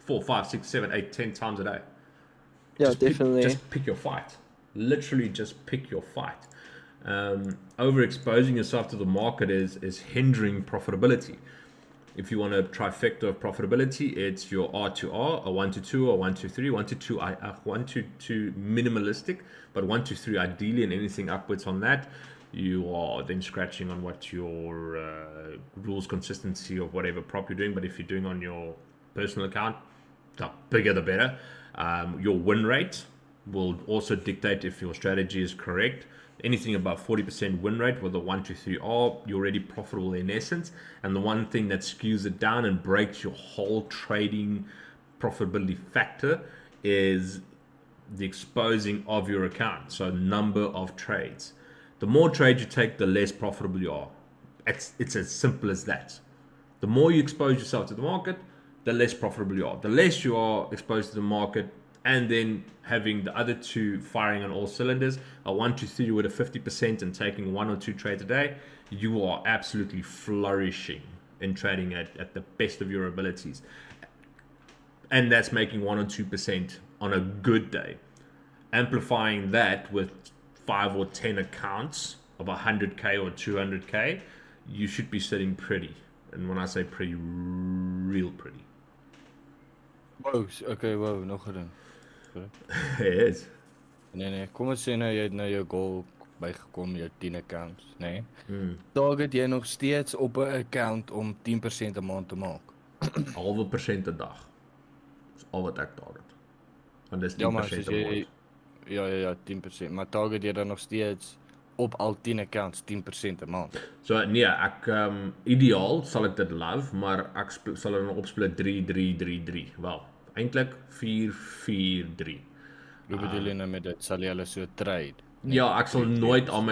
4, 5, 6, 7, 8, 10 times a day. Yeah, Just definitely. Just pick your fight. Literally just pick your fight. Overexposing yourself to the market is hindering profitability. If you want a trifecta of profitability, it's your R2R, a 1 to 2, or 1 to 3, 1 to 2, 1 to 2 minimalistic, but 1 to 3 ideally, and anything upwards on that, you are then scratching on what your rules consistency of whatever prop you're doing. But if you're doing on your personal account, the bigger the better. Your win rate will also dictate if your strategy is correct. anything above 40% win rate with a 1, 2, 3R, you're already profitable in essence. And the one thing that skews it down and breaks your whole trading profitability factor is the exposing of your account. So number of trades. The more trades you take, the less profitable you are. It's as simple as that. The more you expose yourself to the market, the less profitable you are. The less you are exposed to the market, and then having the other two firing on all cylinders, a 1, 2, 3 with a 50% and taking 1 or 2 trades a day, you are absolutely flourishing in trading at the best of your abilities. And that's making 1 or 2% on a good day. Amplifying that with 5 or 10 accounts of 100K or 200K, you should be sitting pretty. And when I say pretty, real pretty. Wow, okay, wow, nog gedaan. Yes. Nee, kom ons sê nou jy het nou jou goal bygekom, jou 10 accounts, nee. Target jy nog steeds op 'n account om 10% 'n maand te maak? Halve persent 'n dag. Dis al wat ek target. Want dis 10% Ja, maar soos 'n maand. Ja, 10%, maar target jy dan nog steeds op al 10 accounts 10% 'n maand? So nee, ek ideaal sal ek dit love, maar ek sal dan opsplit 3-3-3-3. Wel, eintlik 4-4-3. Hoe bedoel jy nou met dit? Sal jy hulle so trade? Ja, ek sal nooit al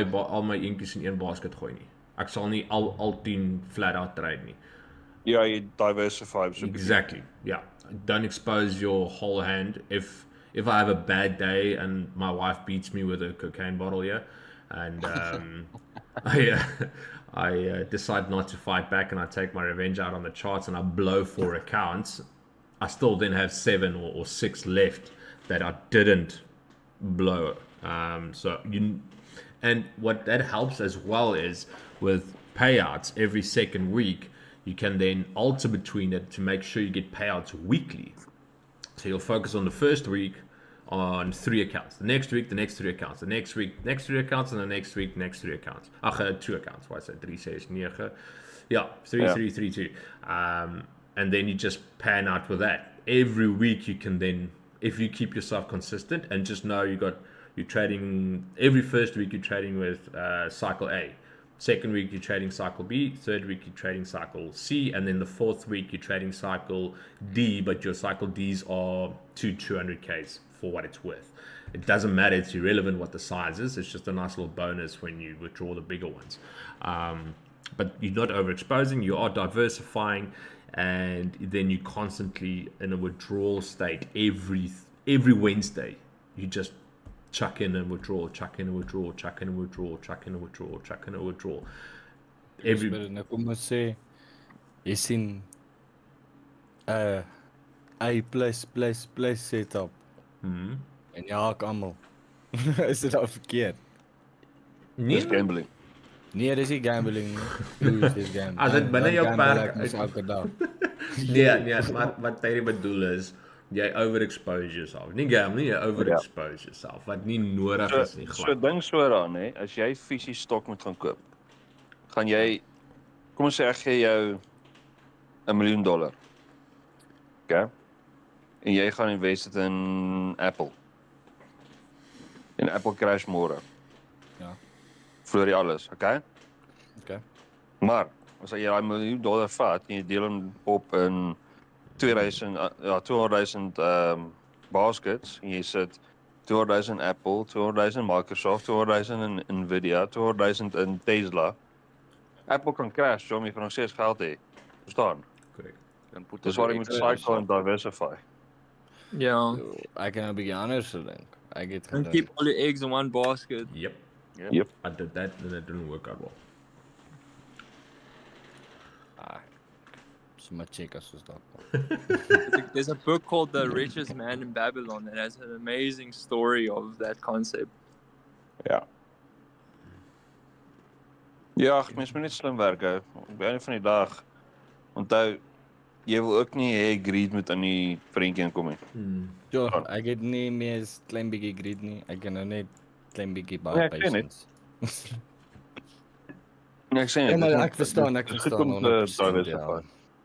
my eentjies in een basket gooi nie. Ek sal nie al 10 flat out trade nie. Ja, jy diversify so. Exactly. Yeah. Don't expose your whole hand. If I have a bad day and my wife beats me with a cocaine bottle here, and I decide not to fight back and I take my revenge out on the charts and I blow 4 accounts, I still then have 7 or 6 left that I didn't blow. And what that helps as well is with payouts every second week, you can then alter between it to make sure you get payouts weekly. So you'll focus on the first week on 3 accounts, the next week, the next 3 accounts, the next week, next 3 accounts, and the next week, next 3 accounts. 2 accounts, why is that? 3, 6, 9. Yeah, 3, 3, 3, 2. And then you just pan out with that. Every week you can then, if you keep yourself consistent and just know you're trading, every first week you're trading with cycle A. Second week you're trading cycle B, third week you're trading cycle C, and then the fourth week you're trading cycle D, but your cycle Ds are 200Ks for what it's worth. It doesn't matter, it's irrelevant what the size is, it's just a nice little bonus when you withdraw the bigger ones. But you're not overexposing, you are diversifying, and then you're constantly in a withdrawal state every Wednesday. You just chuck in and withdraw, chuck in and withdraw, chuck in and withdraw, chuck in and withdraw, chuck in and withdraw. Nou kom ons sê, jy sien A+++ setup. En jy haak almal. Is dit al verkeerd? Dis gambling. Nee, dis nie gambling nie. Hoe is dit gambling? As dit binne jou perk is elke dag. Nee, maar wat jy bedoel is, jy overexpose yourself. Nie gamble nie, jy overexpose yourself wat nie nodig is nie. So ding so daaraan hè, as jy fisies stok moet gaan koop, gaan jy, kom ons sê ek gee jou $1 miljoen. Okay? En jy gaan invest dit in Apple. En Apple crash môre. Ja. Verloor jy alles, okay? Okay. Maar as jy daai $1 miljoen vat en jy deel hom op in 200,000 baskets en jy sit 200,000 Apple, 200,000 Microsoft, 200,000 in Nvidia, 200,000 in Tesla. Apple kan crash, so jy van nog steeds geld hê. Verstaan? Correct. Dis waar jy moet cycle en diversify. Yeah. Ek kan 'n bietjie anders dink. Ek het And keep all your eggs in one basket. Yep. I did that and it didn't work out well. So my checkers was dat. There's a book called The Richest Man in Babylon that has an amazing story of that concept. Ja. Ja, mens moet net slim werk hou. Op die einde van die dag, onthou, jy wil ook nie hê greed moet aan die prentjie inkom nie. Ja, ek het nie meer klein bietjie greed nie. Ek het nou net klein bietjie baie patience. Nee, ek sê Ja, maar ek verstaan, Goed om te 100%, diversify. ja.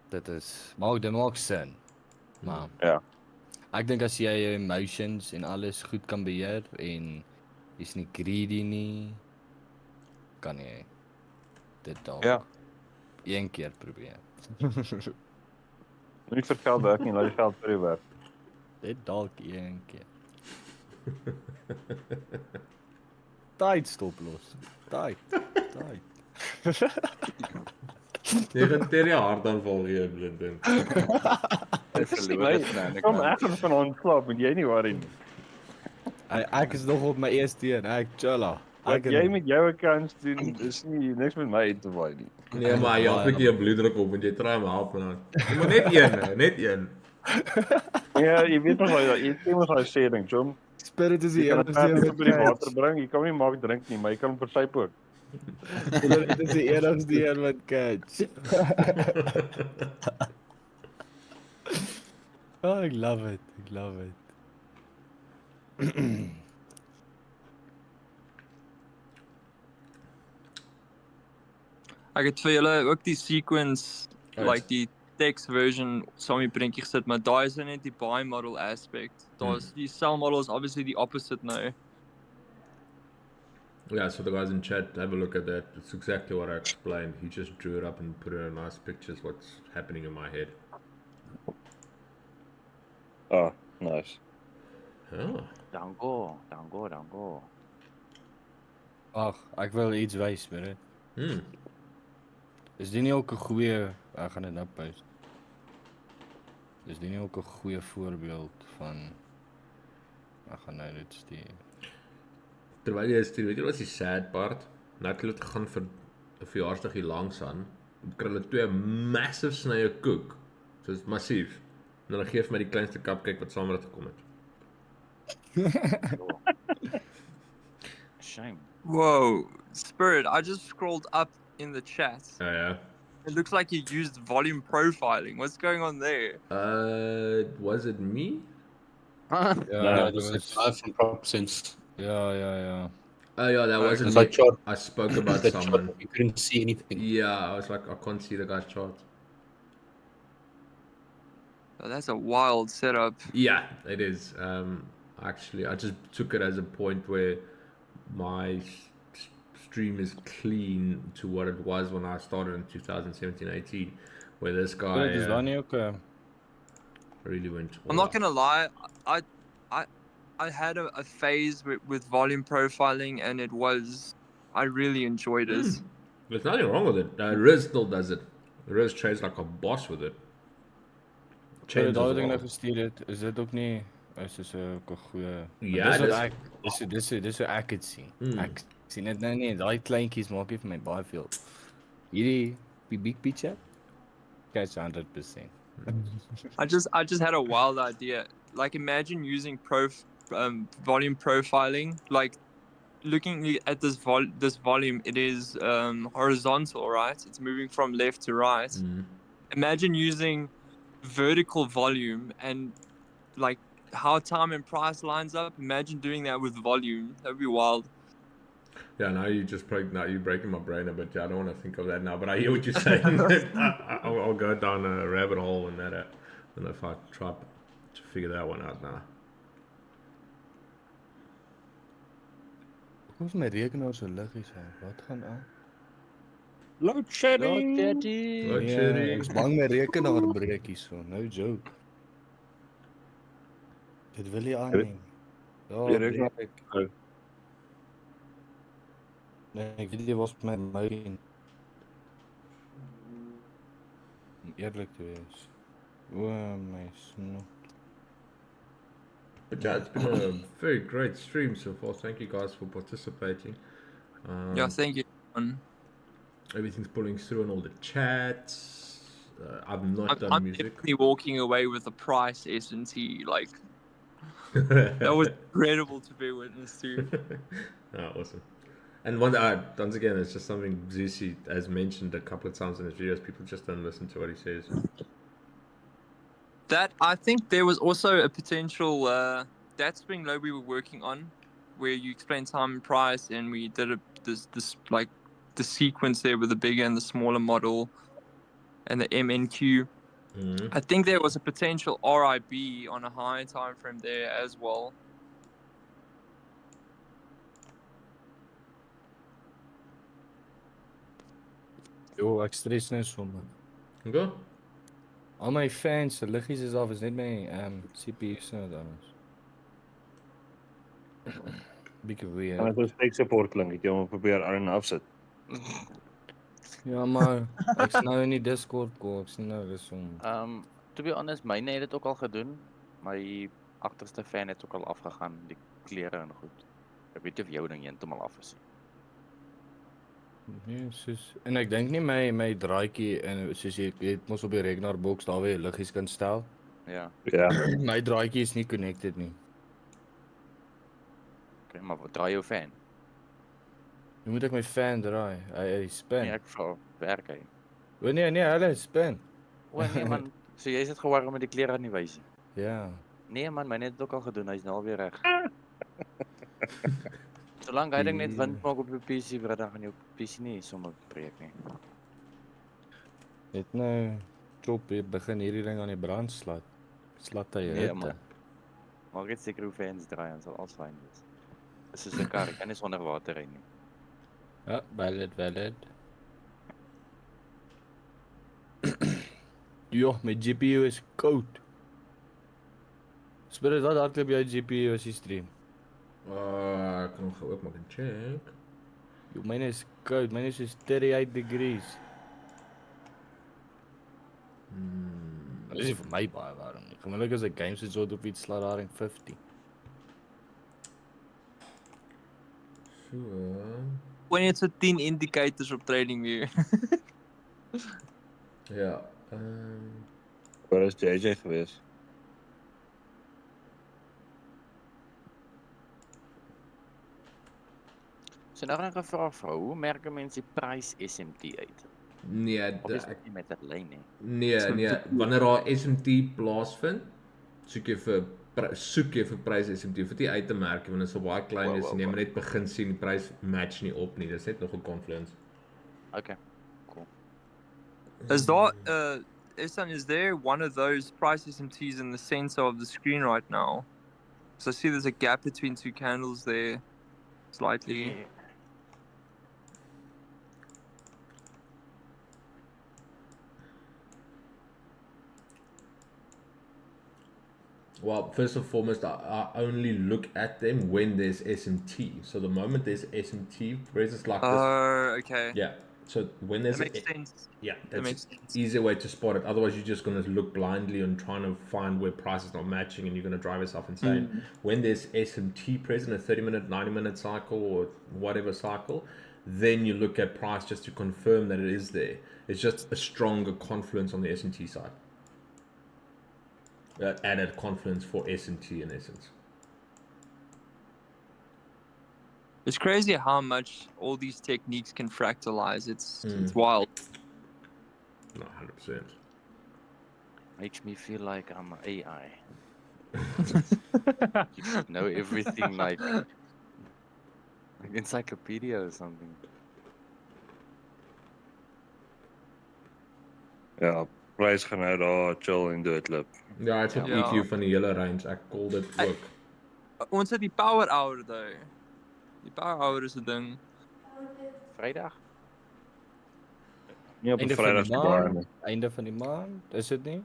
Dit is, maar dit maak sin. Maar Ja. ek dink as jy jou emotions en alles goed kan beheer en jy's nie greedy nie kan jy dit dalk Ja. een keer probeer. Nie vir geld werk nie, laat die geld vir jou werk. Dit dalk een keer. Tyd stop los. Tyd. Jy gaan teen die hartaanval gee, Blinden. Kom ek gaan vanaand slaap, moet jy nie worry nie. Ek is nog op my eerste een, ek chilla. Wat jy met jou accounts doen, is nie niks met my te waai nie. Nee, maar jy het 'n bietjie bloeddruk op en jy try om help vanaand. Maar net een. Ja, jy weet nog wel, jy moet hy sê ding, Jom. Spirit is die Jy kan enigste een net wat by die water bring, jy kan nie maak drink nie, maar jy kan hom versyp ook. Spirit is die enigste een wat catch. Oh, I love it. Ek het vir julle ook die sequence, like die text version saam met prentjie gesit, maar daai is net die buy model aspect. Daar's die sell model is obviously the opposite now. Yeah, so the guys in chat, have a look at that. It's exactly what I explained. He just drew it up and put it in nice pictures, what's happening in my head. Ah, nice. Oh. Danko. Ag, ek wil iets wys, Spirit. Is dit nie ook 'n goeie, ek gaan dit nou post. Is dit nie ook 'n goeie voorbeeld van ek gaan nou dit stuur. Terwyl jy stuur, weet jy wat is die sad part? Nou het hulle het gegaan vir 'n verjaarsdag hier langs aan. Kry hulle 2 massive snye koek. So dit is massief. En hulle gee vir my die kleinste cupcake wat saam met dit gekom het. Shame. Whoa, Spirit, I just scrolled up in the chat. Oh yeah. It looks like you used volume profiling. What's going on there? Was it me? Ja, dis 5 van prop sense. Ja. Oh yeah, that wasn't It's me. like chart. I spoke about The someone. chart, you couldn't see anything. Yeah, I was like, I can't see the guy's chart. Oh, that's a wild setup. Yeah, it is. Actually, I just took it as a point where my stream is clean to what it was when I started in 2017-18, where this guy Dis dan nie ook really went. I'm not gonna lie, I had a phase with volume profiling, and I really enjoyed it. There's nothing wrong with it. Riz still does it. Riz trades like a boss with it. Chains daai ding nou gestuur het, is dit ook nie is ook 'n goeie. Ja, dis hoe ek dit sien. Ek sien dit nou nie, daai kleintjies maak nie vir my baie veel. Hierdie big picture, catch 100%. I just had a wild idea. Like, imagine using volume profiling, like looking at this volume, it is horizontal, right? It's moving from left to right. Imagine using vertical volume and like how time and price lines up. Imagine doing that with volume. That'd be wild. Yeah, now you're breaking my brain a bit. Yeah, I don't want to think of that now, but I hear what you're saying. I'll go down a rabbit hole in that. I don't know if I try to figure that one out now. Hoe is my rekenaar so liggies hè? Wat gaan aan? Load shedding. Ek is bang my rekenaar breek hierso. No joke. Dit wil nie aanneem. Ja, breek. Nee, ek weet nie wat met my myn. Om eerlik te wees. O my snot. But yeah, it's been a very great stream so far. Thank you guys for participating. Yeah, thank you. Everything's pulling through in all the chats. I've not done I'm music. definitely walking away with a price S&T. Like, that was incredible to be witness to. Oh, awesome. And once again, it's just something Zusi has mentioned a couple of times in his videos. People just don't listen to what he says. That, I think there was also a potential that spring low we were working on, where you explained time and price, and we did this like the sequence there with the bigger and the smaller model, and the MNQ. I think there was a potential RIB on a high time frame there as well. Jo, ek stres nou sommer. Okay. Al my fans, se liggies is af, is net my CPU's nou dan is. Bietjie En weird. as ons tech support klink, het jy hom probeer aan en afsit. Ja, maar ek's nou in die Discord call, ek's nou dis om. To be honest, myne het dit ook al gedoen. My agterste fan het ook al afgegaan, die klere en goed. Ek weet nie of jou ding heeltemal af is. Nee, soos en ek dink nie my draadjie en soos jy het mos op die rekenaar boks daar waar jy liggies kan stel. Ja. Ja. My draadjie is nie connected nie. Okay, maar wat draai jou fan? Nu moet ek my fan draai. Hy spin. Nee, ek vra werk hy. O nee, hulle spin. O nee man, so jy het gewarm met die klere aan die wysie. Ja. Nee man, myne het dit ook al gedoen, hy's nou alweer reg. Solank hy ding net wind maak op die PC, bro, dan gaan jou PC nie sommer breek nie. Het nou chop begin hierdie ding aan die brand slat. Slat hy Nee, hitte. man. Maak net seker hoe fans draai en sal alles fyn wees. Dis soos 'n kar, jy kan nie sonder water ry nie. Ja, valid. Jo, my GPU is koud. Spirit, wat hardloop jou GPU as jy stream? Ek kan hom gou oopmaak en check. Jo, myne is koud. Myne is 38 degrees. Dit is nie vir my baie warm nie. Gewoonlik as ek games so op iets slaat daar in 50. So. Wanneer het so 10 indicators op TradingView? Ja. Waar is JJ gewees? So nou gaan ek 'n vraag vra, hoe merk mense die prys SMT uit? Nee, Of is dit nie met 'n lyn nie? nee, wanneer daar SMT plaasvind, soek jy vir prys SMT, vir die uit te merk, want dit is so baie klein is en jy moet net begin sien die prys match nie op nie. Dis net nog 'n confluence. Okay. Cool. Is daar Ihsan, is there one of those price SMTs in the center of the screen right now? So I see there's a gap between two candles there, slightly. Well, first and foremost, I only look at them when there's SMT. So the moment there's SMT, phrases like this. Oh, okay. Yeah. So when there's That makes sense. yeah, That that's makes sense. easier way to spot it. Otherwise, you're just going to look blindly and trying to find where price is not matching, and you're going to drive yourself insane. When there's SMT present, a 30-minute, 90-minute cycle, or whatever cycle, then you look at price just to confirm that it is there. It's just a stronger confluence on the SMT side. That added confluence for SMT in essence. It's crazy how much all these techniques can fractalize. It's wild. No, 100%. Makes me feel like I'm an AI. You should know everything like encyclopedia or something. Ja, prys gaan nou daar chill en doodloop. Ja, het op EQ van die hele range. Ek call dit ook. Ons het die power hour though. Die power hour is 'n ding. Vrydag? Nie op 'n Vrydag baie nie. Einde van die maand, is dit nie?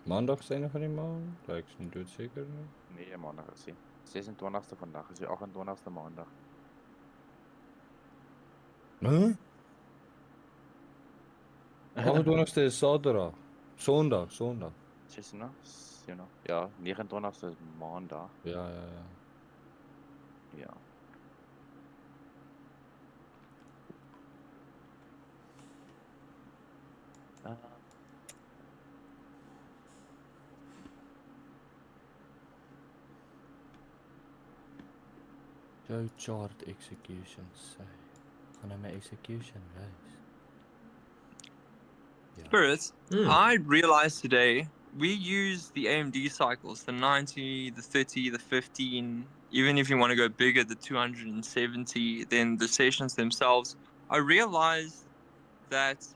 Maandag is einde van die maand. Ek is nie doodseker nie. Nee, maandag is dit. 26ste vandag, is die 28ste maandag. Huh? 28ste is Saterdag. Sondag. 26, you know. Ja, 29ste is maandag. Ja. Ja. Jou chart execution sê. Gaan hy my execution wys? Spirits, I realized today we use the AMD cycles, the 90, the 30, the 15, even if you want to go bigger, the 270, then the sessions themselves. I realized that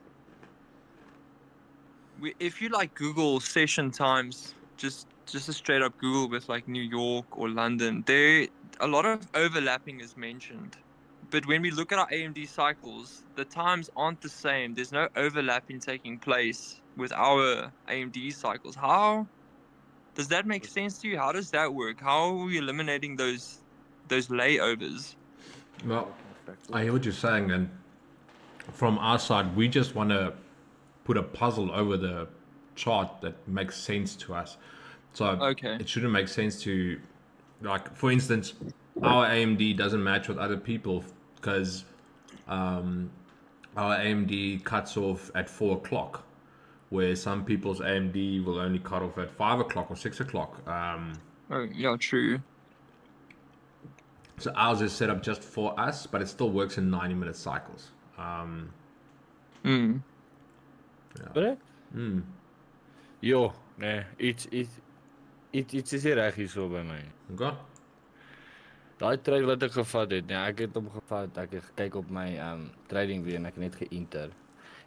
if you like Google session times, just a straight up Google with like New York or London, there a lot of overlapping is mentioned but when we look at our AMD cycles, the times aren't the same. There's no overlapping taking place with our AMD cycles. How does that make sense to you? How does that work? How are we eliminating those layovers? Well, I hear what you're saying, and from our side, we just want to put a puzzle over the chart that makes sense to us. So Okay. it shouldn't make sense to, like, for instance, our AMD doesn't match with other people because our AMD cuts off at 4 o'clock, where some people's AMD will only cut off at 5 o'clock or 6 o'clock. Oh, yeah, true. So ours is set up just for us, but it still works in 90-minute cycles. Correct? Jo, nee, iets is nie reg hierso by my. Okay. Daai trade wat ek gevat het, nee, ek het hom gevat, ek het gekyk op my trading weer en ek het net ge-enter.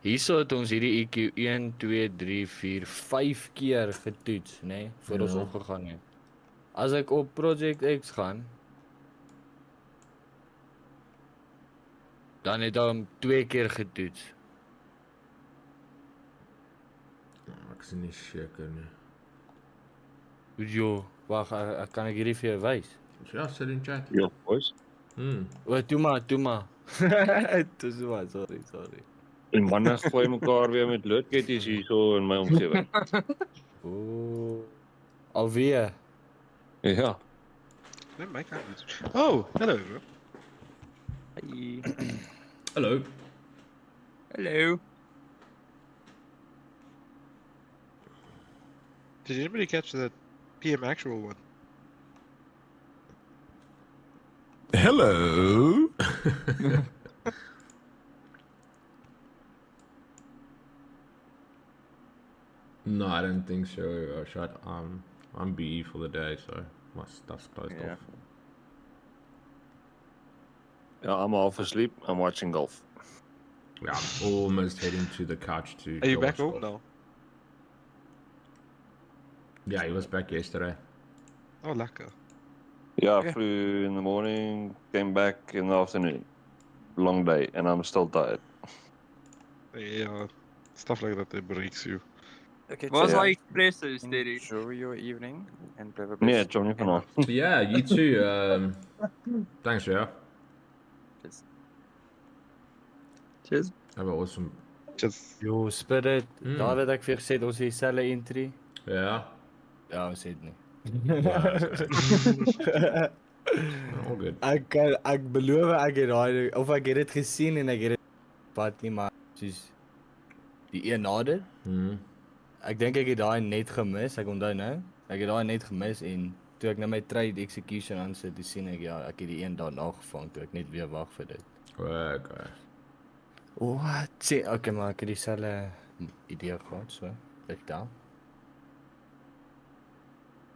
Hierso het ons hierdie EQ 1 2 3 4 5 keer getoets, nê, voor ons opgegaan het. As ek op Project X gaan, dan het hom 2 keer getoets. Ek is nie seker nie. Jo, wag, kan ek hierdie vir jou wys? Ja, sit in chat. Ja, boys. Wat toe maar. Dis maar, sorry. En manne gooi mekaar weer met loodketties hierso in my omgewing. Alweer. Ja. My kant. Oh, hello. Hi. Hello. Hello. Did anybody catch that PM actual one? Hello. No, I don't think so. I'm BE for the day, so my stuff's closed off. Yeah, I'm half asleep. I'm watching golf. Yeah, I'm almost heading to the couch to. Are you to back watch home golf. now? Yeah, he was back yesterday. Oh, lekker. Yeah, Yeah. flew in the morning, came back in the afternoon. Long day, and I'm still tired. Yeah, stuff like that, it breaks you. Okay, Was Ja. hy espresso steady? Enjoy your evening and blah blah Nee, Johnny vanaand. Yeah, you too. Thanks, Joe. Cheers. Have an awesome. Just Jo, Spirit, daar het ek vir gesê ons het dieselfde entry. Yeah. Ja, ons het nie. All good. Ek beloof ek het daai of ek het dit gesien en ek het dit pad nie, maar soos die een nader. Ek dink ek het daai net gemis, ek onthou nou. Ek het daai net gemis en toe ek na my trade execution aansit, toe sien ek ja, ek het die een daarna gevang toe ek net weer wag vir dit. Okay. Wat? Sê, okay, maar ek het dieselfde idee gehad, so. Kyk daar.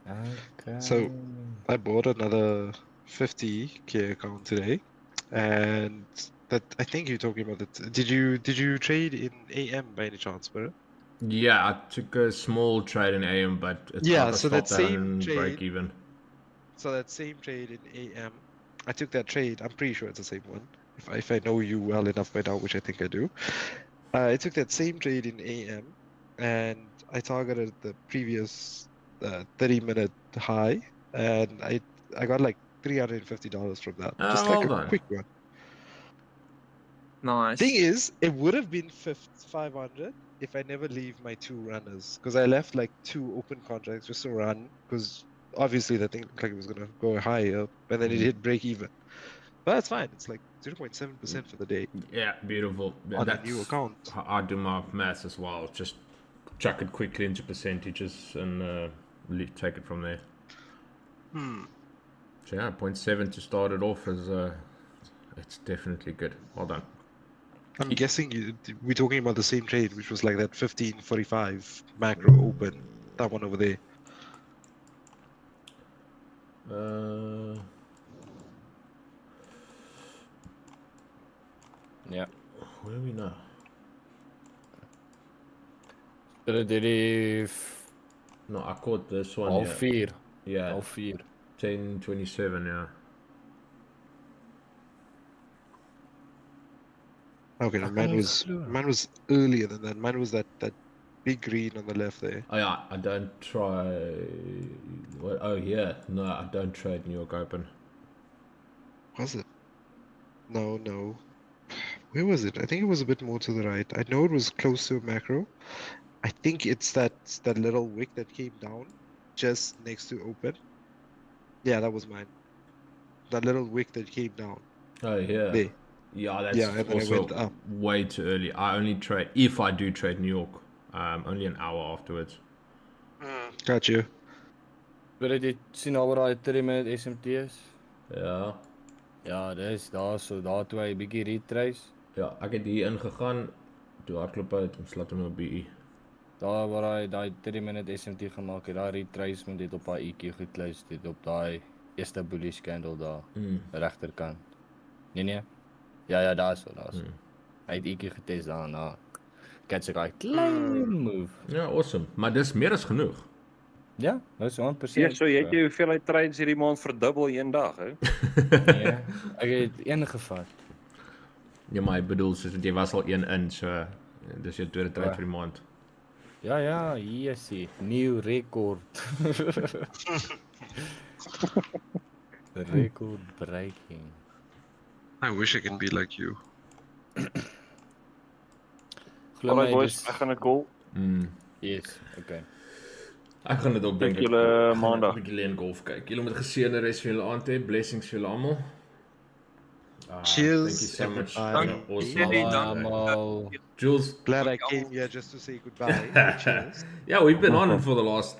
Okay. So, I bought another 50k account today, and that I think you're talking about it. Did you trade in AM by any chance, bro? Yeah, I took a small trade in AM, but it's Yeah, like a so that stop down same and trade- break even. So that same trade in AM, I took that trade. I'm pretty sure it's the same one. If I know you well enough by now, which I think I do, I took that same trade in AM, and I targeted the previous 30-minute high, and I got like $350 from that. Just like well a done. quick one. Nice. Thing is, it would have been 500 if I never leave my 2 runners, because I left like 2 open contracts just to run, because obviously the thing looked like it was gonna go higher, and then it hit break even. But that's fine. It's like 0.7% for the day Yeah, beautiful. on a new account. I do my maths as well. Just chuck it quickly into percentages and take it from there. So yeah, 0.7 to start it off is it's definitely good. Well done. I'm guessing we're talking about the same trade, which was like that 1545 macro open, that one over there. Ja. Where are we now? Dit is No, I caught this one. half 4. Yeah, Half 4. 10:27. Yeah. Okay, no, Ek kan mine nie was glo. earlier than that. Mine was that big green on the left there. Oh yeah, I don't try. What? Oh yeah, no, I don't trade New York Open. Was it? No. Where was it? I think it was a bit more to the right. I know it was close to a macro. I think it's that little wick that came down just next to open. Yeah, that was mine. That little wick that came down. Oh yeah. There. Yeah, that's Yeah, and then it went also up. way too early. I only trade if I do trade New York. Only an hour afterwards. Got you. Wil jy sien oor daai 3-minute SMT's? Ja. Ja, dis daar so daar toe hy bietjie retrace. Ja, ek het hier ingegaan. Toe hardloop uit en slat hom op BE. Daar waar hy daai 3-minute SMT gemaak het, daai retracement het op daai EQ gekluis, dit op daai eerste bullish candle daar regterkant. Nee. Ja, daar so. Hy het EQ getest daarna. Catch a klein move. Ja, awesome. Maar dis meer as genoeg. Ja, dis 100%. Ja, so jy het jou hoeveelheid trades hierdie maand verdubbel in een dag, hè? Nee, ek het een gevat. Ja, maar ek bedoel soos jy was al een in, so dis jou tweede trade vir die maand. Ja, hier is hy, nieuw rekord. Record breaking. I wish I could be like you. Glo Alright my, boys, dis ek gaan 'n call. yes, okay. Ek gaan dit ook dink. Kyk julle maandag. 'n bietjie leen golf kyk. Julle moet 'n geseënde res van julle aand hê. Blessings vir julle almal. Cheers, Thank you so much. everybody. Awesome. Hey, Almal. Jules. Glad I came here just to say goodbye. Cheers. Yeah, we've been on it for the last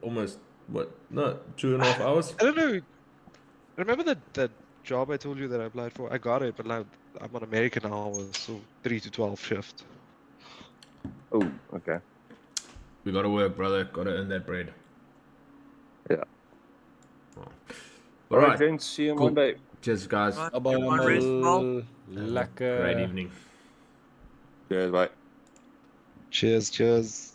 almost 2.5 hours. I don't know. Remember that job I told you that I applied for? I got it, but now I'm on American hours, so 3 to 12 shift. Oh, okay. We gotta work, brother. Gotta earn that bread. Yeah. All right. Gents, see you Cool. Monday. Cheers, guys. Bye almal. Lekker. Great evening. Cheers, bye. Cheers.